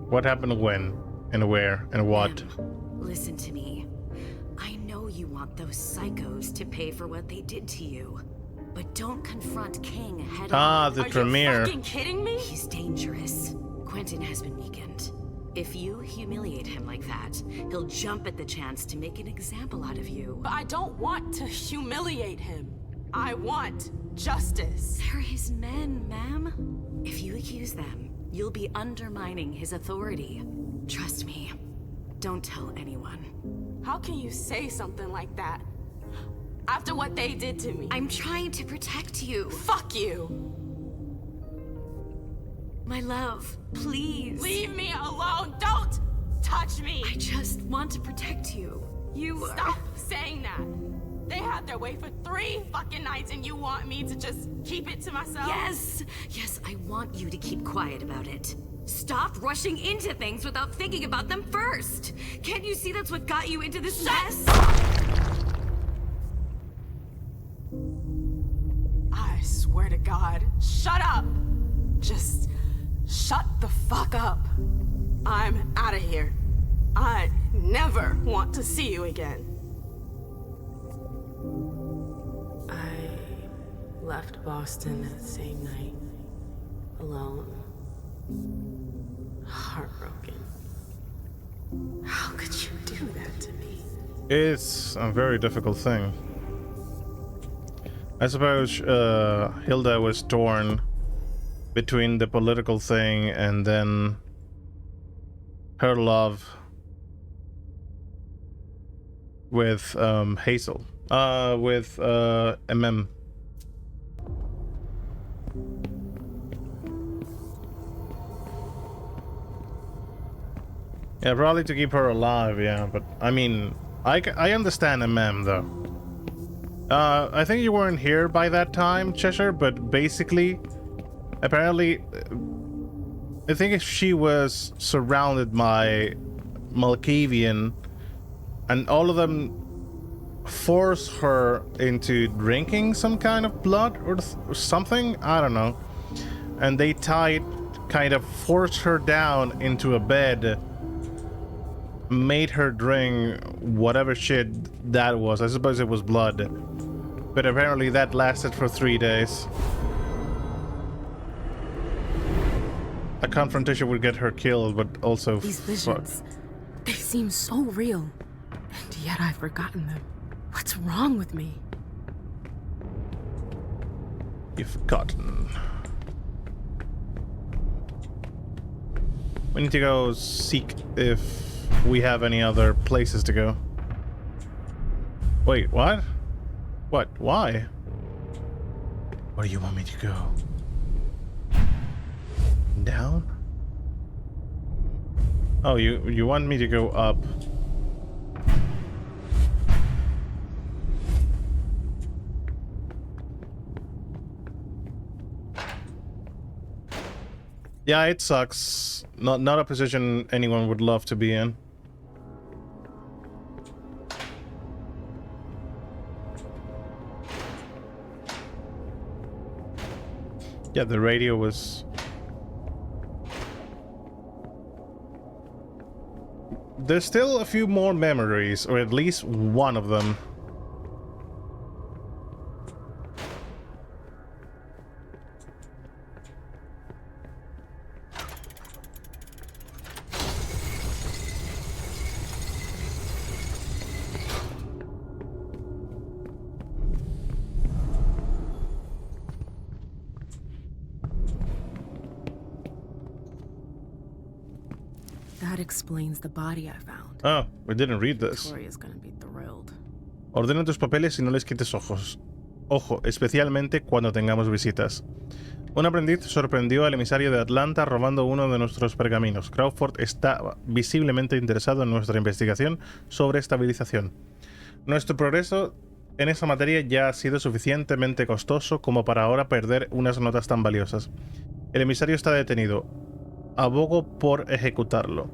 What happened when? And where? And what? Listen to me. I know you want those psychos to pay for what they did to you. But don't confront King head on. Ah, the premiere. Are you fucking kidding me? He's dangerous. Quentin has been weakened. If you humiliate him like that, he'll jump at the chance to make an example out of you. But I don't want to humiliate him. I want justice. They're his men, ma'am. If you accuse them, you'll be undermining his authority. Trust me. Don't tell anyone. How can you say something like that? After what they did to me. I'm trying to protect you. Fuck you. My love, please. Leave me alone. Don't touch me. I just want to protect you. Stop saying that. They had their way for 3 fucking nights and you want me to just keep it to myself? Yes. Yes, I want you to keep quiet about it. Stop rushing into things without thinking about them first. Can't you see that's what got you into this mess? I swear to God, shut up. Just shut the fuck up. I'm out of here. I never want to see you again. I left Boston that same night, alone, heartbroken. How could you do that to me? It's a very difficult thing. I suppose Hilda was torn between the political thing and then her love with Hazel, with MM. Yeah, probably to keep her alive, yeah, but I mean, I understand MM though. I think you weren't here by that time, Cheshire, but basically, apparently, I think she was surrounded by Malkavian, and all of them forced her into drinking some kind of blood or something, I don't know. And they kind of forced her down into a bed, made her drink whatever shit that was. I suppose it was blood. But apparently that lasted for 3 days. A confrontation would get her killed, but also these visions, they seem so real, and yet I've forgotten them. What's wrong with me? You've forgotten. We need to go seek if we have any other places to go. Wait, what? What? Why? Where do you want me to go? Down? Oh, you want me to go up? Yeah, it sucks. Not a position anyone would love to be in. Yeah, the radio was... There's still a few more memories, or at least one of them. That explains the body I found. Oh, we didn't read this. Victoria's gonna be thrilled. Ordena tus papeles y no les quites ojos. Ojo, especialmente cuando tengamos visitas. Un aprendiz sorprendió al emisario de Atlanta robando uno de nuestros pergaminos. Crawford está visiblemente interesado en nuestra investigación sobre estabilización. Nuestro progreso en esa materia ya ha sido suficientemente costoso como para ahora perder unas notas tan valiosas. El emisario está detenido. Abogo por ejecutarlo.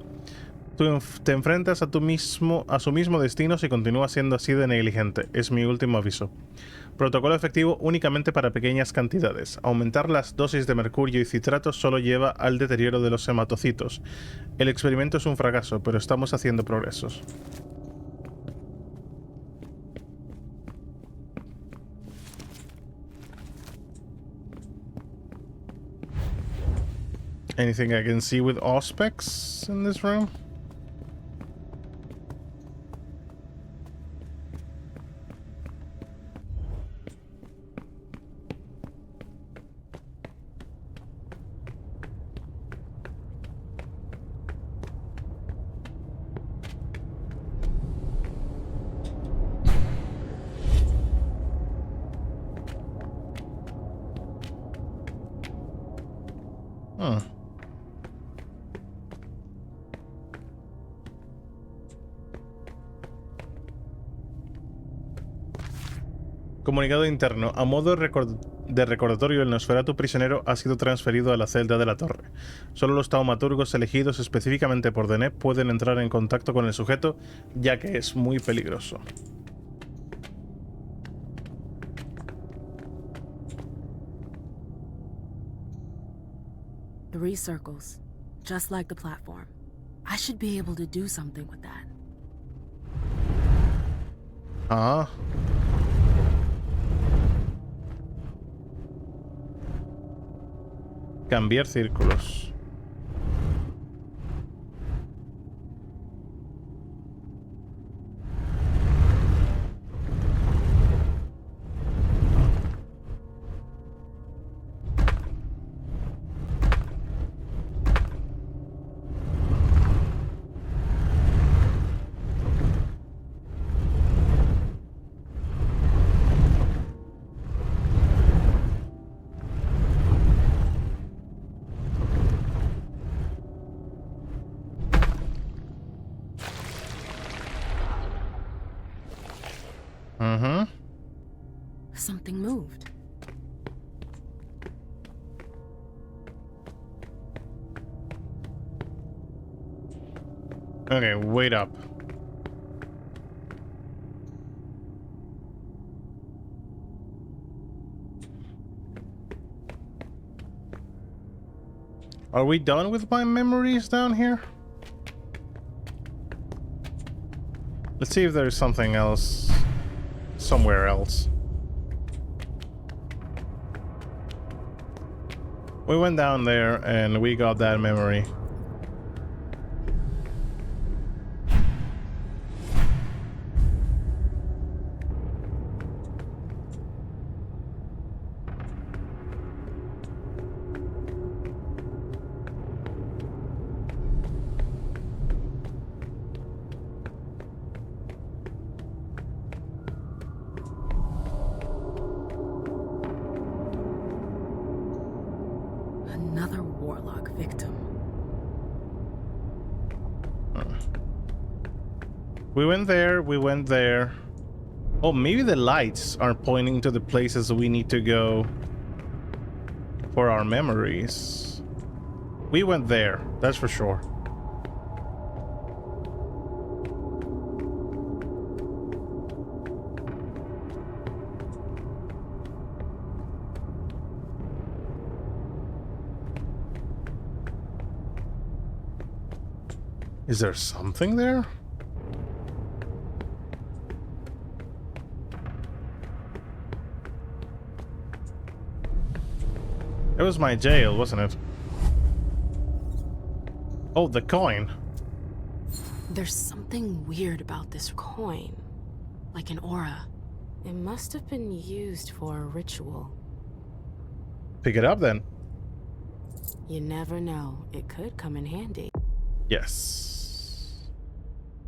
Tú te enfrentas a su mismo destino si continúas siendo así de negligente. Es mi último aviso. Protocolo efectivo únicamente para pequeñas cantidades. Aumentar las dosis de mercurio y citrato solo lleva al deterioro de los hematocitos. El experimento es un fracaso, pero estamos haciendo progresos. Anything I can see with auspex in this room? Huh. Comunicado interno. A modo de recordatorio, el Nosferatu prisionero ha sido transferido a la celda de la torre. Solo los taumaturgos elegidos específicamente por Deneb pueden entrar en contacto con el sujeto, ya que es muy peligroso. Three circles, just like the platform. I should be able to do something with that. Ah. Cambiar círculos. Something moved. Okay, wait up. Are we done with my memories down here? Let's see if there's something else somewhere else. We went down there and we got that memory. We went there, we went there. Oh, maybe the lights are pointing to the places we need to go for our memories. We went there, that's for sure. Is there something there? It was my jail, wasn't it? Oh, the coin. There's something weird about this coin. Like an aura. It must have been used for a ritual. Pick it up then. You never know. It could come in handy. Yes.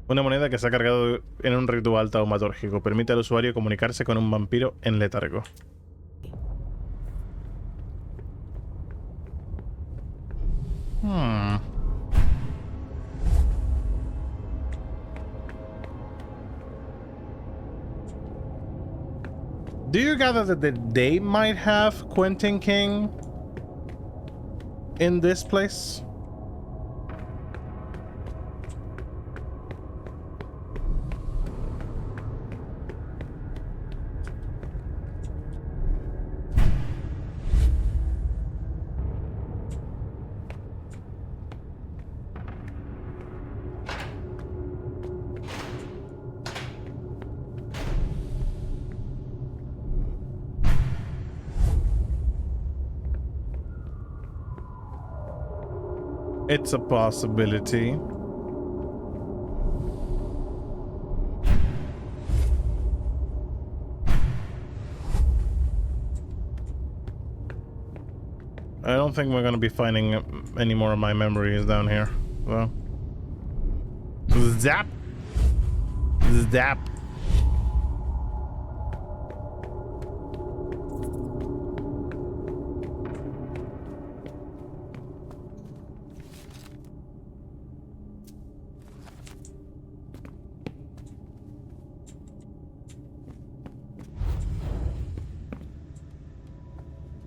Una moneda que se ha cargado en un ritual taumatórgico. Permite al usuario comunicarse con un vampiro en letargo. Do you gather that they might have Quentin King in this place? It's a possibility. I don't think we're gonna be finding any more of my memories down here. Well, zap, zap.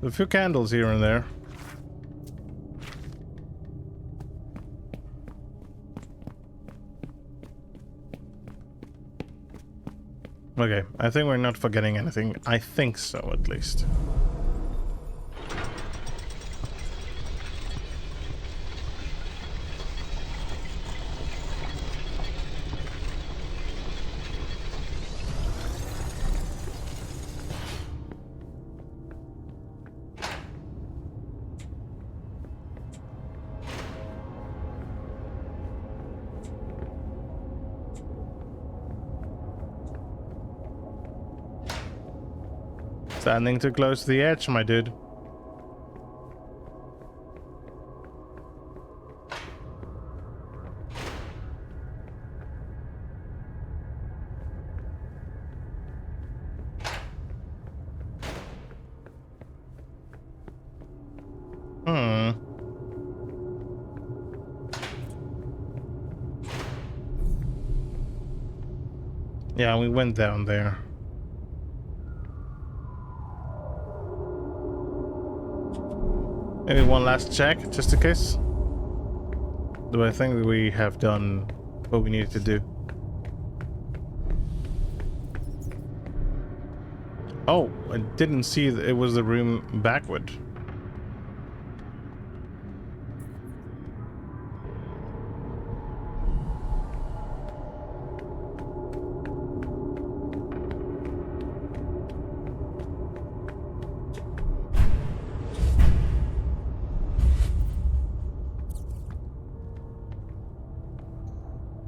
A few candles here and there. Okay, I think we're not forgetting anything. I think so, at least. Standing too close to the edge, my dude. Yeah, we went down there. Maybe one last check, just in case. Do I think that we have done what we needed to do? Oh, I didn't see that it was the room backward.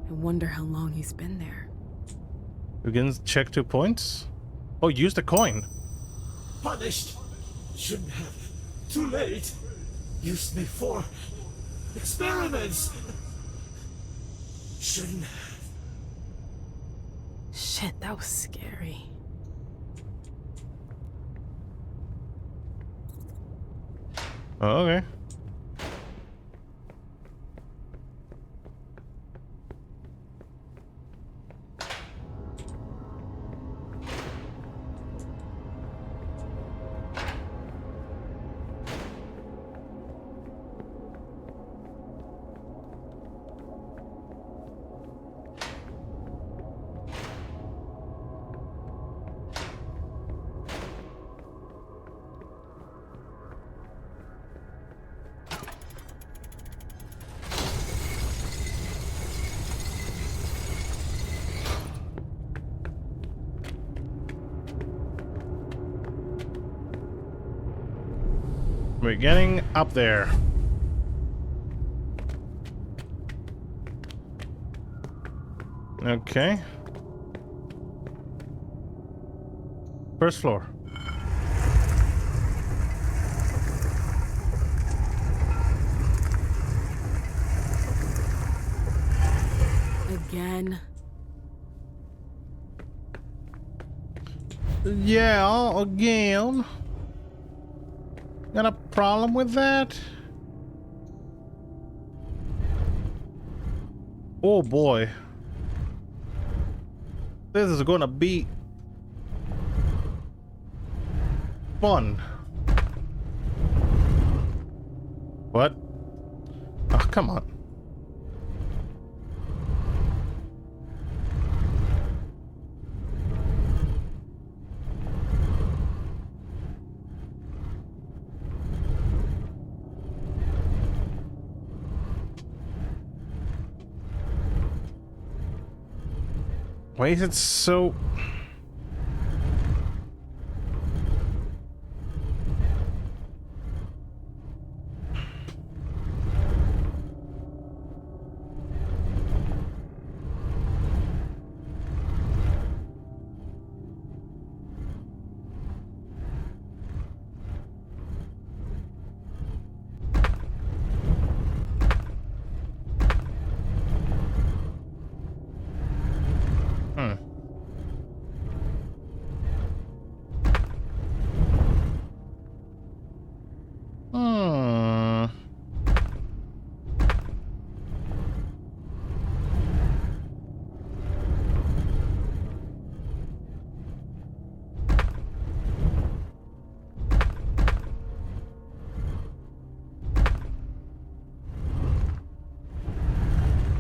Wonder how long he's been there. We can check 2 points. Oh, use the coin. Punished. Shouldn't have. Too late. Used me for experiments. Shouldn't have. Shit, that was scary. Oh, okay. We're getting up there. Okay. First floor. Again. Yeah, again. Got a problem with that? Oh boy. This is gonna be fun. What? Oh, come on. Why is it so...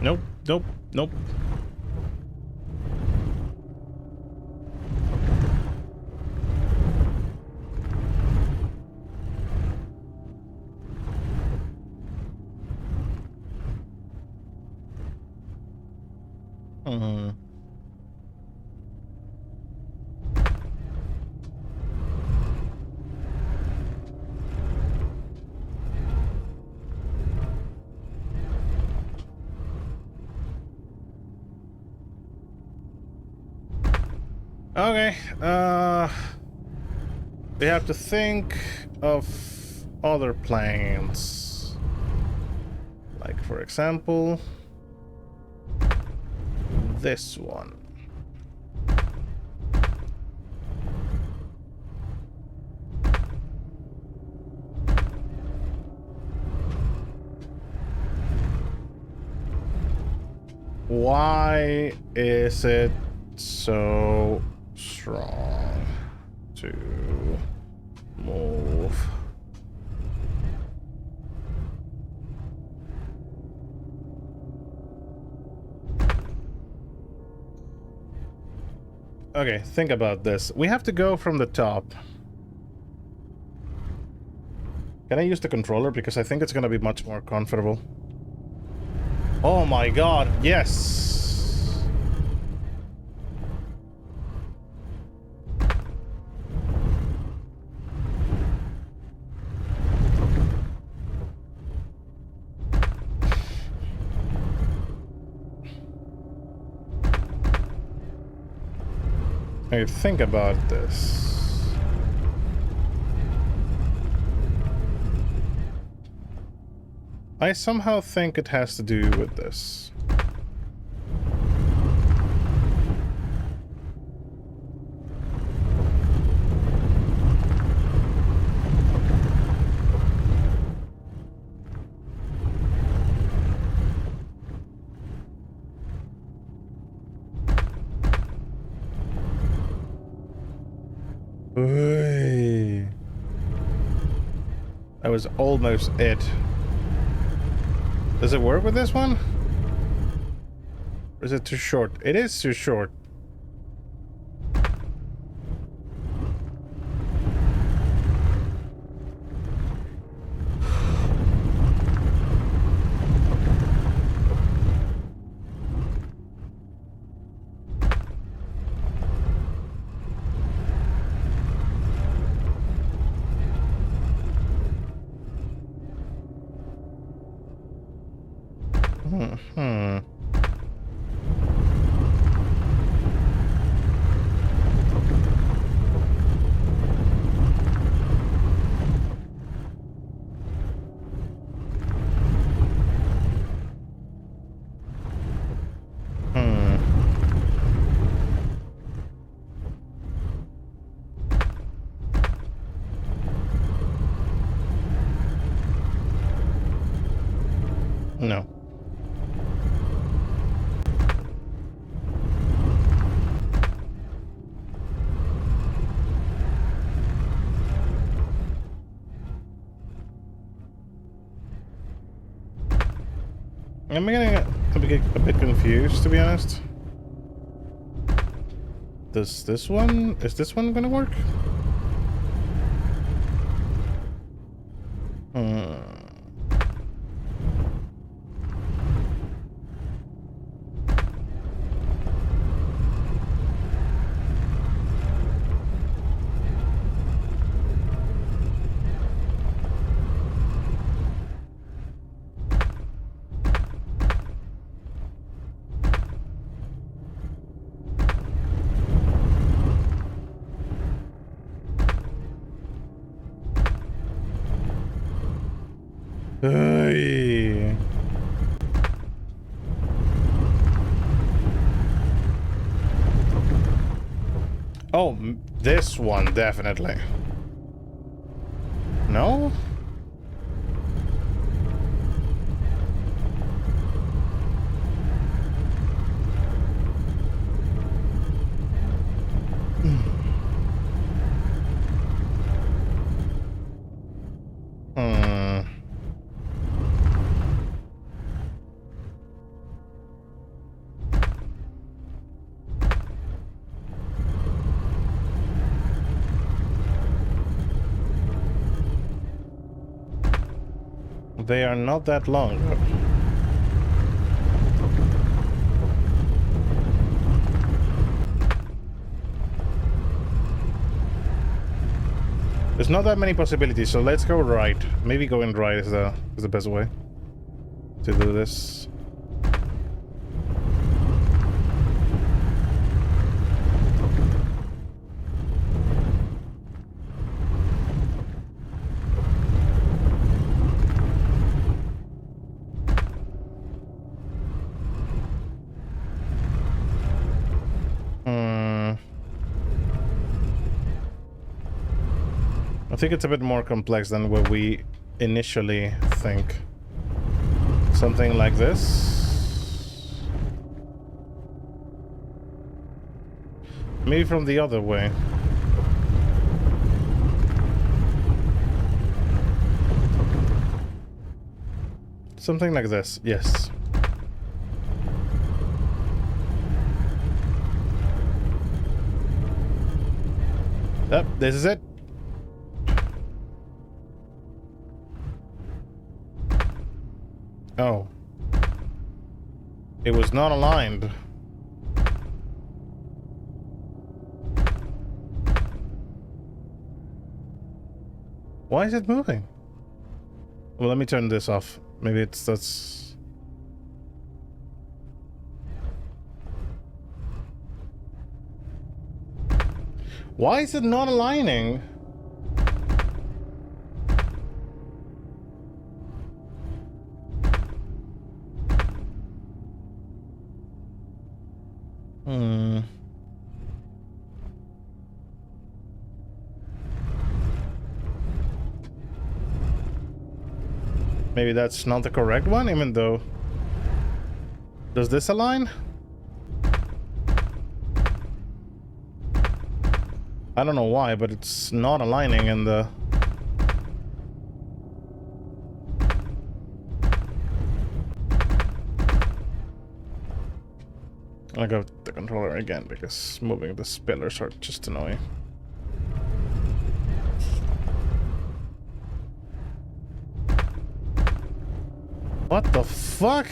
Nope, nope, nope. Okay, we have to think of other plans. Like, for example, this one. Why is it so strong to move? Okay, think about this. We have to go from the top. Can I use the controller? Because I think it's gonna be much more comfortable. Oh my god, yes! Okay, think about this. I somehow think it has to do with this. That was almost it. Does it work with this one? Or is it too short? It is too short. No. I'm getting a bit confused, to be honest. Is this one gonna work? Hey. Oh, this one definitely. No? They are not that long. There's not that many possibilities, so let's go right. Maybe going right is the best way to do this. I think it's a bit more complex than what we initially think. Something like this. Maybe from the other way. Something like this, yes. Yep, this is it. Oh. It was not aligned. Why is it moving? Well, let me turn this off. Maybe that's... Why is it not aligning? Maybe that's not the correct one, even though... Does this align? I don't know why, but it's not aligning in the... I'll go with the controller again, because moving the spillers are just annoying. What the fuck?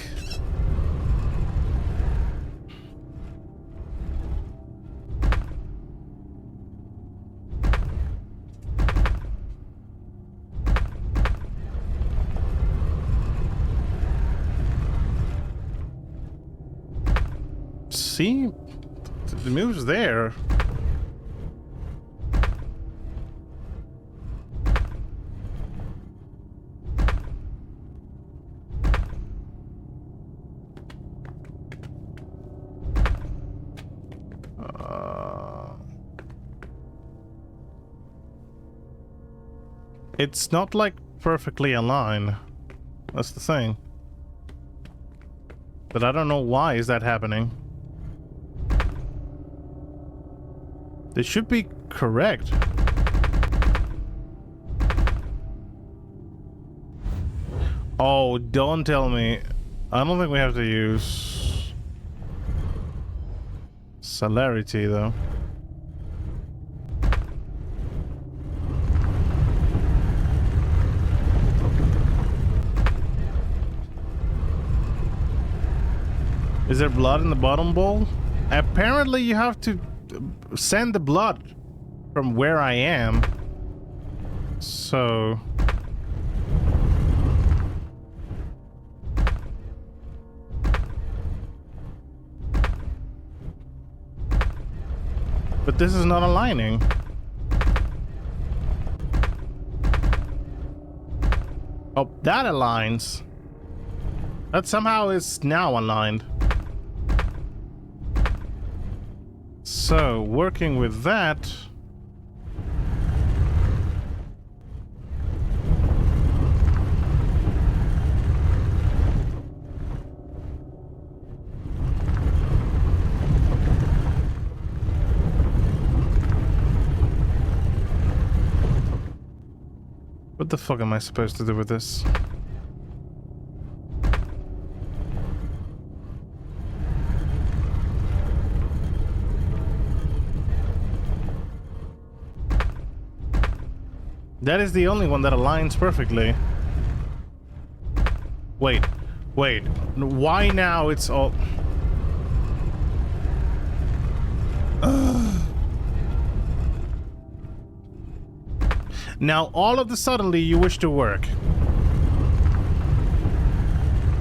See? The move's there. It's not like perfectly aligned. That's the thing. But I don't know why is that happening. They should be correct. Oh, don't tell me. I don't think we have to use celerity though. Is there blood in the bottom bowl? Apparently you have to send the blood from where I am. So... But this is not aligning. Oh, that aligns. That somehow is now aligned. So, working with that... What the fuck am I supposed to do with this? That is the only one that aligns perfectly. Wait. Why now it's all... Now all of the suddenly you wish to work.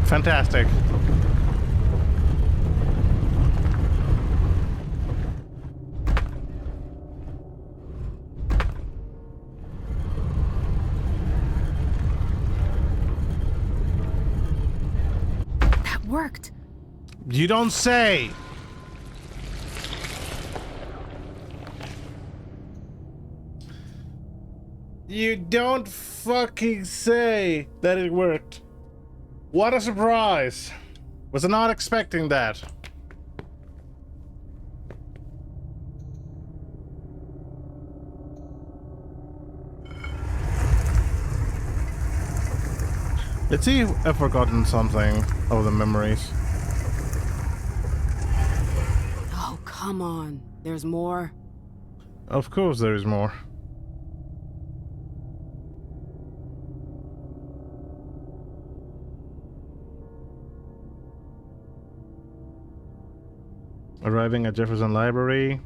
Fantastic. Worked. You don't say. You don't fucking say that it worked. What a surprise. Was I not expecting that? Let's see if I've forgotten something of the memories. Oh, come on. There's more. Of course there is more. Arriving at Jefferson Library,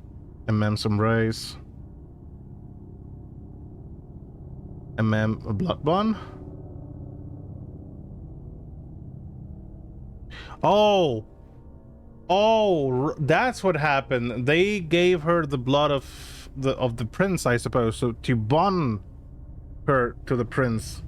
MM some rice. MM a blood bond. Oh, that's what happened. They gave her the blood of the prince, I suppose, so to bond her to the prince.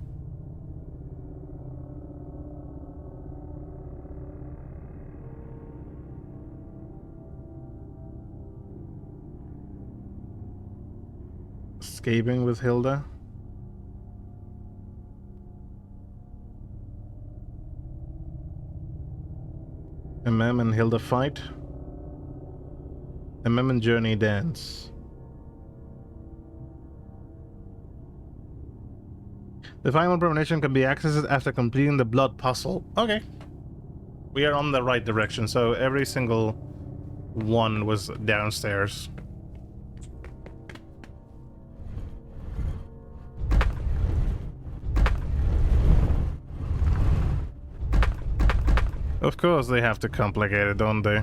Escaping with Hilda. MM and Hilda fight. MM and Journey dance. The final premonition can be accessed after completing the blood puzzle. Okay. We are on the right direction, so every single one was downstairs. Of course they have to complicate it, don't they?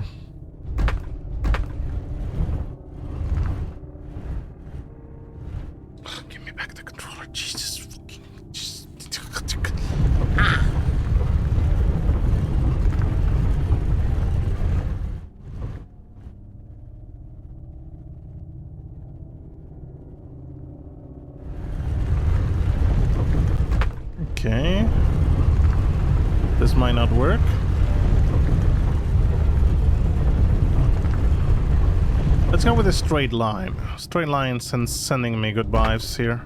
Give me back the controller, Jesus fucking... not work. Let's go with a straight line. Straight line sending me good vibes here.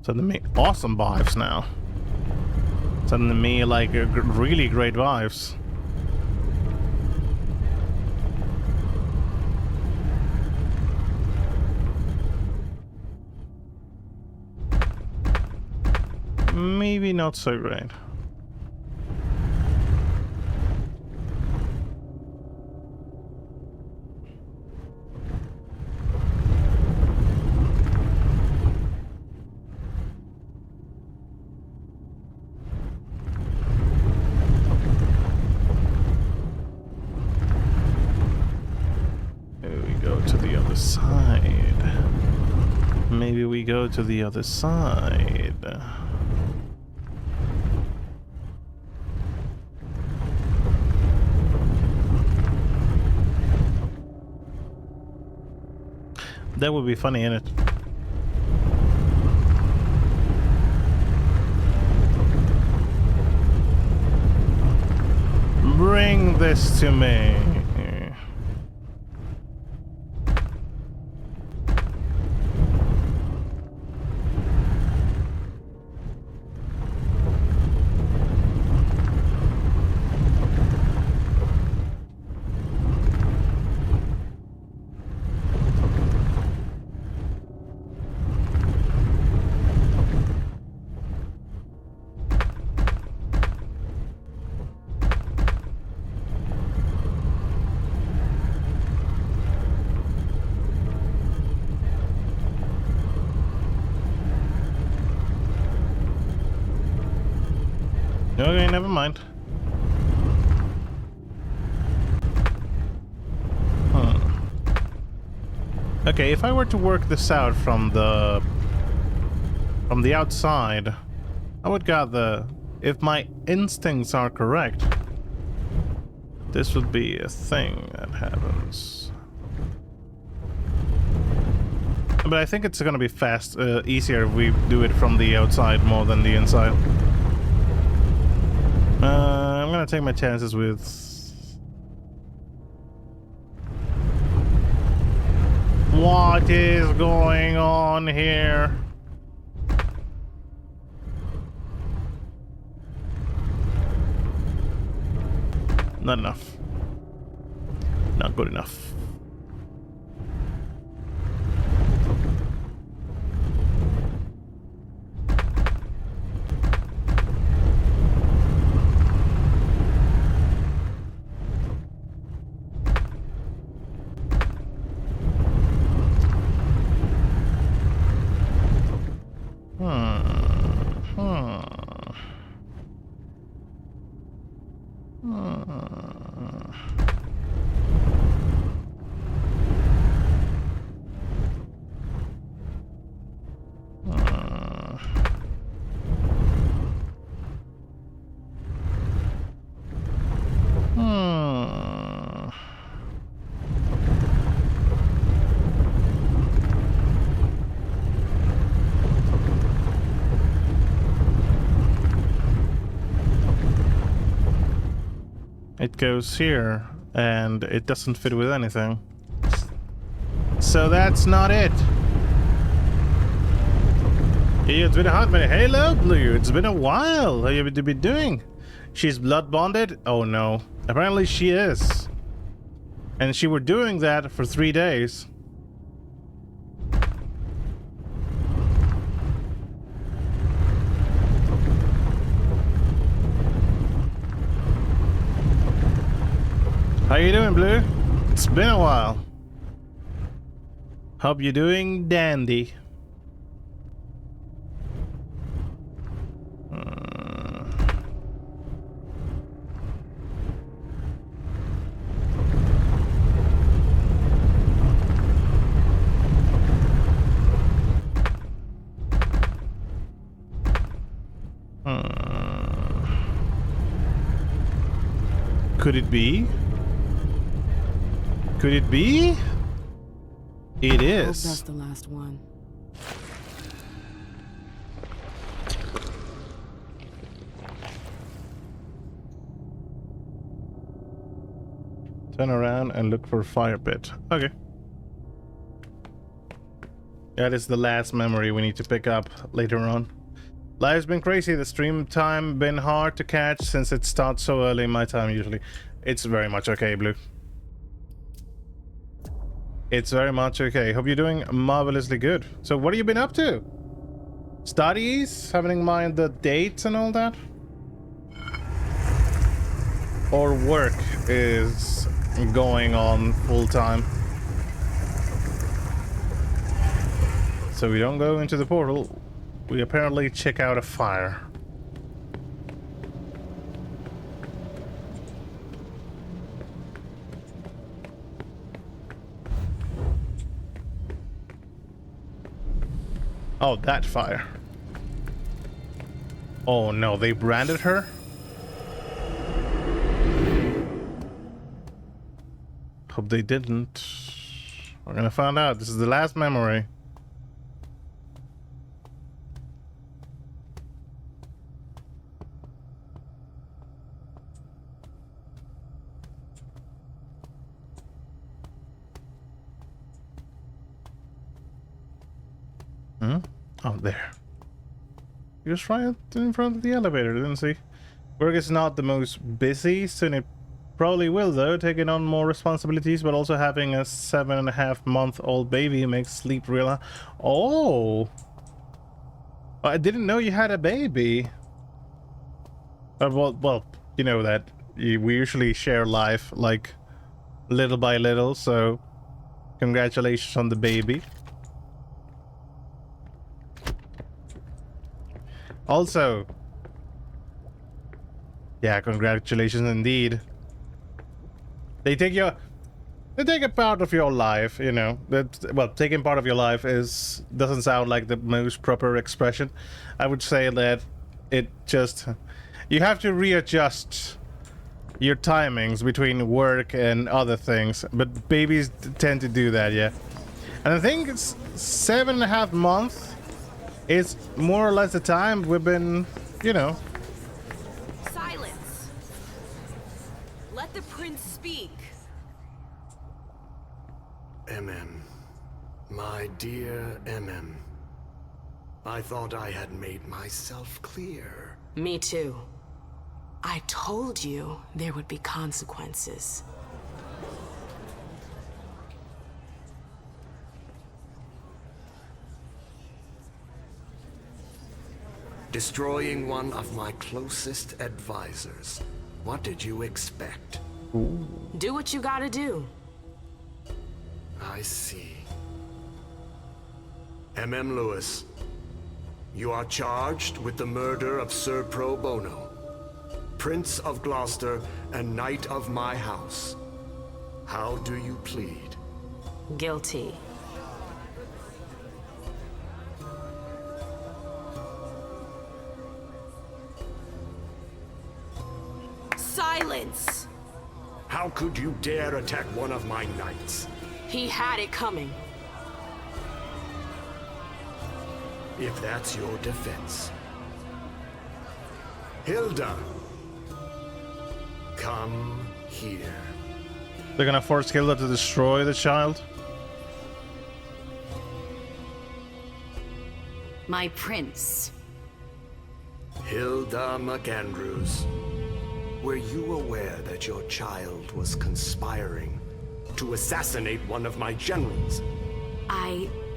Sending me awesome vibes now. Sending me like really great vibes. Maybe not so great. Maybe we go to the other side. That would be funny, innit? Bring this to me. Okay, never mind. Okay, if I were to work this out from the outside, I would gather, if my instincts are correct, this would be a thing that happens. But I think it's gonna be easier if we do it from the outside more than the inside. I'm gonna take my chances with... What is going on here? Not enough. Not good enough. It goes here, and it doesn't fit with anything. So that's not it. Hey, it's been a hot minute. Hello, Blue. It's been a while. How you been doing? She's blood bonded? Oh no. Apparently she is. And she were doing that for 3 days. How you doing, Blue? It's been a while. Hope you're doing dandy. Could it be Could it be? It I hope is. that's the last one. Turn around and look for fire pit. Okay. That is the last memory we need to pick up later on. Life's been crazy. The stream time been hard to catch since it starts so early in my time usually. It's very much okay, Blue. It's very much okay. Hope you're doing marvelously good. So what have you been up to? Studies? Having in mind the dates and all that? Or work is going on full time? So we don't go into the portal. We apparently check out a fire. Oh, that fire. Oh no, they branded her? Hope they didn't. We're gonna find out. This is the last memory. Oh, there. He was right in front of the elevator, didn't he? Work is not the most busy, soon it probably will though, taking on more responsibilities, but also having a 7.5-month-old baby makes sleep real. Oh! I didn't know you had a baby. Well, you know that we usually share life, like, little by little, so congratulations on the baby. Also, yeah, congratulations indeed. They take a part of your life, you know. Well, taking part of your life doesn't sound like the most proper expression. I would say that it just, you have to readjust your timings between work and other things, but babies tend to do that, yeah. And I think it's 7.5 months. It's more or less the time we've been, you know. Silence. Let the prince speak. My dear I thought I had made myself clear. Me too. I told you there would be consequences. Destroying one of my closest advisors. What did you expect? Do what you gotta do. I see. Lewis, you are charged with the murder of Sir Pro Bono, Prince of Gloucester and Knight of my house. How do you plead? Guilty. Silence! How could you dare attack one of my knights? He had it coming. If that's your defense. Hilda! Come here. They're gonna force Hilda to destroy the child? My prince. Hilda McAndrews. Were you aware that your child was conspiring to assassinate one of my generals?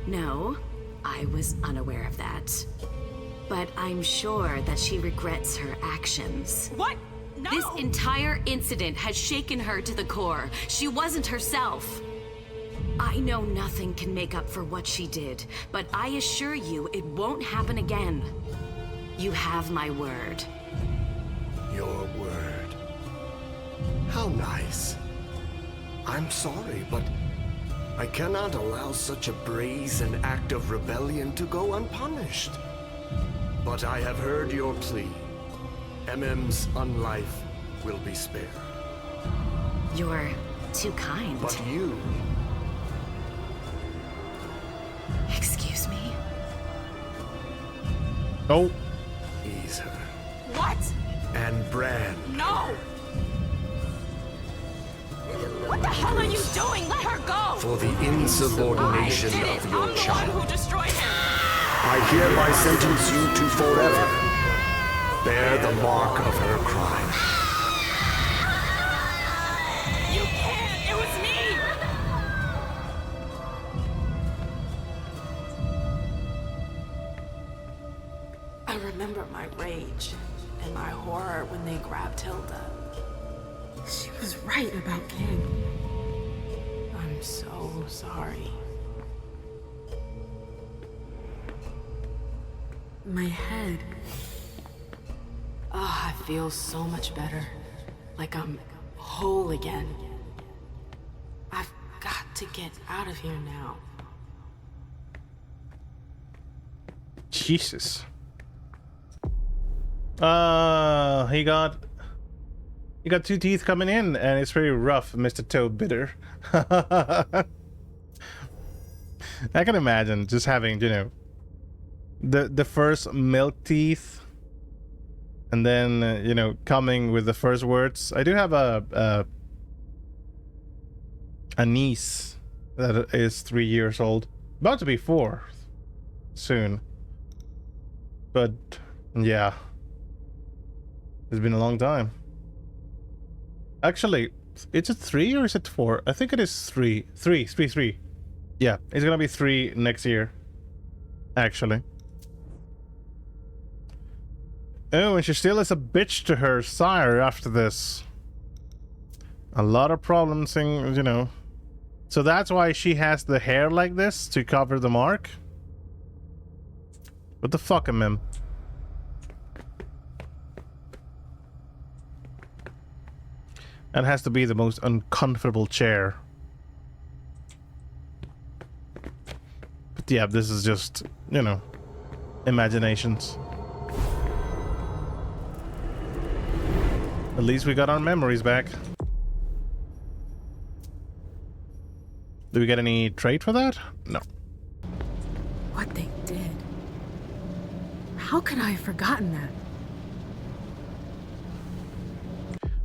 No, I was unaware of that. But I'm sure that she regrets her actions. What? No! This entire incident has shaken her to the core. She wasn't herself. I know nothing can make up for what she did, but I assure you it won't happen again. You have my word. Your word. How nice. I'm sorry, but I cannot allow such a brazen act of rebellion to go unpunished. But I have heard your plea. MM's unlife will be spared. You're too kind. But you... Excuse me? Oh. Ease her. What? And Bran. No! What the hell are you doing? Let her go! For the insubordination I did of it. your I'm the child. one who destroyed him. I hereby sentence you to forever bear the mark of her crime. You can't! It was me! I remember my rage and my horror when they grabbed Hilda. She was right about King. I'm so sorry. My head. I feel so much better. Like I'm whole again. I've got to get out of here now. Jesus. He got 2 teeth coming in, and it's very rough, Mr. Toad Bitter. I can imagine just having, you know, the first milk teeth, and then you know, coming with the first words. I do have a niece that is 3 years old, about to be 4 soon. But yeah, it's been a long time. Actually, is it 3 or is it 4? I think it is 3. 3. Yeah, it's gonna be 3 next year. Actually. Oh, and she still is a bitch to her sire after this. A lot of problems, you know. So that's why she has the hair like this, to cover the mark. What the fuck, Mim? That has to be the most uncomfortable chair. But yeah, this is just, you know, imaginations. At least we got our memories back. Do we get any trade for that? No. What they did. How could I have forgotten that?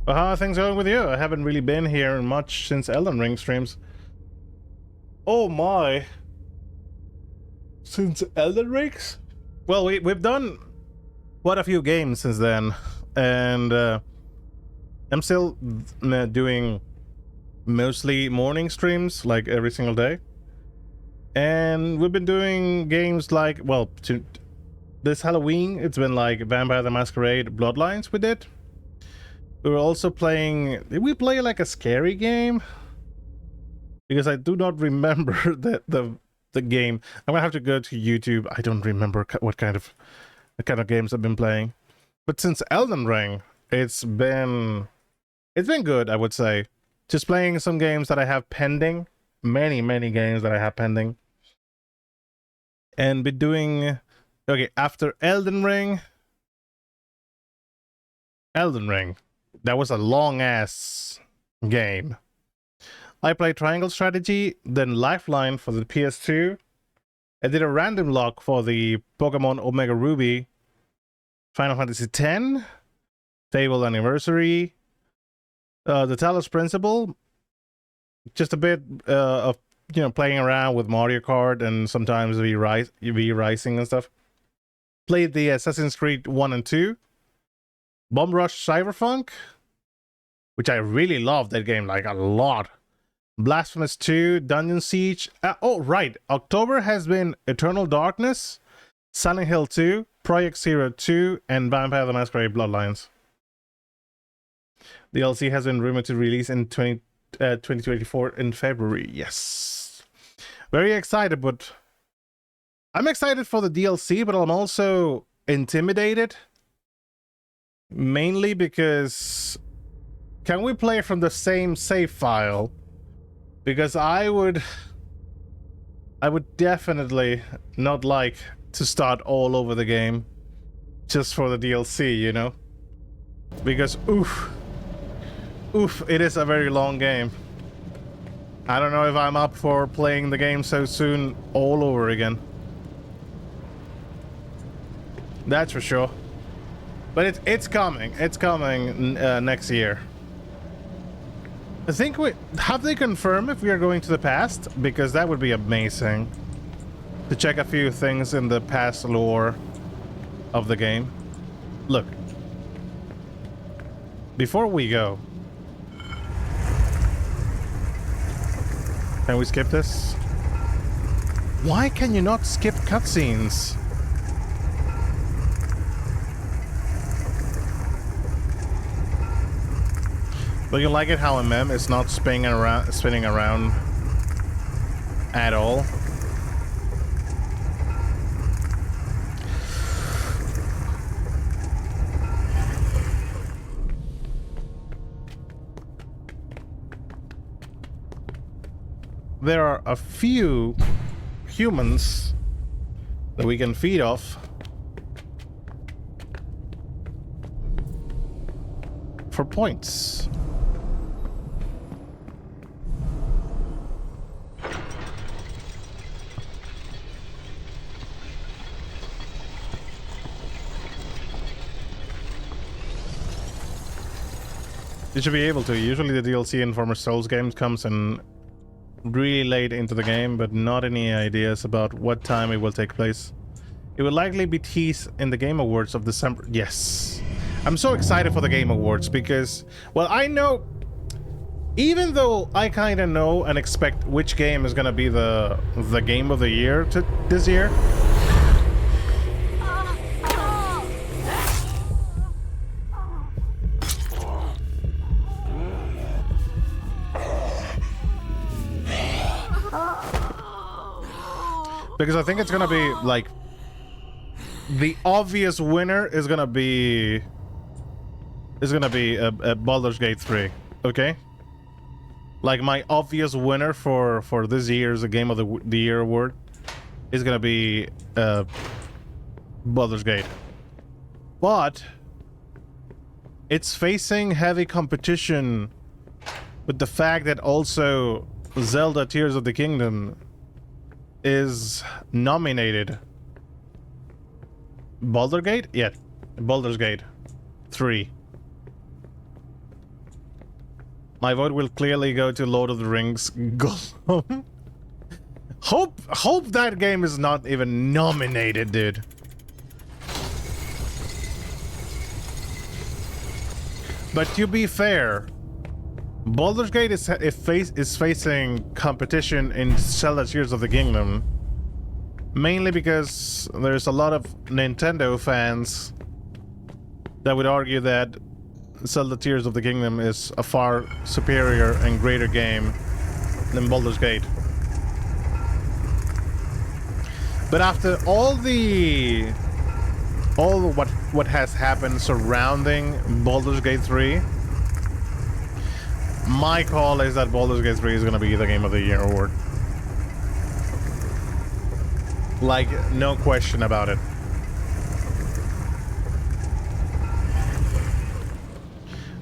Well, how are things going with you? I haven't really been here much since Elden Ring streams. Oh my. Since Elden Rings? Well, we've done quite a few games since then. And I'm still doing mostly morning streams, like every single day. And we've been doing games like, well, this Halloween, it's been like Vampire the Masquerade Bloodlines we did. We were also playing... Did we play like a scary game? Because I do not remember the game. I'm gonna have to go to YouTube. I don't remember what kind of games I've been playing. But since Elden Ring, it's been good, I would say. Just playing some games that I have pending. Many games that I have pending. And been doing... Okay, after Elden Ring... That was a long-ass game. I played Triangle Strategy, then Lifeline for the PS2. I did a random lock for the Pokemon Omega Ruby, Final Fantasy X, Fable Anniversary, the Talos Principle, just a bit of, you know, playing around with Mario Kart and sometimes V-Rising and stuff. Played the Assassin's Creed 1 and 2. Bomb Rush Cyberpunk, which I really loved that game, like a lot. Blasphemous 2, Dungeon Siege. Oh, right. October has been Eternal Darkness, Silent Hill 2, Project Zero 2, and Vampire the Masquerade Bloodlines. The DLC has been rumored to release in 2024 in February. Yes. Very excited, but... I'm excited for the DLC, but I'm also intimidated. Mainly because... Can we play from the same save file? Because I would definitely not like to start all over the game just for the DLC, you know? Because oof, it is a very long game. I don't know if I'm up for playing the game so soon all over again. That's for sure. But it's coming. It's coming next year. I think have they confirmed if we are going to the past? Because that would be amazing. To check a few things in the past lore of the game. Look. Before we go. Can we skip this? Why can you not skip cutscenes? But you like it how a mem is not spinning around at all? There are a few humans that we can feed off for points. You should be able to. Usually the DLC in former Souls games comes in really late into the game, but not any ideas about what time it will take place. It will likely be teased in the Game Awards of December. Yes. I'm so excited for the Game Awards because, well, I know, even though I kind of know and expect which game is going to be the game of the year this year. Because I think it's gonna be like the obvious winner is gonna be a Baldur's Gate 3, okay? Like my obvious winner for this year's Game of the Year award is gonna be Baldur's Gate, but it's facing heavy competition with the fact that also Zelda Tears of the Kingdom is nominated. Baldur's Gate? Yeah, Baldur's Gate 3. My vote will clearly go to Lord of the Rings Gollum. Hope that game is not even nominated, dude. But to be fair, Baldur's Gate is facing competition in Zelda Tears of the Kingdom, mainly because there's a lot of Nintendo fans that would argue that Zelda Tears of the Kingdom is a far superior and greater game than Baldur's Gate. But after all what has happened surrounding Baldur's Gate 3, my call is that Baldur's Gate 3 is going to be the Game of the Year award. Like, no question about it.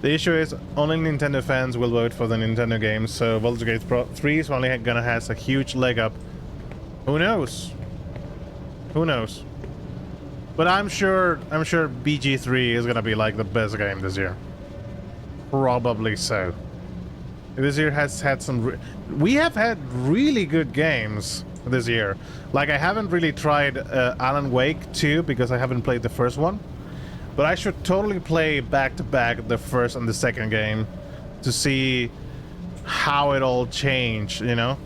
The issue is, only Nintendo fans will vote for the Nintendo games, so Baldur's Gate 3 is only going to have a huge leg up. Who knows? Who knows? But I'm sure BG3 is going to be like the best game this year. Probably so. This year has had some... we have had really good games this year. Like, I haven't really tried Alan Wake 2 because I haven't played the first one. But I should totally play back-to-back the first and the second game to see how it all changed, you know?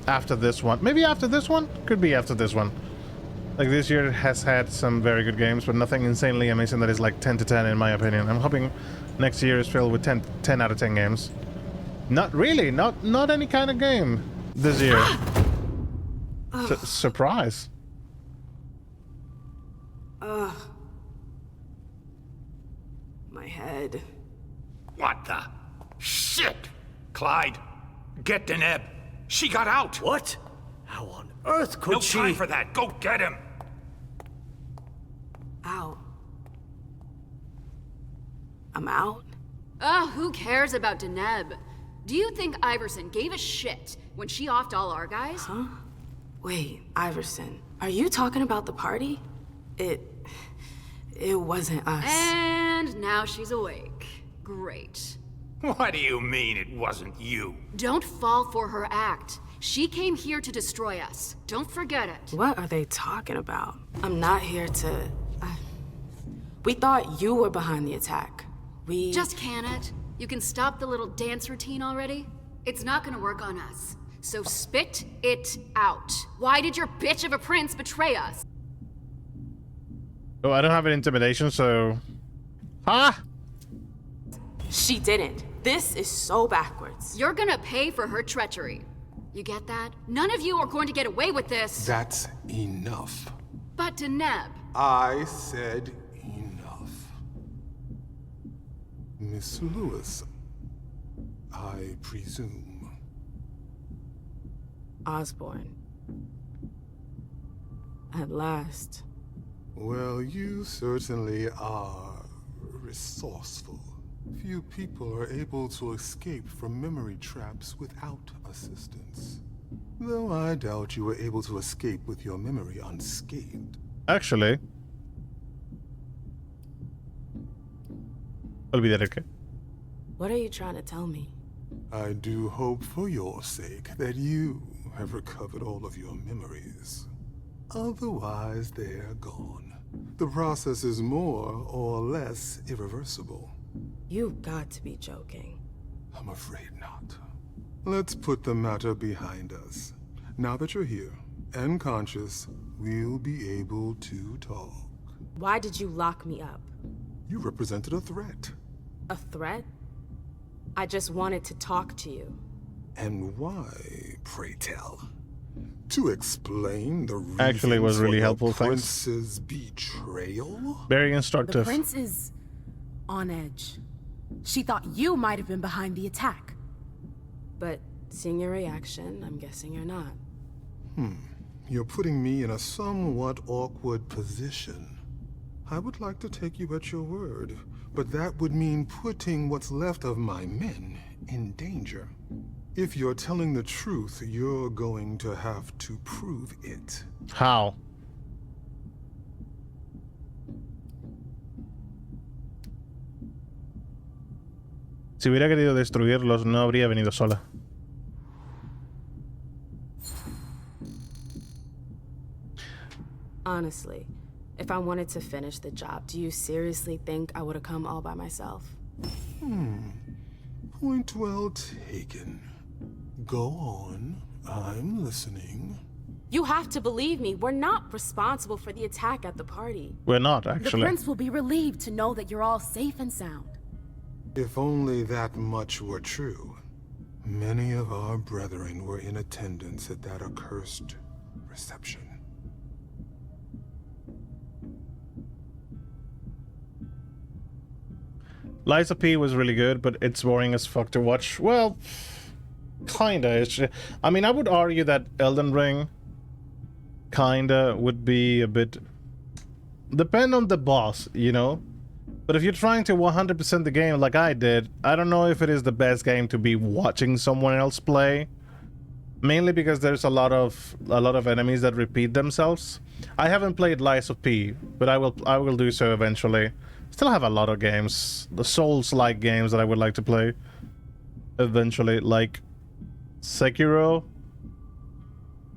After this one. Maybe after this one? Could be after this one. Like, this year has had some very good games, but nothing insanely amazing that is like 10 to 10 in my opinion. I'm hoping next year is filled with 10 out of 10 games. Not really, not any kind of game this year. Surprise. Ugh. My head. What the shit? Clyde, get Deneb. She got out. What? How on earth could she? No time for that. Go get him. Out. I'm out? Ugh, who cares about Deneb? Do you think Iverson gave a shit when she offed all our guys? Huh? Wait, Iverson, are you talking about the party? It wasn't us. And now she's awake. Great. What do you mean it wasn't you? Don't fall for her act. She came here to destroy us. Don't forget it. What are they talking about? I'm not here to... We thought you were behind the attack. We... Just can it? You can stop the little dance routine already? It's not gonna work on us. So spit it out. Why did your bitch of a prince betray us? Oh, I don't have an intimidation, so... Huh? She didn't. This is so backwards. You're gonna pay for her treachery. You get that? None of you are going to get away with this. That's enough. But Deneb. I said enough. Miss Lewis, I presume. Osborne. At last. Well, you certainly are resourceful. Few people are able to escape from memory traps without assistance. Though I doubt you were able to escape with your memory unscathed. Actually... Olvidaré que. What are you trying to tell me? I do hope for your sake that you have recovered all of your memories. Otherwise, they're gone. The process is more or less irreversible. You've got to be joking. I'm afraid not. Let's put the matter behind us. Now that you're here and conscious, we'll be able to talk. Why did you lock me up? You represented a threat. A threat? I just wanted to talk to you. And why, pray tell? To explain the reason Actually, it was really helpful, thanks. Prince's betrayal? Very instructive. The prince is on edge. She thought you might have been behind the attack. But seeing your reaction, I'm guessing you're not. You're putting me in a somewhat awkward position. I would like to take you at your word, but that would mean putting what's left of my men in danger. If you're telling the truth, you're going to have to prove it. How? Si hubiera querido destruirlos, no habría venido sola. Honestly, if I wanted to finish the job, do you seriously think I would have come all by myself? Point well taken. Go on. I'm listening. You have to believe me. We're not responsible for the attack at the party. We're not, The actually. prince will be relieved to know that you're all safe and sound. If only that much were true. Many of our brethren were in attendance at that accursed reception. Lies of P was really good, but it's boring as fuck to watch. Well, kinda. I mean, I would argue that Elden Ring kinda would be a bit... Depend on the boss, you know? But if you're trying to 100% the game like I did, I don't know if it is the best game to be watching someone else play. Mainly because there's a lot of enemies that repeat themselves. I haven't played Lies of P, but I will do so eventually. Still have a lot of games, the Souls-like games that I would like to play eventually, like Sekiro.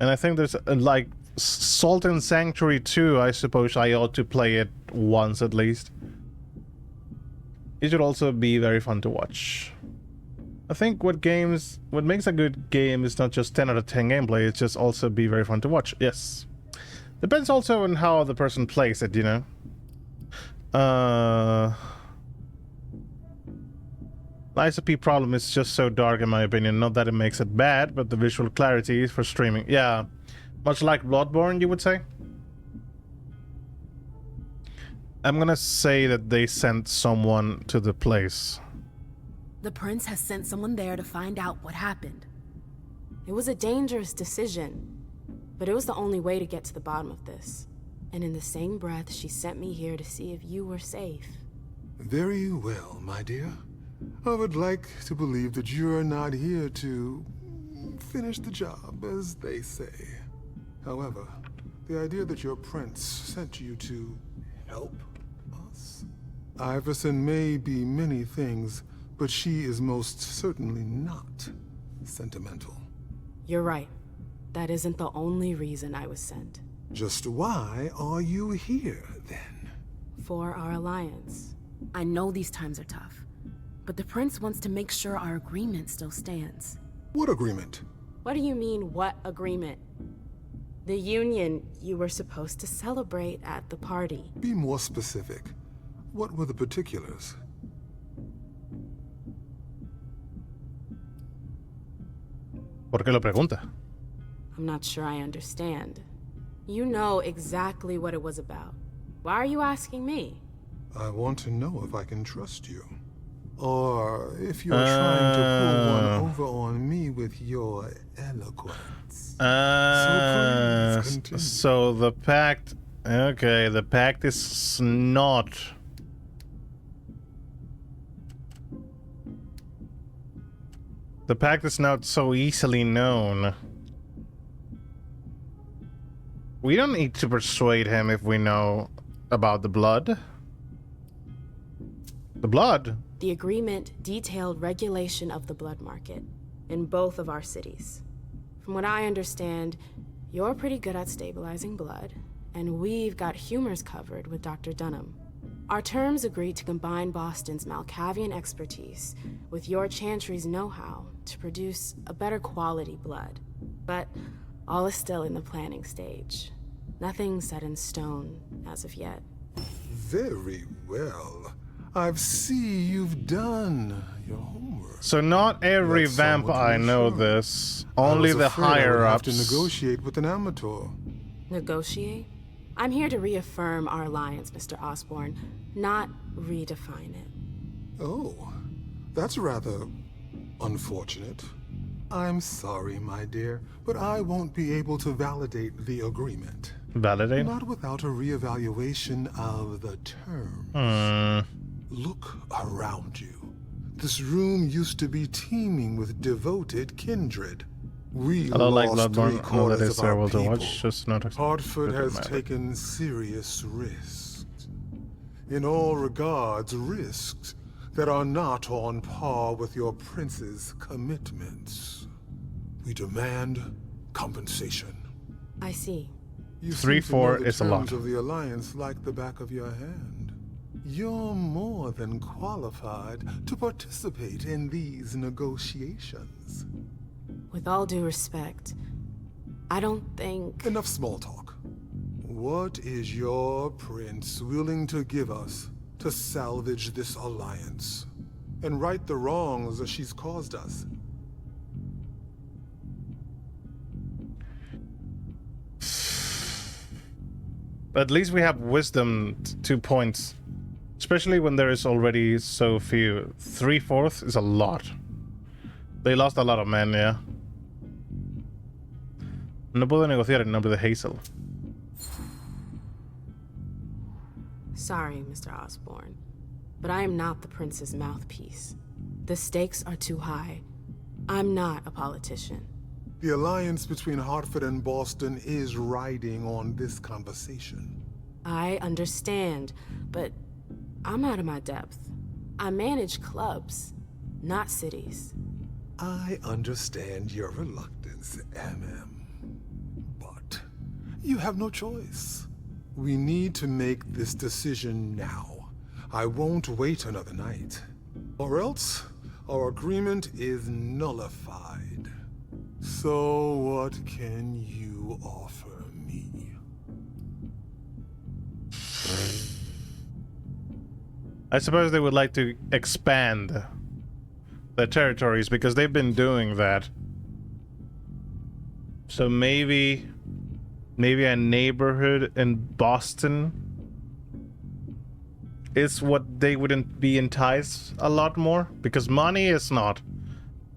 And I think there's like Salt and Sanctuary 2, I suppose I ought to play it once at least. It should also be very fun to watch. I think what makes a good game is not just 10 out of 10 gameplay, it's just also be very fun to watch. Yes. Depends also on how the person plays it, you know. Lies of P problem is just so dark in my opinion. Not that it makes it bad, but the visual clarity is for streaming. Yeah. Much like Bloodborne, you would say? I'm gonna say that they sent someone to the place. The prince has sent someone there to find out what happened. It was a dangerous decision, but it was the only way to get to the bottom of this. And in the same breath, she sent me here to see if you were safe. Very well, my dear. I would like to believe that you're not here to finish the job, as they say. However, the idea that your prince sent you to help us? Iverson may be many things, but she is most certainly not sentimental. You're right. That isn't the only reason I was sent. Just why are you here, then? For our alliance. I know these times are tough, but the prince wants to make sure our agreement still stands. What agreement? What do you mean, what agreement? The union you were supposed to celebrate at the party. Be more specific. What were the particulars? ¿Por qué lo pregunta? I'm not sure I understand. You know exactly what it was about. Why are you asking me? I want to know if I can trust you. Or if you're trying to pull one over on me with your eloquence. So please continue. So the pact... Okay, the pact is not... The pact is not so easily known. We don't need to persuade him if we know about the blood. The blood? The agreement detailed regulation of the blood market in both of our cities. From what I understand, you're pretty good at stabilizing blood, and we've got humors covered with Dr. Dunham. Our terms agreed to combine Boston's Malkavian expertise with your Chantry's know-how to produce a better quality blood. But all is still in the planning stage. Nothing set in stone as of yet. Very well. I see you've done your homework. So not every vampire know this. Only the higher-ups. To negotiate with an amateur. Negotiate? I'm here to reaffirm our alliance, Mr. Osborn, not redefine it. Oh, that's rather unfortunate. I'm sorry, my dear, but I won't be able to validate the agreement. Validate? Not without a reevaluation of the terms. Look around you. This room used to be teeming with devoted kindred. We I don't like lost Bloodborne. I know that it's of our terrible to people. watch, just not Hartford has matter. taken serious risks. In all regards, risks that are not on par with your prince's commitments. We demand compensation. I see. You 3-4 is a lot. of the alliance like the back of your hand. You're more than qualified to participate in these negotiations. With all due respect, I don't think... Enough small talk. What is your prince willing to give us to salvage this alliance and right the wrongs that she's caused us? At least we have wisdom 2 points. Especially when there is already so few. 3/4 is a lot. They lost a lot of men, yeah. No puedo negociar en nombre de Hazel. Sorry, Mr. Osborn, but I am not the prince's mouthpiece. The stakes are too high. I'm not a politician. The alliance between Hartford and Boston is riding on this conversation. I understand, but I'm out of my depth. I manage clubs, not cities. I understand your reluctance, MM. But you have no choice. We need to make this decision now. I won't wait another night. Or else, our agreement is nullified. So what can you offer me? I suppose they would like to expand their territories because they've been doing that. So maybe a neighborhood in Boston is what they wouldn't be enticed a lot more, because money is not,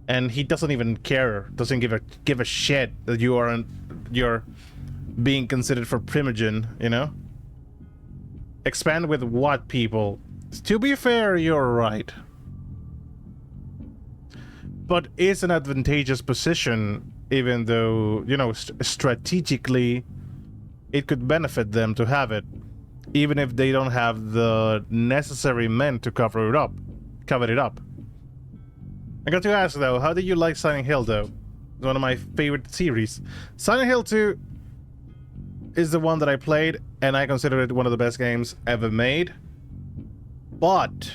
and he doesn't even care, doesn't give a shit that you're being considered for primogen, you know? Expand with what, people? To be fair, you're right. but it's an advantageous position, even though, you know, strategically it could benefit them to have it, even if they don't have the necessary men to cover it up. I got to ask though, how did you like Silent Hill though? It's one of my favorite series. Silent Hill 2 is the one that I played, and I consider it one of the best games ever made. But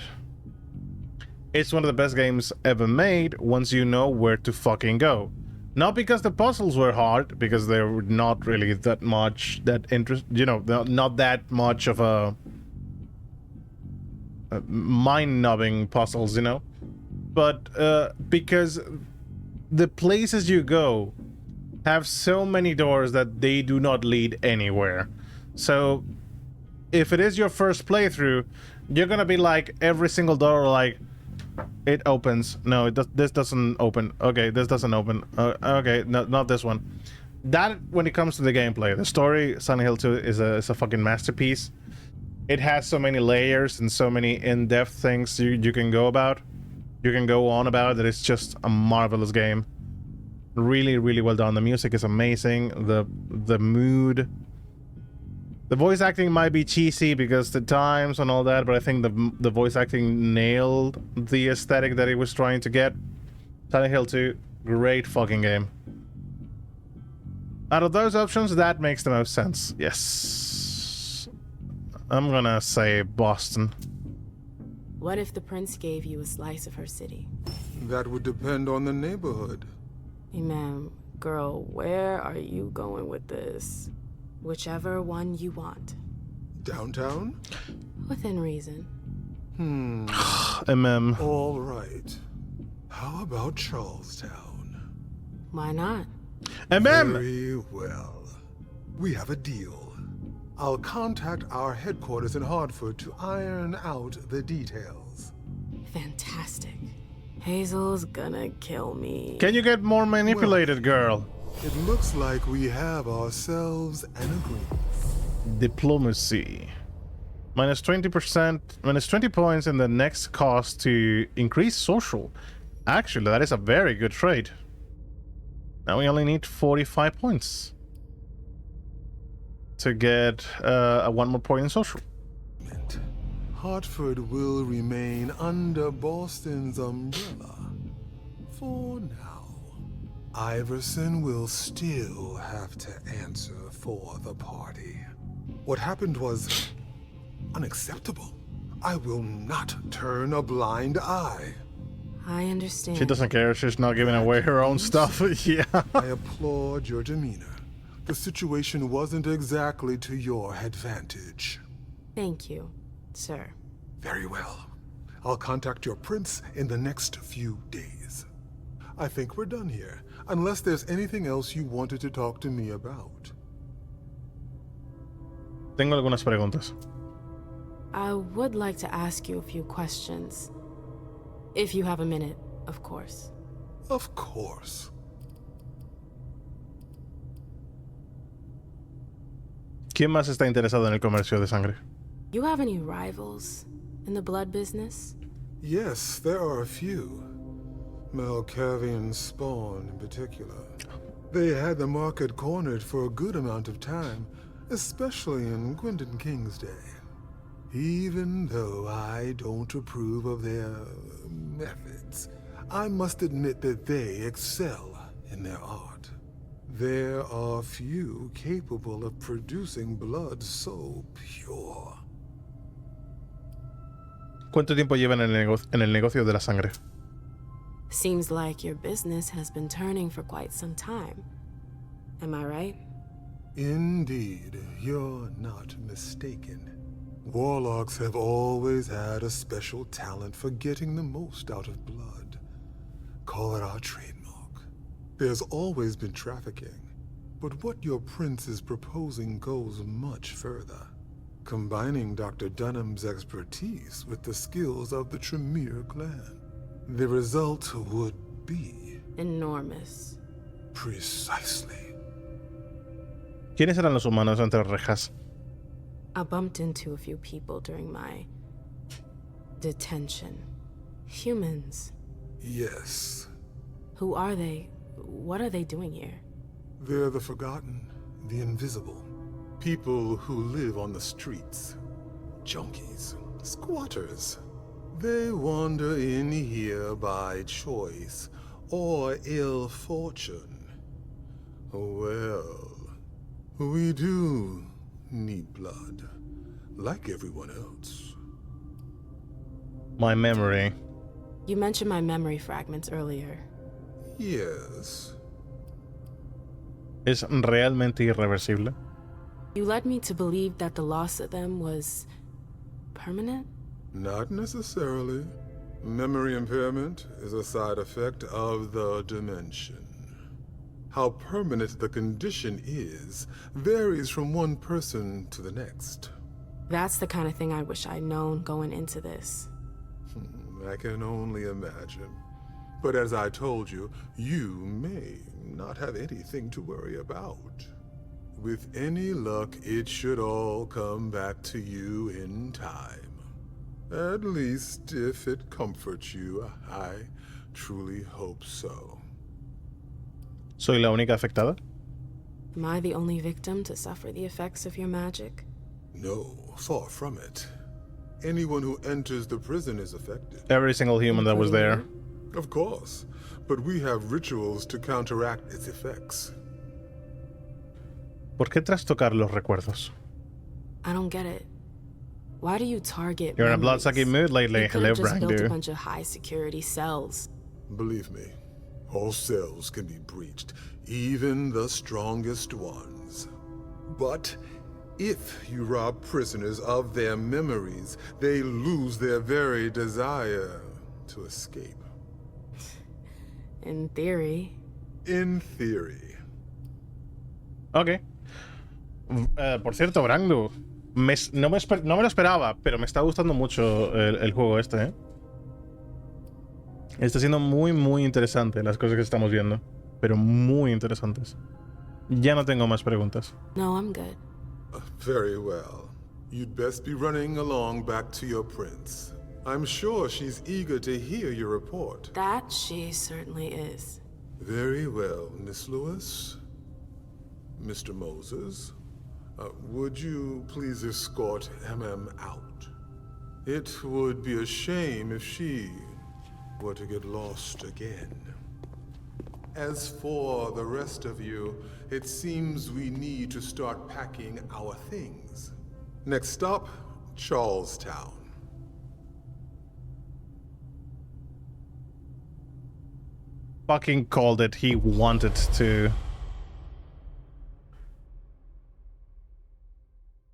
it's one of the best games ever made once you know where to fucking go. Not because the puzzles were hard, because they were not really that much not that much of a mind-numbing puzzles, you know, but because the places you go have so many doors that they do not lead anywhere. So if it is your first playthrough, you're gonna be like, every single door, like, it opens. No, this doesn't open. Okay, this doesn't open. Okay, no, not this one. That, when it comes to the gameplay, the story, Silent Hill 2 is a fucking masterpiece. It has so many layers and so many in-depth things you can go on about that it's just a marvelous game. Really, really well done. The music is amazing. The mood. The voice acting might be cheesy because the times and all that, but I think the voice acting nailed the aesthetic that it was trying to get. Silent Hill 2, great fucking game. Out of those options, that makes the most sense. Yes. I'm gonna say Boston. What if the prince gave you a slice of her city? That would depend on the neighborhood. Hey, ma'am, girl, where are you going with this? Whichever one you want. Downtown? Within reason. All right. How about Charlestown? Why not? Very well. We have a deal. I'll contact our headquarters in Hartford to iron out the details. Fantastic. Hazel's gonna kill me. Can you get more manipulated, girl? It looks like we have ourselves an agreement. Diplomacy. Minus 20%, minus 20 points in the next cost to increase social. Actually, that is a very good trade. Now we only need 45 points to get one more point in social. Hartford will remain under Boston's umbrella for now. Iverson will still have to answer for the party. What happened was unacceptable. I will not turn a blind eye. I understand. She doesn't care. She's not giving away her own stuff. Yeah. I applaud your demeanor. The situation wasn't exactly to your advantage. Thank you, sir. Very well. I'll contact your prince in the next few days. I think we're done here, unless there's anything else you wanted to talk to me about. Tengo algunas preguntas. I would like to ask you a few questions. If you have a minute, of course. Of course. ¿Quién más está interesado en el comercio de sangre? You have any rivals in the blood business? Yes, there are a few. Malkavian Spawn in particular. They had the market cornered for a good amount of time, especially in Gwendon King's day. Even though I don't approve of their methods, I must admit that they excel in their art. There are few capable of producing blood so pure. ¿Cuánto tiempo llevan en el negocio de la sangre? Seems like your business has been turning for quite some time. Am I right? Indeed, you're not mistaken. Warlocks have always had a special talent for getting the most out of blood. Call it our trademark. There's always been trafficking, but what your prince is proposing goes much further. Combining Dr. Dunham's expertise with the skills of the Tremere clan. The result would be... enormous. Precisely. ¿Quiénes eran los humanos entre rejas? I bumped into a few people during my detention. Humans. Yes. Who are they? What are they doing here? They're the forgotten, the invisible. People who live on the streets. Junkies, squatters. They wander in here by choice or ill fortune. Well, we do need blood, like everyone else. My memory. You mentioned my memory fragments earlier. Yes. ¿Es realmente irreversible? You led me to believe that the loss of them was permanent? Not necessarily. Memory impairment is a side effect of the dimension. How permanent the condition is varies from one person to the next. That's the kind of thing I wish I'd known going into this. I can only imagine. But as I told you, you may not have anything to worry about. With any luck, it should all come back to you in time. At least if it comforts you, I truly hope so. ¿Soy la única afectada? Am I the only victim to suffer the effects of your magic? No, far from it. Anyone who enters the prison is affected. Every single human that was there. Of course, but we have rituals to counteract its effects. ¿Por qué trastocar los recuerdos? I don't get it. Why do you target You're in a memories? bloodsucking mood lately. You could Hello, have just built a Brandu. bunch of high-security cells. Believe me, all cells can be breached, even the strongest ones. But if you rob prisoners of their memories, they lose their very desire to escape. In theory. In theory. Ok. Por cierto, Brandu, no me lo esperaba, pero me está gustando mucho el juego este, ¿eh? Está siendo muy, muy interesante las cosas que estamos viendo. Pero muy interesantes. Ya no tengo más preguntas. No, I'm good. Very well. You'd best be running along back to your prince. I'm sure she's eager to hear your report. That she certainly is. Very well, Miss Lewis. Mr. Moses, would you please escort MM out? It would be a shame if she were to get lost again. As for the rest of you, it seems we need to start packing our things. Next stop, Charlestown. Fucking called it. He wanted to.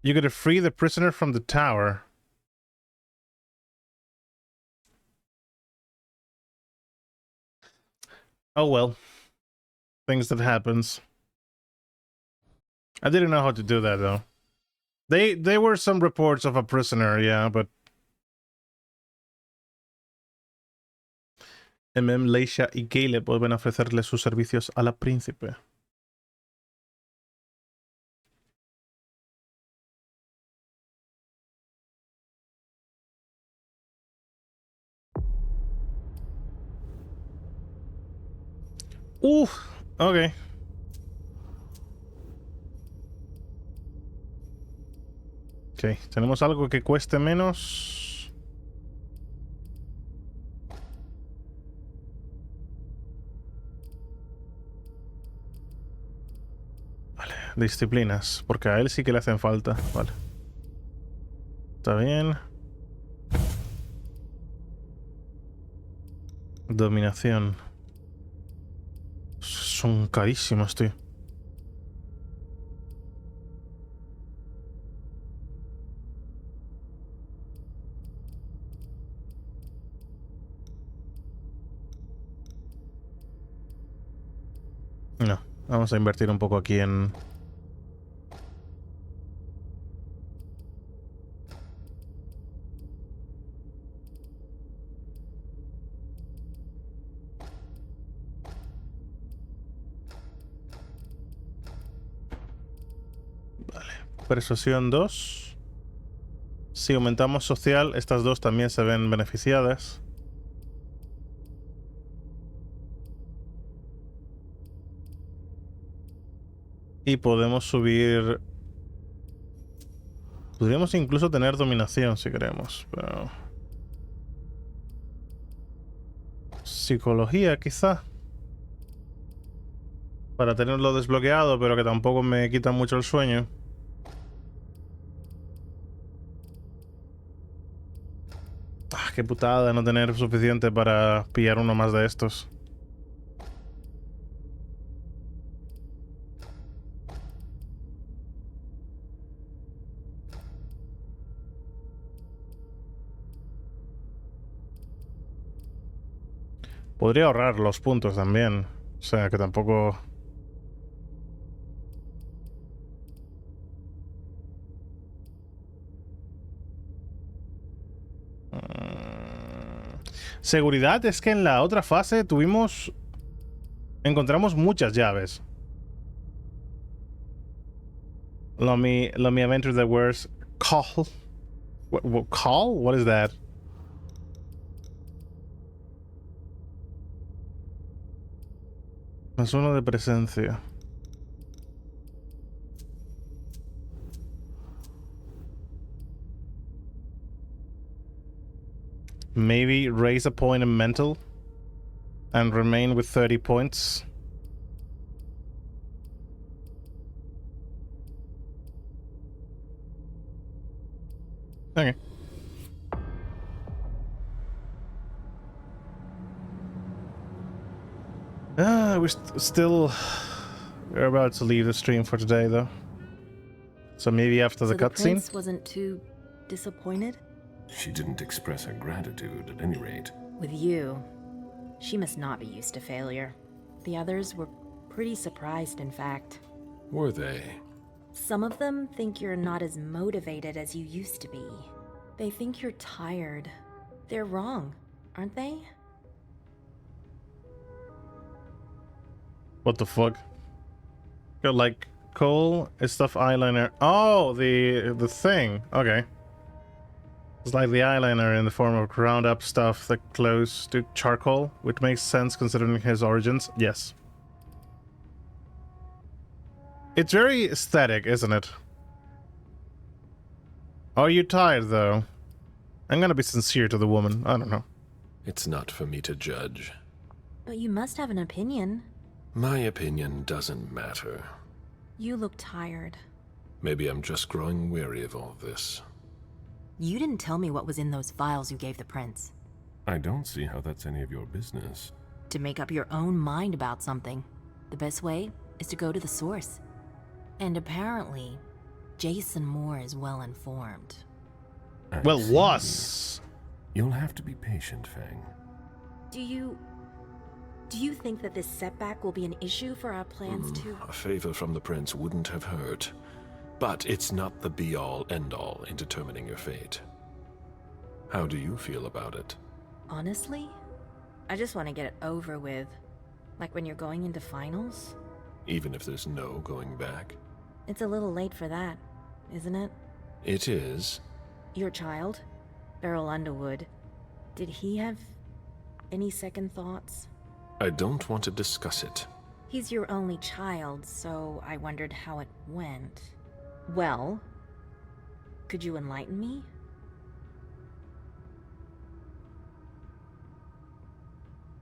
You gotta free the prisoner from the tower. Oh well. Things that happens. I didn't know how to do that though. There were some reports of a prisoner, yeah, but Leisha y Caleb vuelven a ofrecerle sus servicios a la príncipe. Ok. Ok, tenemos algo que cueste menos. Vale, disciplinas, porque a él sí que le hacen falta. Vale. Está bien. Dominación. Son carísimos, tío. No, vamos a invertir un poco aquí en... Persuasión 2. Si aumentamos social, estas dos también se ven beneficiadas. Y podemos subir... Podríamos incluso tener dominación si queremos, pero... Psicología, quizá. Para tenerlo desbloqueado, pero que tampoco me quita mucho el sueño. Ah, qué putada no tener suficiente para pillar uno más de estos. Podría ahorrar los puntos también. O sea, que tampoco... Seguridad es que en la otra fase tuvimos... Encontramos muchas llaves. Let me enter the words call. What, call? What is that? Más uno de presencia. Maybe raise a point in mental and remain with 30 points. Okay. We're about to leave the stream for today, though. So maybe after the cutscene. Prince wasn't too disappointed? She didn't express her gratitude, at any rate. With you, she must not be used to failure. The others were pretty surprised, in fact. Were they? Some of them think you're not as motivated as you used to be. They think you're tired. They're wrong, aren't they? What the fuck? Got like coal, stuff eyeliner. Oh, the thing. Okay. It's like the eyeliner in the form of ground up stuff that close to charcoal, which makes sense considering his origins. Yes. It's very aesthetic, isn't it? Are you tired, though? I'm gonna be sincere to the woman. I don't know. It's not for me to judge. But you must have an opinion. My opinion doesn't matter. You look tired. Maybe I'm just growing weary of all this. You didn't tell me what was in those files you gave the prince. I don't see how that's any of your business. To make up your own mind about something, the best way is to go to the source. And apparently, Jason Moore is well informed. Well, was. You'll have to be patient, Fang. Do you think that this setback will be an issue for our plans to... A favor from the prince wouldn't have hurt. But it's not the be-all, end-all in determining your fate. How do you feel about it? Honestly, I just want to get it over with. Like when you're going into finals. Even if there's no going back? It's a little late for that, isn't it? It is. Your child, Beryl Underwood, did he have any second thoughts? I don't want to discuss it. He's your only child, so I wondered how it went. Well, could you enlighten me?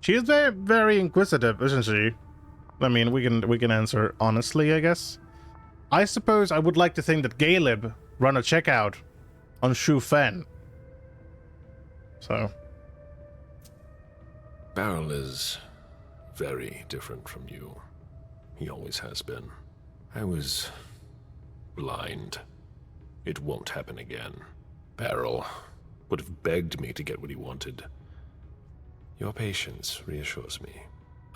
She is very, very inquisitive, isn't she? I mean, we can answer honestly, I guess. I suppose I would like to think that Galeb run a checkout on Shu Fen. So. Beryl is very different from you. He always has been. I was blind. It won't happen again. Beryl would have begged me to get what he wanted. Your patience reassures me.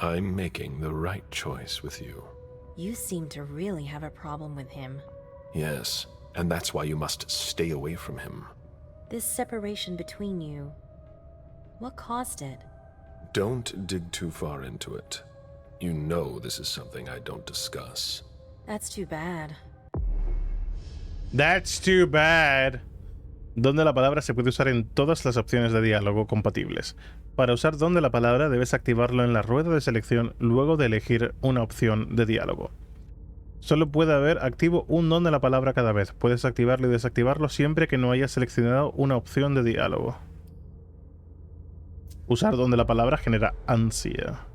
I'm making the right choice with you. You seem to really have a problem with him. Yes, and that's why you must stay away from him. This separation between you, what caused it? Don't dig too far into it. You know this is something I don't discuss. That's too bad. That's too bad. Donde la palabra se puede usar en todas las opciones de diálogo compatibles. Para usar donde la palabra debes activarlo en la rueda de selección luego de elegir una opción de diálogo. Solo puede haber activo un don de la palabra cada vez. Puedes activarlo y desactivarlo siempre que no hayas seleccionado una opción de diálogo. Usar don de la palabra genera ansia.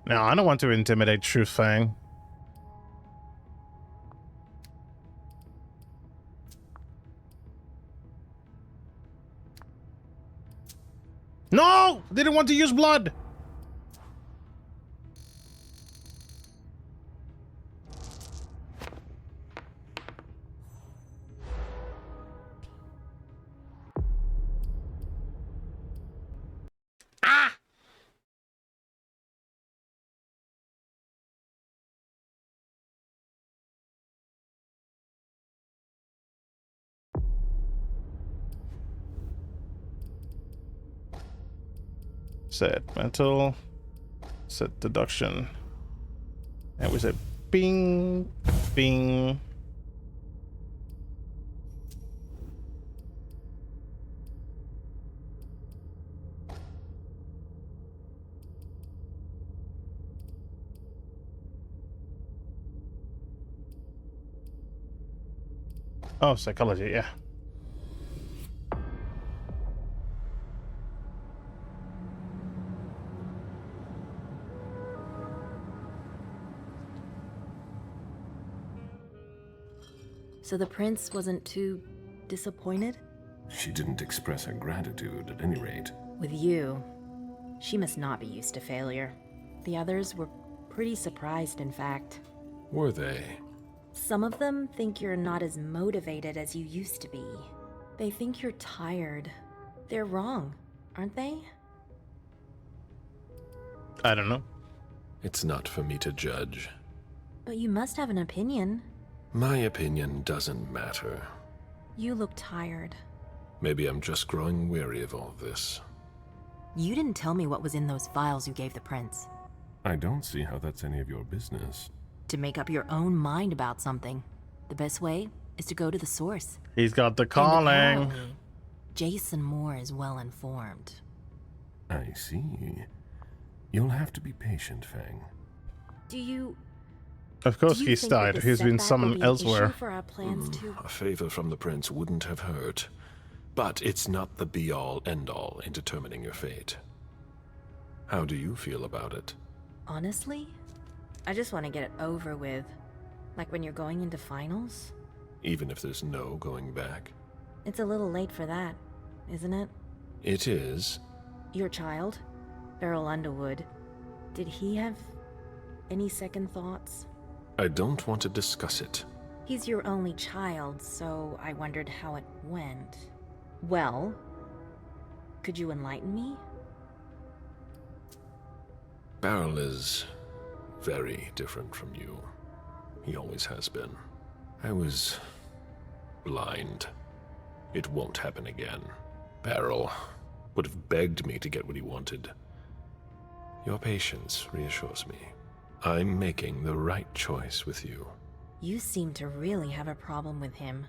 No, I don't want to intimidate Truth Fang. No! Didn't want to use blood! Set mental, set deduction, and we said bing, bing. Oh, psychology, yeah. So the prince wasn't too disappointed? She didn't express her gratitude, at any rate. With you, she must not be used to failure. The others were pretty surprised, in fact. Were they? Some of them think you're not as motivated as you used to be. They think you're tired. They're wrong, aren't they? I don't know. It's not for me to judge. But you must have an opinion. My opinion doesn't matter. You look tired. Maybe I'm just growing weary of all this. You didn't tell me what was in those files you gave the prince. I don't see how that's any of your business. To make up your own mind about something, the best way is to go to the source. He's got the calling. Jason Moore is well informed. I see. You'll have to be patient, Fang. Do you... Of course he's died. He's been summoned elsewhere. For our plans too? A favor from the prince wouldn't have hurt. But it's not the be-all, end-all in determining your fate. How do you feel about it? Honestly, I just want to get it over with. Like when you're going into finals. Even if there's no going back? It's a little late for that, isn't it? It is. Your child, Beryl Underwood, did he have any second thoughts? I don't want to discuss it. He's your only child, so I wondered how it went. Well, could you enlighten me? Beryl is very different from you. He always has been. I was blind. It won't happen again. Beryl would have begged me to get what he wanted. Your patience reassures me. I'm making the right choice with you. You seem to really have a problem with him.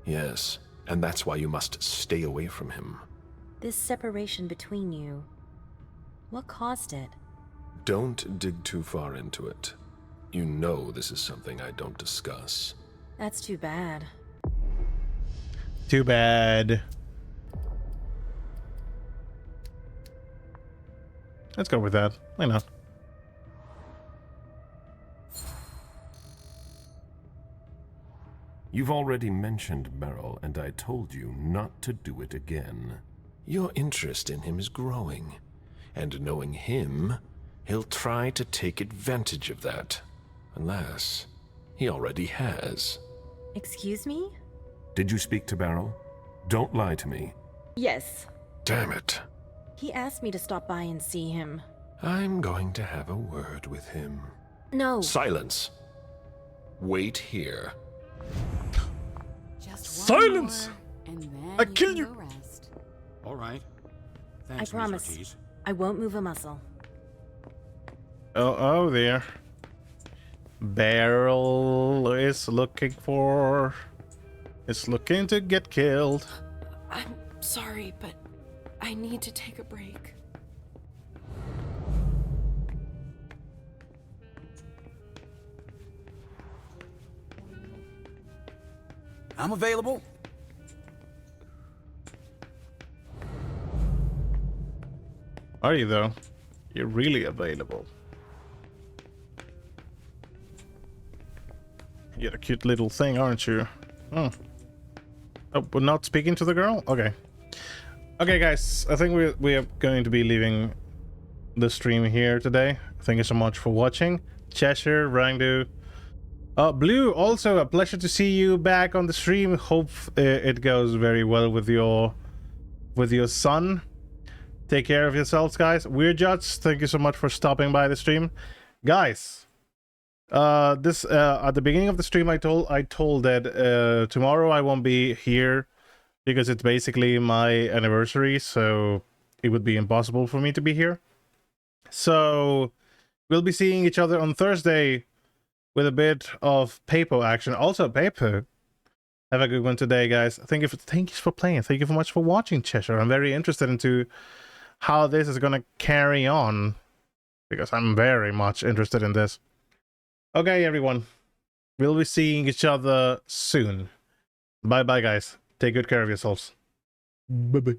Yes, and that's why you must stay away from him. This separation between you, what caused it? Don't dig too far into it. You know this is something I don't discuss. That's too bad. Too bad. Let's go with that. Why not? You've already mentioned Beryl, and I told you not to do it again. Your interest in him is growing, and knowing him, he'll try to take advantage of that. Unless he already has. Excuse me? Did you speak to Beryl? Don't lie to me. Yes. Damn it. He asked me to stop by and see him. I'm going to have a word with him. No. Silence. Wait here. Silence! And then I kill you! rest. All right. I promise. I won't move a muscle. Oh there. Barrel is looking to get killed. I'm sorry, but I need to take a break. I'm available. Are you though? You're really available. You're a cute little thing, aren't you? Oh, we're not speaking to the girl? Okay. Okay, guys. I think we are going to be leaving the stream here today. Thank you so much for watching. Cheshire, Rangdu. Blue, also a pleasure to see you back on the stream. Hope it goes very well with your son. Take care of yourselves, guys. Weird Judge, thank you so much for stopping by the stream. Guys, this at the beginning of the stream I told that tomorrow I won't be here because it's basically my anniversary, so it would be impossible for me to be here. So we'll be seeing each other on Thursday with a bit of paper action. Also, paper. Have a good one today, guys. Thank you for playing. Thank you so much for watching, Cheshire. I'm very interested into how this is gonna carry on because I'm very much interested in this. Okay, everyone. We'll be seeing each other soon. Bye-bye, guys. Take good care of yourselves. Bye-bye.